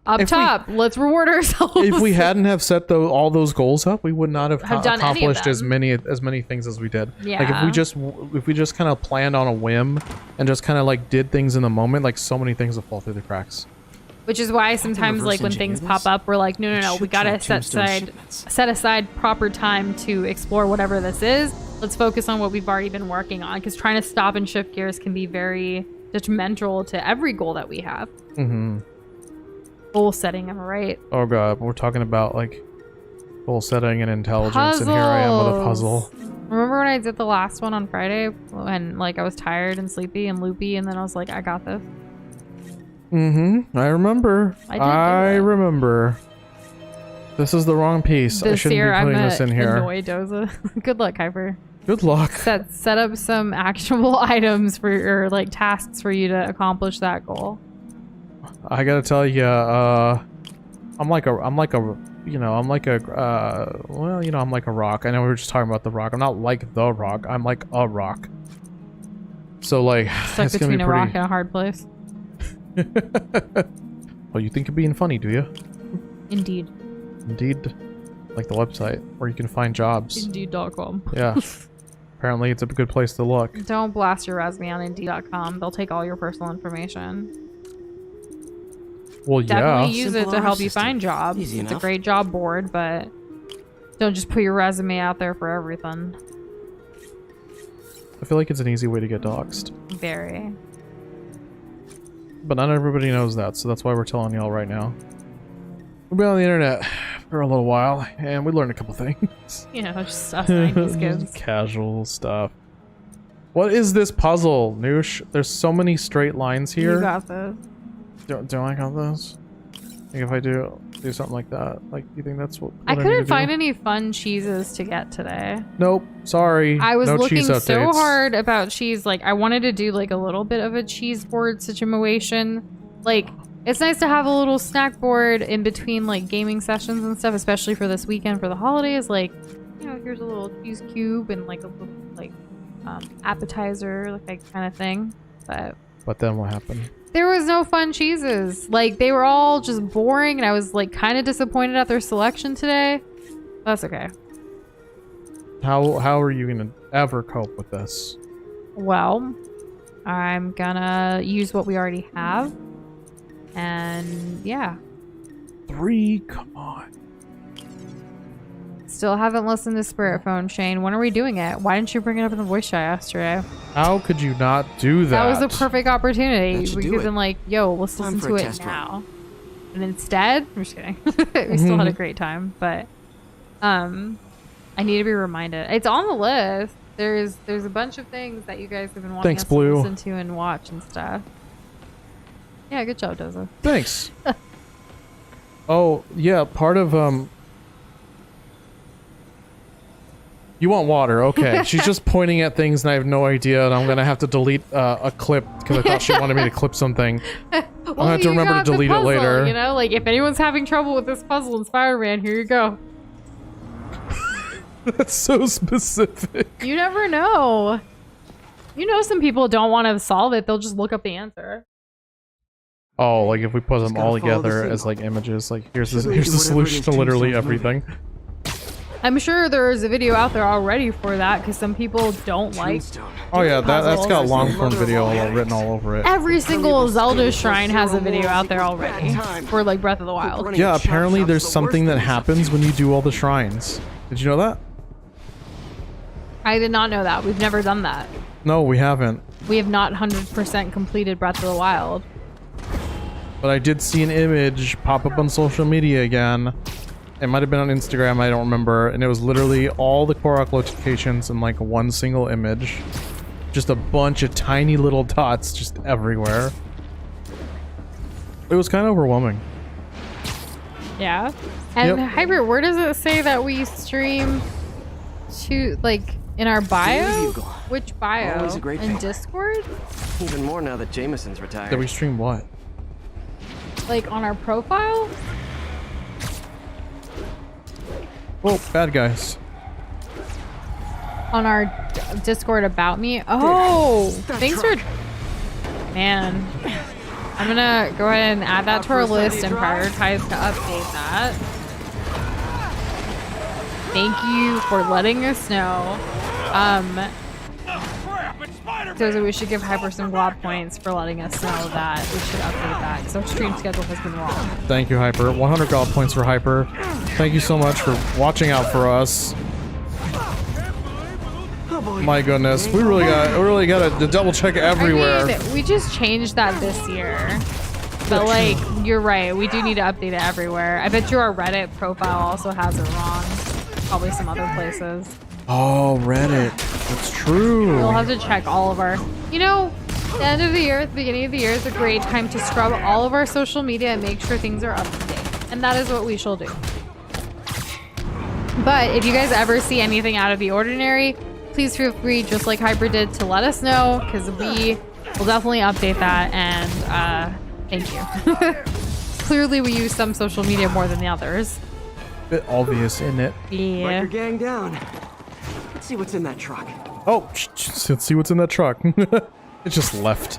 up If we- top, let's reward ourselves. If we hadn't have set all those goals up, we would not have, Have done any of accomplished as them. many things as we did. Like Yeah. if we just kind of planned on a whim and just kind of like did things in the moment, like so many things will fall through the cracks. Which is why sometimes, like, when things pop up, we're like, no, It we should gotta track tombstone shipments. set aside proper time to explore whatever this is. Let's focus on what we've already been working on, because trying to stop and shift gears can be very detrimental to every goal that we have. Mm-hmm. Goal setting, am I right? Oh god, we're talking about like goal setting and intelligence, and here I am with a puzzle. Remember when I did the last one on Friday when, like, I was tired and sleepy and loopy, and then I was like, I got this. Mm-hmm. I remember. I did do it. remember. This is the wrong piece. I This shouldn't year, be I'm putting gonna this in here. annoy Doza. Good luck, Hyper. Good luck. Set up some actionable items for your, like, tasks for you to accomplish that goal. I gotta tell you, I'm like a rock. I know we were just talking about the rock. I'm not like the rock. I'm like a rock. So like, Stuck it's gonna between be a pretty. rock and a hard place. Oh, you think you're being funny, do you? Indeed. Indeed. Like the website where you can find jobs. Indeed.com. Yeah. Apparently, it's a good place to look. Don't blast your resume on Indeed.com. They'll take all your personal information. Well, yeah. Definitely use it Simple to help honor you system. find jobs. Easy It's a enough. great job board, but don't just put your resume out there for everything. I feel like it's an easy way to get doxxed. Very. But not everybody knows that, so that's why we're telling y'all right now. We've been on the internet for a little while, and we learned a couple things. You know, just us 90s kids. Just casual stuff. What is this puzzle, Noosh? There's so many straight lines here. You got this. Do I got this? Like if I do something like that, like you think that's what I need to couldn't do? find any fun cheeses to get today. Nope. Sorry. I was no looking cheese so updates. hard about cheese. Like, I wanted to do like a little bit of a cheese board situation. Like, it's nice to have a little snack board in between like gaming sessions and stuff, especially for this weekend for the holidays. Like, you know, here's a little cheese cube and like a little like appetizer, like that kind of thing. But then what happened? there was no fun cheeses. Like, they were all just boring, and I was like kind of disappointed at their selection today. That's okay. How are you gonna ever cope with this? Well, I'm gonna use what we already have. And yeah. 3, come on. Still haven't listened to Spirit Phone, Shane. When are we doing it? Why didn't you bring it up in the voice chat yesterday? How could you not do that? That was a perfect opportunity. That should We do could have it. been like, yo, let's Time listen for to a it test run. now. And instead, I'm just kidding. We still had a great time, but I need to be reminded. It's on the list. There's a bunch of things that you guys have been wanting Thanks, us Blue. to listen to and watch and stuff. Yeah, good job, Doza. Thanks. Oh, yeah, part of you want water, okay. She's just pointing at things and I have no idea, and I'm gonna have to delete a clip because I thought she wanted me to clip something. I'm gonna have to you remember to got the delete puzzle, it later. You know, like if anyone's having trouble with this puzzle in Spider-Man, here you go. That's so specific. You never know. You know, some people don't want to solve it. They'll just look up the answer. Oh, like if we put them gotta all follow the together signal. as like images, like here's Should the we here's do the whatever it solution is to literally Tombstone's moving? everything. I'm sure there's a video out there already for that because some people don't like. Tombstone. Oh yeah, that's got puzzles. long form video written all over it. Every single Zelda shrine has a video out there already for like Breath of the Wild. Running Yeah, a chop apparently shop's there's the something worst that thing happens when you do all the shrines. Did you know that? I did not know that. We've never done that. No, we haven't. We have not 100% completed Breath of the Wild. But I did see an image pop up on social media again. It might have been on Instagram, I don't remember. And it was literally all the Korok locations in like one single image. Just a bunch of tiny little dots just everywhere. It was kind of overwhelming. Yeah. And Yep. Hybrid, where does it say that we stream to, like, in our bio? Bugle. Which bio? Always a great in thing. Discord? Even more now that Jameson's retired. Did we stream what? Like, on our profile? Oh, bad guys. on our Discord about me. Oh, thanks for... Man. I'm gonna go ahead and add that to our list and prioritize to update that. Thank you for letting us know. So we should give Hyper some glob points for letting us know that we should update that because our stream schedule has been wrong. Thank you, Hyper. 100 glob points for Hyper. Thank you so much for watching out for us. My goodness, we really got to double check everywhere. I mean, we just changed that this year, but like you're right, we do need to update it everywhere. I bet you our Reddit profile also has it wrong. Probably some other places. Oh, Reddit. That's true. We'll have to check all of our. You know, the end of the year, the beginning of the year is a great time to scrub all of our social media and make sure things are up to date, and that is what we shall do. But if you guys ever see anything out of the ordinary, please feel free, just like Hyper did, to let us know, because we will definitely update that, and thank you. Clearly we use some social media more than the others. Bit obvious, isn't it? Yeah. Biker gang down. Let's see what's in that truck. Oh, let's see what's in that truck. It just left.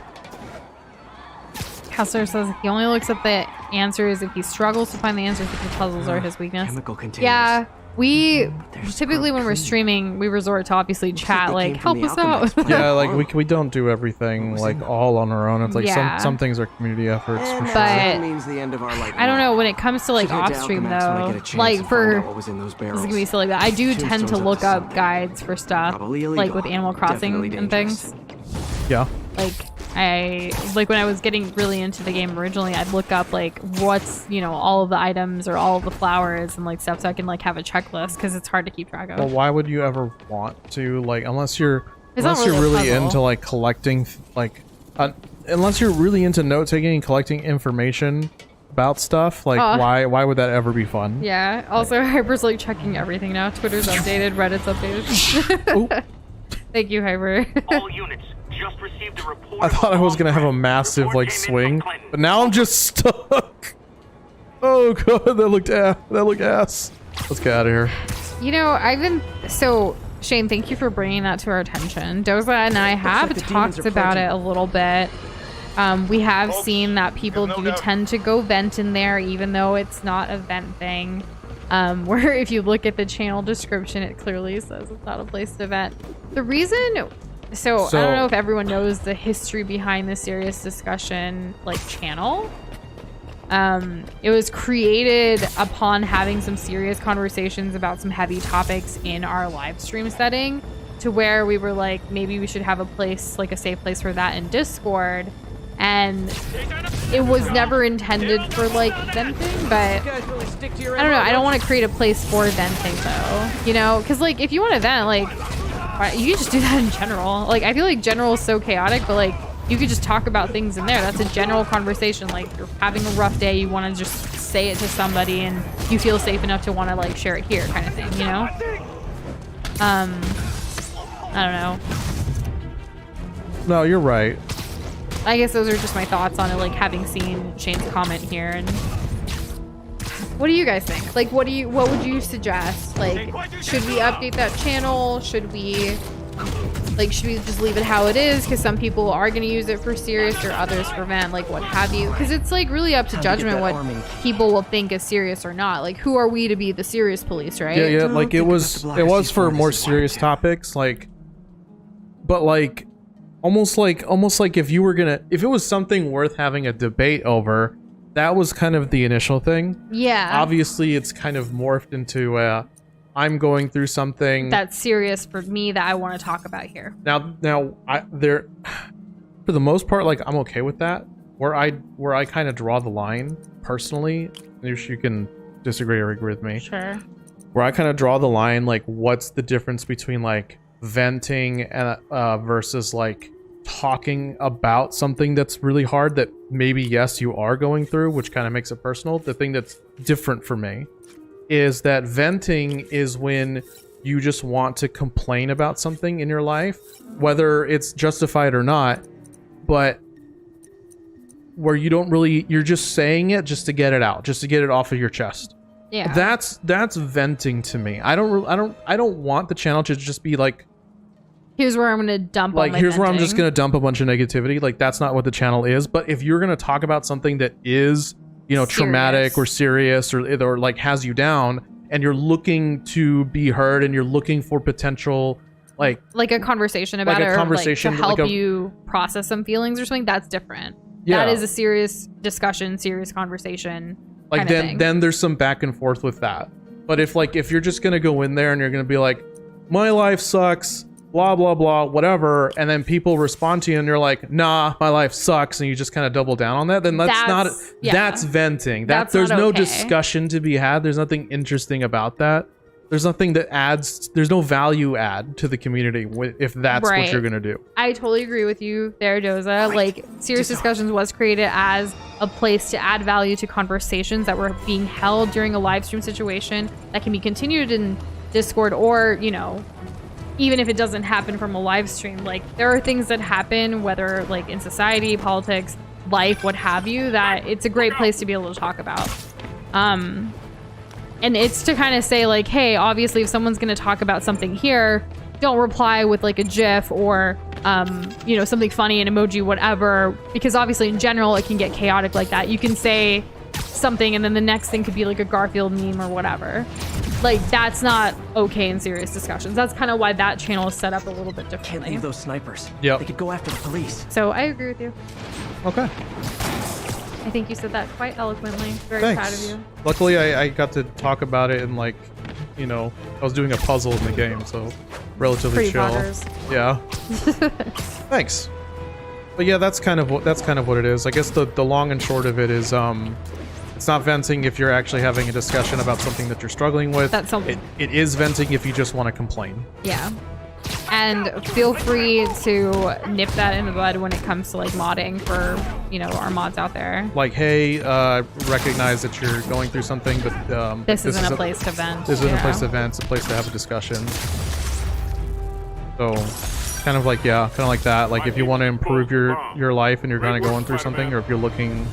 Kessler says he only looks at the answers if he struggles to find the answers if the puzzles are his weakness. Chemical containers. Yeah. We typically, when we're streaming, we resort to obviously chat, like, help us out. Yeah, like we don't do everything like all on our own. It's like Yeah. some things are community efforts for sure. That means the end of our light. I don't know, when it comes to like off stream though, like for what was in those this barrels. is gonna be silly, but I do tend to Tombstones look up up to guides for stuff, Probably like illegal. with Animal Crossing Definitely and dangerous. things. Yeah. Like when I was getting really into the game originally, I'd look up like what's, you know, all of the items or all of the flowers and like stuff, so I can like have a checklist because it's hard to keep track of. Well, why would you ever want to, like, unless you're It's not really really a puzzle. into like collecting unless you're really into note taking and collecting information about stuff, like why would that ever be fun? Yeah. Also, Hyper's like checking everything now. Twitter's updated, Reddit's updated. Thank you, Hyper. All units just received a report. I thought I was gonna have a massive like swing, but now I'm just stuck. Oh god, that looked ass. Let's get out of here. You know, Shane, thank you for bringing that to our attention. Doza and I have talked about it a little bit. We have seen that people do tend to go vent in there, even though it's not a vent thing. Where if you look at the channel description, it clearly says it's not a place to vent. The reason, so I don't know if everyone knows the history behind the Serious Discussion like channel. It was created upon having some serious conversations about some heavy topics in our live stream setting, to where we were like, maybe we should have a place, like a safe place for that in Discord. And it was never intended for like venting, but I don't know, I don't want to create a place for venting though, you know, because like if you want to vent, like you can just do that in general. Like I feel like general is so chaotic, but like you could just talk about things in there. That's a general conversation. Like you're having a rough day, you want to just say it to somebody and you feel safe enough to want to like share it here, kind of thing, you know? I don't know. No, you're right. I guess those are just my thoughts on it, like having seen Shane's comment here. And what do you guys think? Like what would you suggest? Like should we update that channel? Should we just leave it how it is, because some people are going to use it for serious or others for vent, like what have you, because it's like really up to judgment what people will think is serious or not. Like who are we to be the serious police, right? Yeah, like it was for more serious topics, like, but like almost like if it was something worth having a debate over, that was kind of the initial thing. Yeah. Obviously it's kind of morphed into I'm going through something that's serious for me that I want to talk about here. Now for the most part, like I'm okay with that. Where I kind of draw the line personally, if you can disagree or agree with me. Sure. Where I kind of draw the line, like what's the difference between like venting and versus like talking about something that's really hard that maybe yes you are going through, which kind of makes it personal. The thing that's different for me is that venting is when you just want to complain about something in your life, whether it's justified or not, but where you're just saying it just to get it out, just to get it off of your chest. Yeah. That's venting to me. I don't want the channel to just be like here's where I'm gonna dump all like my here's where I'm just venting. gonna dump a bunch of negativity. Like that's not what the channel is. But if you're gonna talk about something that is, you know, traumatic or serious or like has you down, and you're looking to be heard and you're looking for potential like a conversation about like a it, conversation, or like to help like a- you process some feelings or something, that's different. Yeah. That is a serious discussion, serious conversation. like kind of then thing. then there's some back and forth with that. But if you're just gonna go in there and you're gonna be like, my life sucks, blah blah blah, whatever, and then people respond to you and you're like, nah, my life sucks, and you just kind of double down on that, then that's venting. That's There's not no okay. discussion to be had. There's nothing interesting about that. There's nothing that adds. There's no value add to the community if that's what Right. you're gonna do. I totally agree with you there, Doza. Like, Serious Discussions was created as a place to add value to conversations that were being held during a live stream situation that can be continued in Discord, or, you know, even if it doesn't happen from a live stream. Like, there are things that happen, whether like in society, politics, life, what have you, that it's a great place to be able to talk about. And it's to kind of say like, hey, obviously if someone's going to talk about something here, don't reply with like a GIF or, you know, something funny, an emoji, whatever, because obviously in general, it can get chaotic like that. You can say something and then the next thing could be like a Garfield meme or whatever. Like, that's not okay in Serious Discussions. That's kind of why that channel is set up a little bit Can't differently. leave those snipers. Yep. They could go after the police. So I agree with you. Okay. I think you said that quite eloquently. Very proud of Thanks. you. Luckily, I got to talk about it and like, you know, I was doing a puzzle in the game, so relatively Pretty chill. poggers. Yeah. Thanks. But yeah, that's kind of what it is. I guess the long and short of it is it's not venting if you're actually having a discussion about something that you're struggling with. That's something. It is venting if you just want to complain. Yeah. And feel free to nip that in the bud when it comes to like modding for, you know, our mods out there. Like, hey, recognize that you're going through something, but This isn't a place to vent. This isn't a yeah. place to vent. It's a place to have a discussion. So, kind of like that. Like, if you want to improve your life and you're kind of going through something, or if you're looking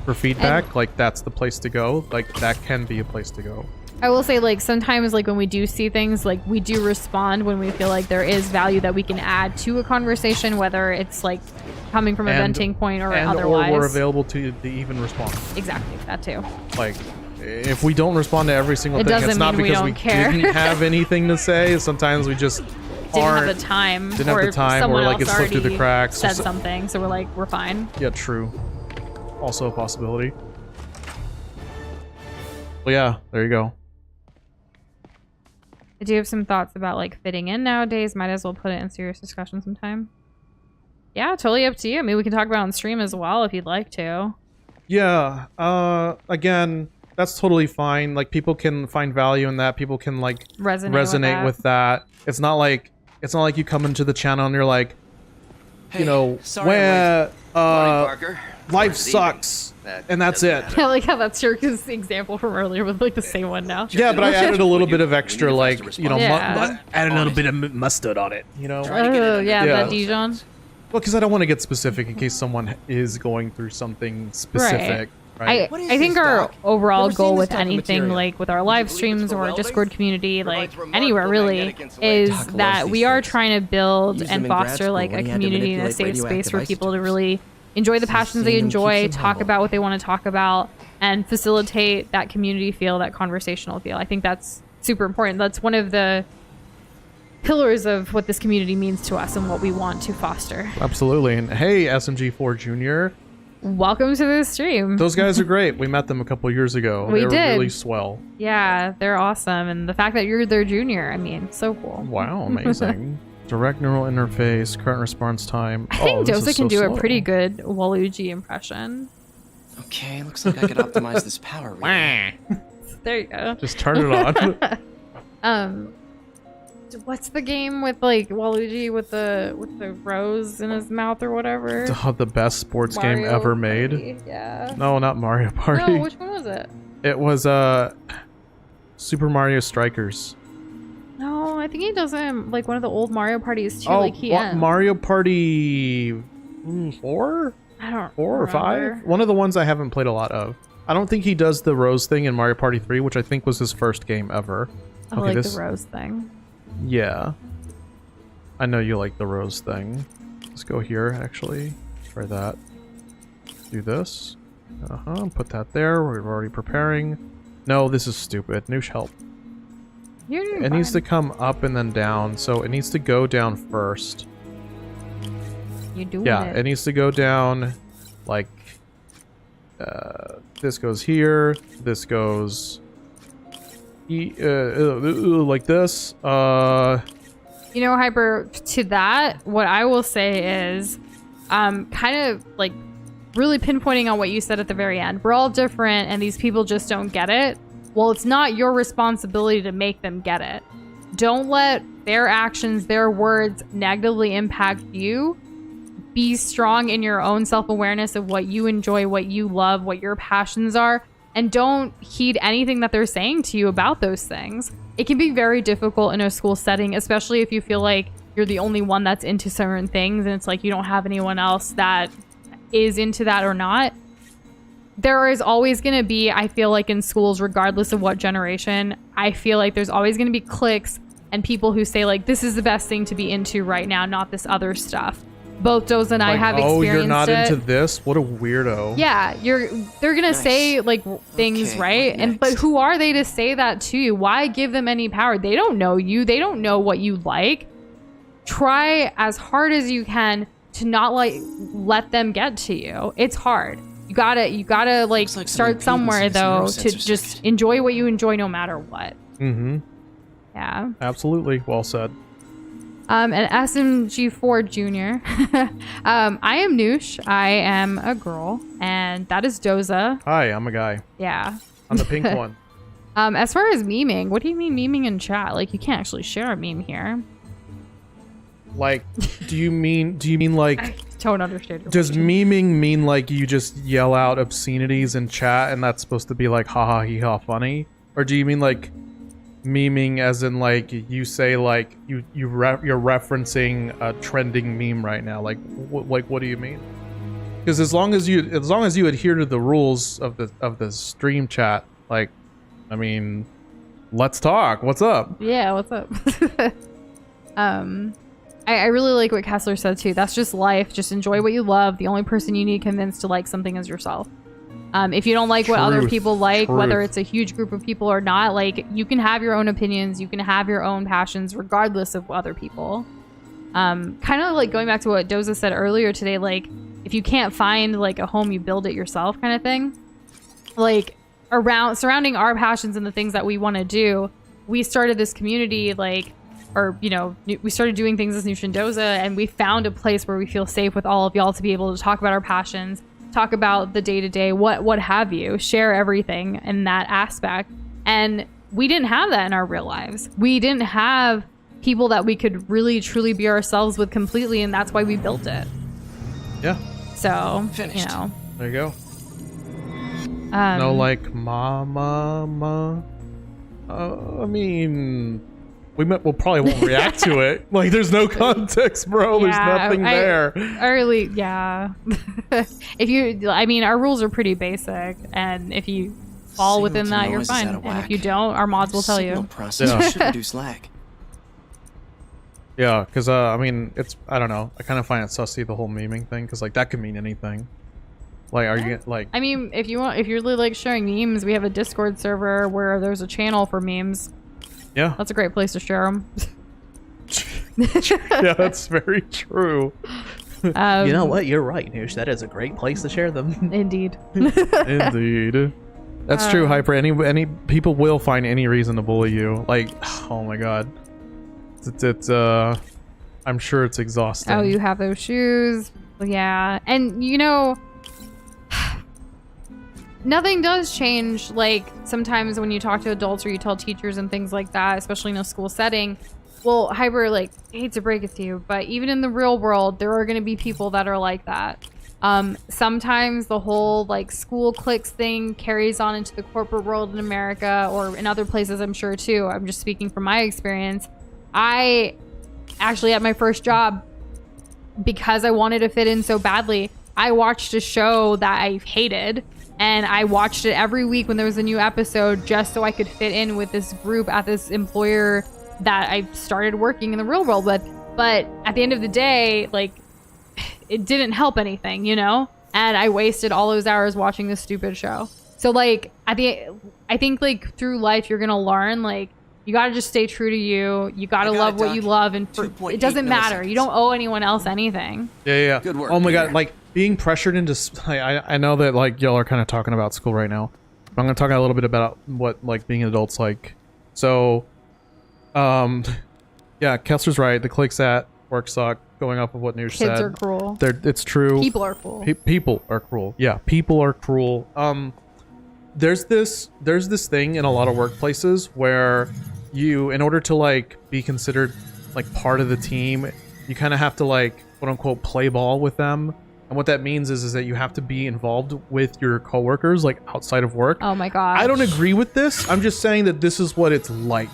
for feedback, like that's the place to go. Like, that can be a place to go. I will say, like, sometimes, like, when we do see things, like, we do respond when we feel like there is value that we can add to a conversation, whether it's, like, coming from a venting point or otherwise. Or we're available to even respond. Exactly, that too. Like, if we don't respond to every single It thing, doesn't it's not mean we because don't we care. didn't have anything to say. Sometimes we just Didn't aren't. have the time. Didn't have the time, someone or like it else slipped through the already cracks. said something, so we're like, we're fine. Yeah, true. Also a possibility. Well, yeah, there you go. I do have some thoughts about like fitting in nowadays. Might as well put it in Serious Discussion sometime. Yeah, totally up to you. I mean, we can talk about it on stream as well if you'd like to. Yeah. Again, that's totally fine. Like, people can find value in that. People can like Resonate with that. It's not like you come into the channel and you're like, Hey, you know, sorry where Parker. life sucks, and that's it. I like how that's your example from earlier with like the same one now. Yeah, but I added a little bit of extra, like, you know, Yeah. added a little bit of mustard on it, you know? Oh, yeah, Yeah. that Dijon. Well, because I don't want to get specific in case someone is going through something specific, right? What is I think this, our Doc? overall Never seen goal this with type of anything, material. like with our live streams or Discord community, like anywhere really, Doc is loves that these we are things. trying to build Used them and in grad foster school like a when he had to community and a manipulate safe space for radioactive people to isotopes. really enjoy the passions they Seeing them enjoy, keeps them talk humble. about what they want to talk about, and facilitate that community feel, that conversational feel. I think that's super important. That's one of the pillars of what this community means to us and what we want to foster. Absolutely. And hey, SMG4 Junior, Welcome to the stream. those guys are great. We met them a couple years ago. We they were did. really swell. Yeah, they're awesome. And the fact that you're their junior, I mean, so cool. Wow, amazing. Direct neural interface, current response time. I think this Doza is can so do slow. a pretty good Waluigi impression. Okay, looks like I could optimize this power relay. There you go. Just turn it on. What's the game with like Waluigi with the rose in his mouth or whatever? Oh, the best sports game Mario ever made. Party, yeah. No, not Mario Party. No, which one was it? It was Super Mario Strikers. No, I think he does it in, like one of the old Mario parties too. Oh, like he what, ends. Mario Party 4? I don't 4 or 5? remember. One of the ones I haven't played a lot of. I don't think he does the Rose thing in Mario Party 3, which I think was his first game ever. Oh, like the rose thing. Yeah. I know you like the rose thing. Let's go here, actually. Try that. Do this. Put that there. We're already preparing. No, this is stupid. Noosh, help. You're doing It needs to fine. come up and then down, so it needs to go down first. You're doing Yeah, it. it needs to go down like this goes here, this goes like this. You know, Hyper, to that, what I will say is kind of like really pinpointing on what you said at the very end. We're all different and these people just don't get it. Well, it's not your responsibility to make them get it. Don't let their actions, their words negatively impact you. Be strong in your own self-awareness of what you enjoy, what you love, what your passions are, and don't heed anything that they're saying to you about those things. It can be very difficult in a school setting, especially if you feel like you're the only one that's into certain things and it's like you don't have anyone else that is into that or not. There is always going to be, I feel like in schools, regardless of what generation, I feel like there's always going to be cliques and people who say like, this is the best thing to be into right now, not this other stuff. Both Doza and I have experienced it. Oh, you're not into this? What a weirdo. Yeah, they're gonna say like things, Okay, right? what And but next? who are they to say that to you? Why give them any power? They don't know you. They don't know what you like. Try as hard as you can to not let them get to you. It's hard. You gotta like Looks like some start somewhere impedance in this though neurosensor to just circuit. enjoy what you enjoy no matter what. Mm-hmm. Yeah. Absolutely. Well said. And SMG4 Jr. I am Noosh. I am a girl, and that is Doza. Hi, I'm a guy. Yeah. I'm the pink one. As far as memeing, what do you mean memeing in chat? Like, you can't actually share a meme here. Like, do you mean like, I don't understand your does question. memeing mean like you just yell out obscenities in chat and that's supposed to be like haha hee ha funny? Or do you mean like memeing as in like you say like you're referencing a trending meme right now? Like what do you mean? Because as long as you adhere to the rules of the stream chat, like, I mean, let's talk. What's up? Yeah, what's up? I really like what Kessler said too. That's just life. Just enjoy what you love. The only person you need convinced to like something is yourself. If you don't like what other Truth. people like, whether Truth. it's a huge group of people or not, like, you can have your own opinions, you can have your own passions regardless of other people. Kind of like going back to what Doza said earlier today, like, if you can't find like a home, you build it yourself kind of thing. Like, surrounding our passions and the things that we want to do, we started this community, like, or, you know, we started doing things as Noosh and Doza, and we found a place where we feel safe with all of y'all to be able to talk about our passions, talk about the day-to-day, what have you, share everything in that aspect. And we didn't have that in our real lives. We didn't have people that we could really truly be ourselves with completely, and that's why we built it. Yeah, So, Finished. you know. there you go. No, like mama. I mean, we'll probably won't react to it. Like, there's no context, bro. There's nothing there. Early, yeah. I mean, our rules are pretty basic, and if you fall Signal within to that, you're noise is fine. out of And if whack. you don't, our mods will tell Signal you. processor Yeah. should reduce lag. Yeah, because I mean, I don't know. I kind of find it sussy, the whole memeing thing, because like that could mean anything. Like, are you like? I mean, if you really like sharing memes, we have a Discord server where there's a channel for memes. Yeah, That's a great place to share them. yeah, that's very true. You know what? You're right, Noosh. That is a great place to share them. Indeed. Indeed. That's true, Hyper. Any people will find any reason to bully you. Like, oh my god. It's I'm sure it's exhausting. Oh, you have those shoes. Yeah. And, you know, nothing does change. Like, sometimes when you talk to adults or you tell teachers and things like that, especially in a school setting, well, Hyper, like, I hate to break it to you, but even in the real world, there are going to be people that are like that. Sometimes the whole, like, school cliques thing carries on into the corporate world in America or in other places, I'm sure, too. I'm just speaking from my experience. I actually, at my first job, because I wanted to fit in so badly, I watched a show that I hated, and I watched it every week when there was a new episode just so I could fit in with this group at this employer that I started working in the real world with. But at the end of the day, like, it didn't help anything, you know? And I wasted all those hours watching this stupid show. So, like, I think, like, through life, you're gonna learn, like, you gotta just stay true to you. You gotta love what you love, and it doesn't matter. You don't owe anyone else anything. Yeah. Good work, Oh my Peter. god, like being pressured into. I know that like y'all are kind of talking about school right now. But I'm gonna talk a little bit about what like being an adult's like. So, yeah, Kessler's right. The clicks at work suck. Going up with what Noosh said. Kids are cruel. It's true. People are cruel. People are cruel. Yeah, people are cruel. There's this thing in a lot of workplaces where you, in order to like be considered like part of the team, you kind of have to like quote unquote play ball with them. And what that means is that you have to be involved with your coworkers like outside of work. Oh my god. I don't agree with this. I'm just saying that this is what it's like.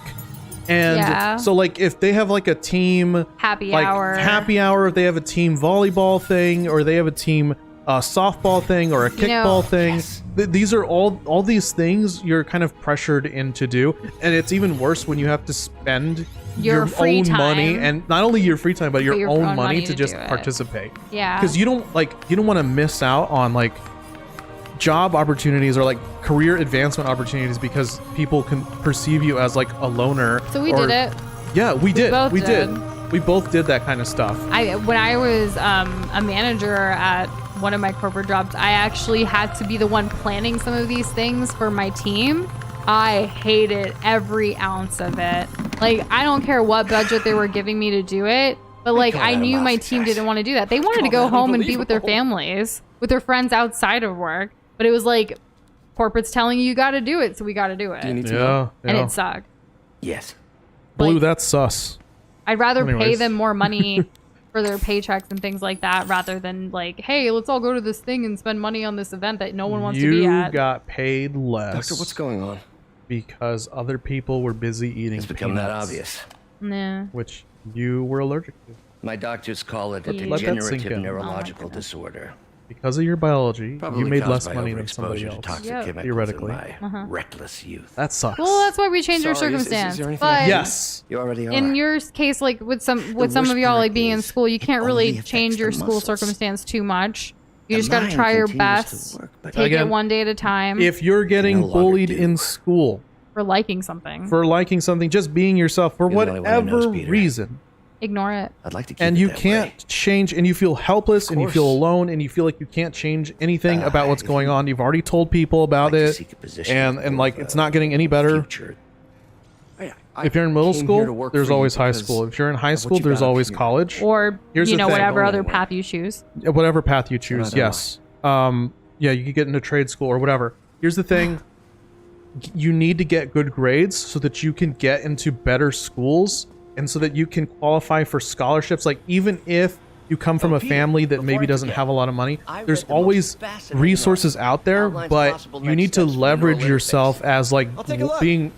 And Yeah. so like if they have like a team Happy like hour. happy hour, if they have a team volleyball thing, or they have a team softball thing, or a kickball thing, these are all these things you're kind of pressured in to do. And it's even worse when you have to spend Your free own money, time. and not only your free time but your own money money to to just do it. participate. Yeah. Because you don't want to miss out on like job opportunities or like career advancement opportunities because people can perceive you as like a loner. So we or- did it. Yeah, we did. both We did. did. We both did that kind of stuff. When I was a manager at one of my corporate jobs, I actually had to be the one planning some of these things for my team. I hated every ounce of it. Like, I don't care what budget they were giving me to do it, but like, I knew my team didn't want to do that. They wanted to go home and be with their families, with their friends outside of work. But it was like, corporate's telling you got to do it, so we got to do it. Do you need to Yeah, And yeah. it sucked. Yes. Blue, like- that's sus. I'd rather pay Anyways. them more money for their paychecks and things like that, rather than like, hey, let's all go to this thing and spend money on this event that no one wants to be You at. got paid less. Doctor, what's going on? Because other people were busy eating It's become that peanuts, obvious. Nah. which you were allergic to. My doctors call it a Let that sink degenerative in. neurological goodness. disorder. Because of your biology, Probably you made caused less by money than somebody overexposure to else. toxic Yep. chemicals Theoretically. in my reckless youth. That sucks. Well, that's why we changed our Sorry, is circumstance. there anything I But can do? Yes. You already are. in your case, like with some of worst y'all, like part being in is school, you it can't only really affects change your the school muscles. circumstance too much. You The just got to mind try your continues to best. work, but Take Again, it one day at a time. If you're getting no longer bullied do. in school for liking something, for liking something, just being yourself for You're the only one who knows, whatever Peter. reason, ignore it. I'd like to keep and it you that can't way. change, and you feel helpless, and you feel course. alone, and you feel like you can't change anything about what's if going you- on. You've already told people about like to it, seek a position and like of, it's not getting any better. future. If you're in middle came here to school, work there's for you always high because school. If you're in high of what school, you there's got up always here. college. Or Here's you the know, thing. whatever Going other anywhere. path you choose. Whatever path you choose, Another yes. Yeah, you could get into trade school or whatever. Here's the thing. You need to get good grades so that you can get into better schools and so that you can qualify for scholarships. Like, even if you come from a family that maybe doesn't have a lot of money, there's always resources out there, but you need to leverage yourself as like being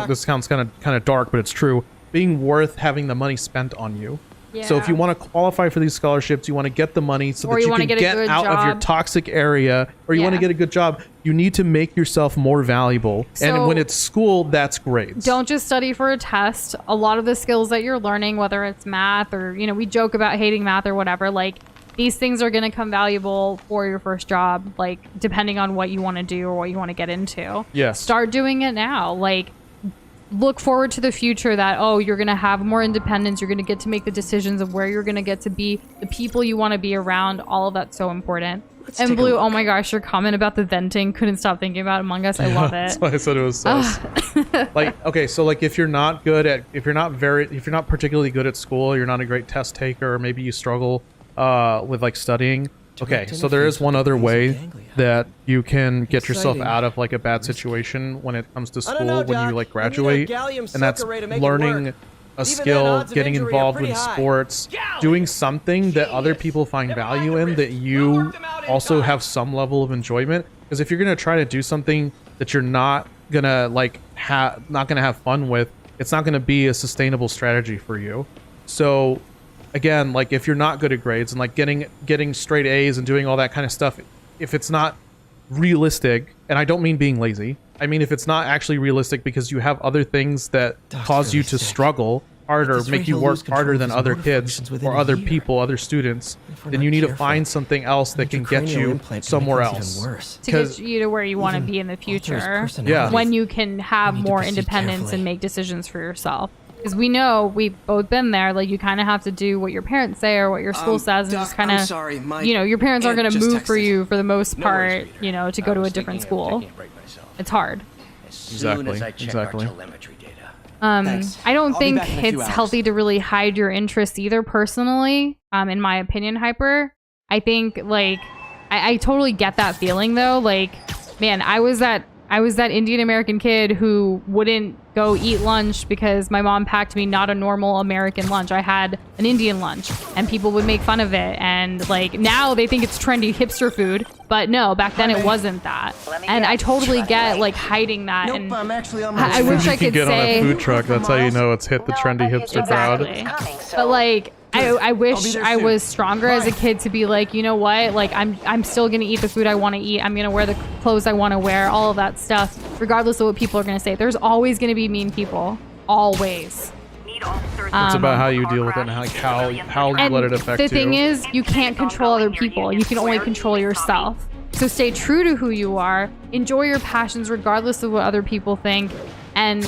this sounds kind of dark, but it's true, being worth having the money spent on you. So if you want to qualify for these scholarships, you want to get the money so Or that you you wanna can get a get good out of your job. toxic area, or you want to Yeah. get a good job, you need to make yourself more valuable. And So- when it's school, that's grades. Don't just study for a test. A lot of the skills that you're learning, whether it's math or, you know, we joke about hating math or whatever, like these things are going to come valuable for your first job, like depending on what you want to do or what you want to get into. Yes. Start doing it now. Like, look forward to the future that, oh, you're going to have more independence. You're going to get to make the decisions of where you're going to get to be, the people you want to be around. All of that's so important. And take a Blue, look. oh my gosh, your comment about the venting, couldn't stop thinking about Among Us. I love That's it. why I said it was sus. Like, okay, so like if you're not particularly good at school, you're not a great test taker, or maybe you struggle with like studying. Okay, so there is one other way that you can get yourself Exciting. out of like a bad situation when it comes to I school don't know, when you Doc. like We need a graduate, gallium and that's sucker ray to make it learning work. a Even skill, then, odds of getting injury are involved pretty with high. sports, doing something that other people find value in, that you also have some level of enjoyment. Because if you're gonna try to do something that you're not gonna like not gonna have fun with, it's not gonna be a sustainable strategy for you. So again, like if you're not good at grades and like getting straight A's and doing all that kind of stuff, if it's not realistic, and I don't mean being lazy, I mean if it's not actually realistic because you have other things that cause you to struggle, harder, This make way you he'll work lose control harder of than his other motor kids functions within or a other year. people, other students, If we're then not you need to careful, find something else that can get intracranial you implant can somewhere make things else. even worse. To get you to where you want to be in the alter his future. personality. When you can have We need to more proceed independence carefully. and make decisions for yourself. Because we know we've both been there. Like, you kind of have to do what your parents say or what your school says, and Doc, just kind I'm of, sorry, my you know, your parents aren't aunt going to just move for texted. you for the most No part, worries, Peter. you know, to go to a different school. It's hard. As soon as I check Exactly. our telemetry data. Thanks. I don't I'll be think back in a few it's hours. healthy to really hide your interests either, personally. In my opinion, Hyper. I think, like, I totally get that feeling though. Like, man, I was that Indian American kid who wouldn't go eat lunch because my mom packed me not a normal American lunch. I had an Indian lunch, and people would make fun of it. And like, now they think it's trendy hipster food, but no, back then it wasn't that. And I totally get like hiding that. Nope, And I'm actually on my I wish I You can could get say on a food truck. That's how you know it's hit the No, trendy but hipster it's crowd. Exactly. coming, so But like, I wish there I soon. was stronger as a kid to be like, you know what? Like, I'm still gonna eat the food I want to eat. I'm gonna wear the clothes I want to wear. All of that stuff, regardless of what people are gonna say. There's always gonna be mean people. Always. It's about how you deal with it and how you And let it affect the you. thing is, you can't control other people. You can only control yourself. So stay true to who you are. Enjoy your passions regardless of what other people think. And,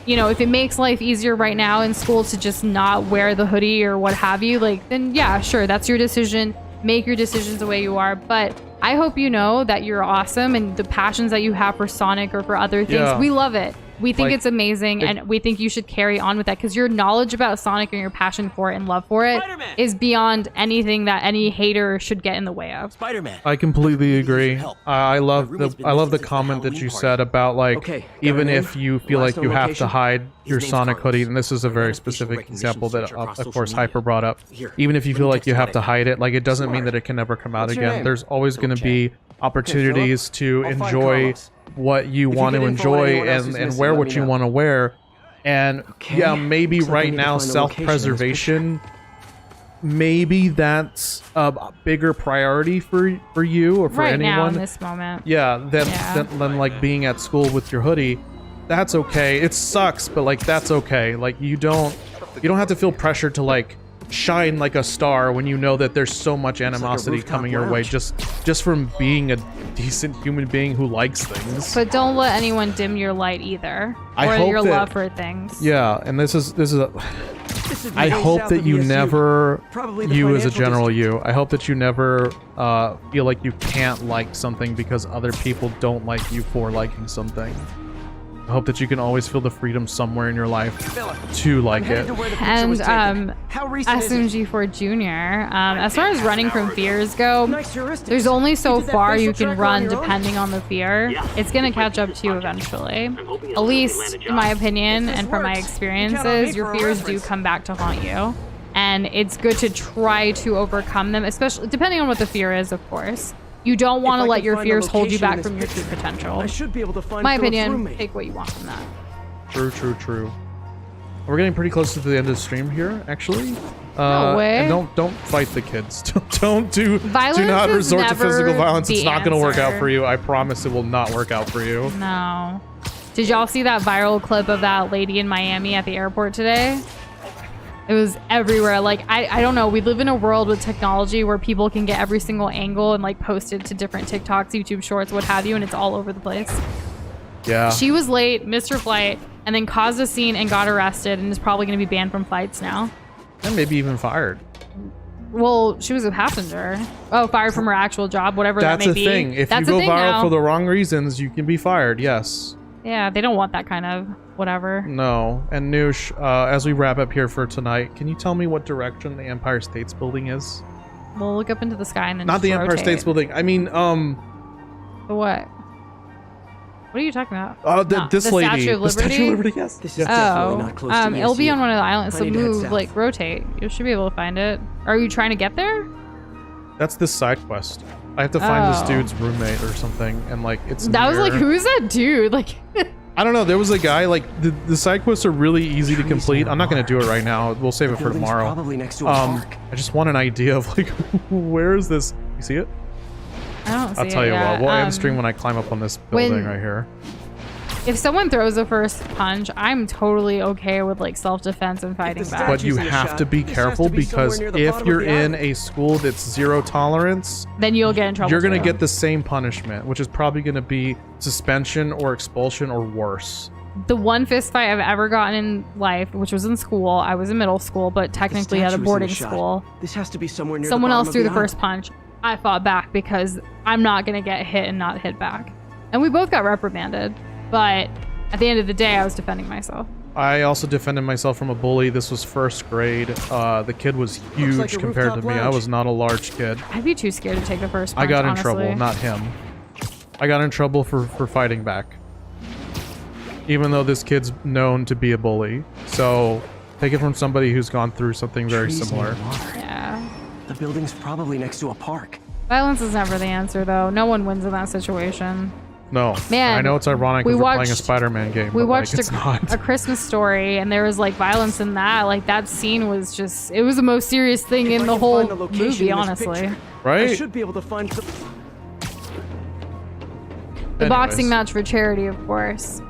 you know, if it makes life easier right now in school to just not wear the hoodie or what have you, like, then yeah, sure, that's your decision. Make your decisions the way you are. But I hope you know that you're awesome, and the passions that you have for Sonic or for other things, Yeah. we love it. We think Like, it's amazing, and we think you should carry on with that, because your knowledge about Sonic and your passion for it and love for it Spider-Man! is beyond anything that any hater should get in the way of. Spider-Man. I completely agree. help. I love My roommate's been the missing since comment the that you Halloween said about like Okay, got even a name? if you feel Last like you known have to location? hide His your name's Sonic Carlos. hoodie, and this is a We're very gonna official specific recognition example that search across of course social Hyper media. brought up. Here, Even if you let feel me like you text have it to in. hide it, like it doesn't mean Smart. that it can never come out What's your again. name? There's always going to Okay. be opportunities to I'll find enjoy Carlos. what you If you want get to info on enjoy anyone else who's and missing, wear let what me you know. want to wear. And Okay. yeah, maybe Looks like I right need to now find the location in this self-preservation, maybe that's a bigger priority for you or for Right anyone. now, in this moment. Yeah, Yeah. than like being at school with your hoodie. That's okay. It sucks, but like that's okay. Like you don't have to feel pressured to like shine like a star when you know that there's so much animosity rooftop coming your way lounge. just from being a decent human being who likes things. But don't let anyone dim your light either, I or hope your that- love for things. Yeah, and this is a This is I way hope south that of you ESU. never, Probably the you as a financial general district. you, I hope that you never feel like you can't like something because other people don't like you for liking something. I hope that you can always feel the freedom somewhere in your life to like I'm headed it. to where the picture was And taken. How recent is it? SMG4 Junior. As far as running from fears go, Nice heuristics. there's only so You did that far facial you can tracker run on your own? depending on the fear. It's gonna catch up to you eventually. At least, in my opinion, and from my works, you experiences, count on me your for a fears do reference. come back to haunt you. And it's good to try to overcome them, especially depending on what the fear is, of course. You don't want If to I let can your find the fears hold you location back in this from your true picture, potential. I should be able to find My Philip's opinion, roommate. take what you want from that. True. We're getting pretty close to the end of the stream here, actually. No way. And don't fight the kids. Don't do Violence not is resort to never physical violence. It's the not going to work out answer. for you. I promise it will not work out for you. No. Did y'all see that viral clip of that lady in Miami at the airport today? It was everywhere. Like, I don't know. We live in a world with technology where people can get every single angle and like post it to different TikToks, YouTube shorts, what have you, and it's all over the place. Yeah. She was late, missed her flight, and then caused a scene and got arrested and is probably going to be banned from flights now. And maybe even fired. Well, she was a passenger. Oh, fired from her actual job, whatever that That's may a be. thing. If That's you a go thing viral now. for the wrong reasons, you can be fired. Yes. Yeah, they don't want that kind of whatever. No. And Noosh, as we wrap up here for tonight, can you tell me what direction the Empire States Building is? We'll look up into the sky and then Not just the Empire rotate. States Building. I mean, The what? What are you talking about? this the lady. Statue of The Statue Liberty? of Liberty, yes. This is definitely not close to it'll be ESU. on one of the islands. I So need to head move, south. like rotate. You should be able to find it. Are you trying to get there? That's this side quest. I have to find this Oh. dude's roommate or something, and like it's. That was like, near- who is that dude? Like, I don't know. There was a guy like the side quests are really easy to complete. I'm not gonna do it right now. We'll save it for Building's tomorrow. Probably next to a park. I just want an idea of like where is this? You see it? I don't see I'll tell it you yet. what. We'll end stream when I climb up on this building when- right here. If someone throws a first punch, I'm totally okay with like self-defense and fighting back. But you in the have shot, to be this has careful to be somewhere because near the if bottom of you're the in alley. a school that's 0 tolerance, Then you'll get in trouble. you're gonna too. get the same punishment, which is probably gonna be suspension or expulsion or worse. The one fist fight I've ever gotten in life, which was in school. I was in middle school, but technically at a statue is in the boarding shot. school. This has to be somewhere near Someone the else bottom threw of the the first punch. I fought back because I'm not gonna get hit and not hit back. And we both got reprimanded, but at the end of the day, I was defending myself. I also defended myself from a bully. This was first grade. The kid was huge like a compared to rooftop me. I lounge. was not a large kid. I'd be too scared to take the first punch, I got in honestly. trouble, not him. I got in trouble for fighting back. Even though this kid's known to be a bully. So take it from somebody who's gone through something very Trees similar. and water. Yeah. The building's probably next to a park. Violence is never the answer, though. No one wins in that situation. No. Man, I know it's ironic we because we're playing a watched- Spider-Man game. We but, watched like, it's not. a Christmas Story, and there was like violence in that. Like that scene was just, it was the most serious thing If in I the can whole find the location movie, in this honestly. picture, I Right? should be able to find some. The boxing Anyways. match for charity, of course.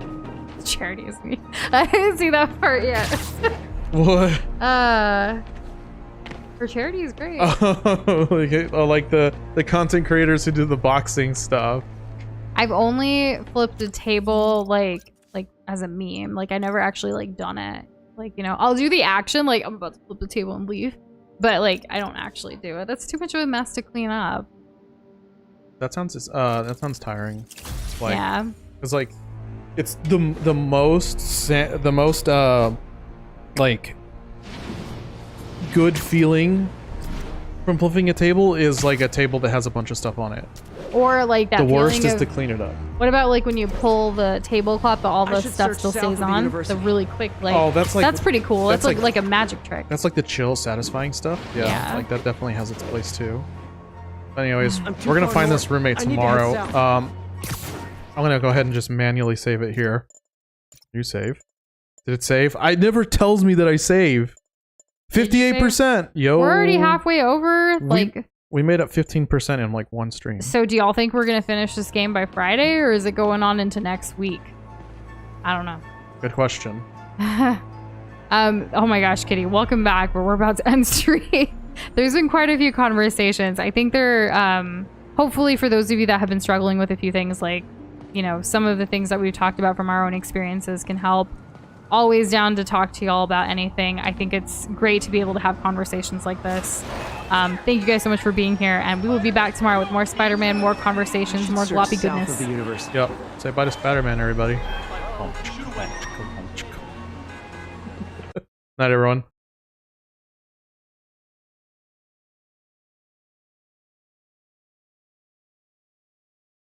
Charity is me. I didn't see that part yet. What? For charity is great. Like the content creators who do the boxing stuff. I've only flipped a table like as a meme. Like I never actually like done it. Like, you know, I'll do the action like I'm about to flip the table and leave, but like I don't actually do it. That's too much of a mess to clean up. That sounds tiring. Like, Yeah. it's like it's the most like good feeling from flipping a table is like a table that has a bunch of stuff on it. Or like that The worst feeling is of, to clean it up. what about like when you pull the tablecloth but all I the should stuff search still south stays of the on? The university. really quick like Oh, that's like- that's pretty cool. That's that's like a magic trick. That's like the chill, satisfying stuff. Yeah, Yeah. like that definitely has its place too. But anyways, I'm too we're gonna far find north. this roommate I need to head tomorrow. south. I'm gonna go ahead and just manually save it here. You save? Did it save? It never tells me that I save. Did you save? 58%. Yo. We're already halfway over. Like We made up 15% in like one stream. so do y'all think we're gonna finish this game by Friday or is it going on into next week? I don't know. Good question. Oh my gosh, Kitty, welcome back. We're about to end stream. There's been quite a few conversations. I think they're hopefully for those of you that have been struggling with a few things, like, you know, some of the things that we've talked about from our own experiences can help. Always down to talk to y'all about anything. I think it's great to be able to have conversations like this. Thank you guys so much for being here, and we will be back tomorrow with more Spider-Man, more conversations, more Search gloppy south of goodness. the university. Yep. Say bye to Spider-Man, everybody. Night, everyone.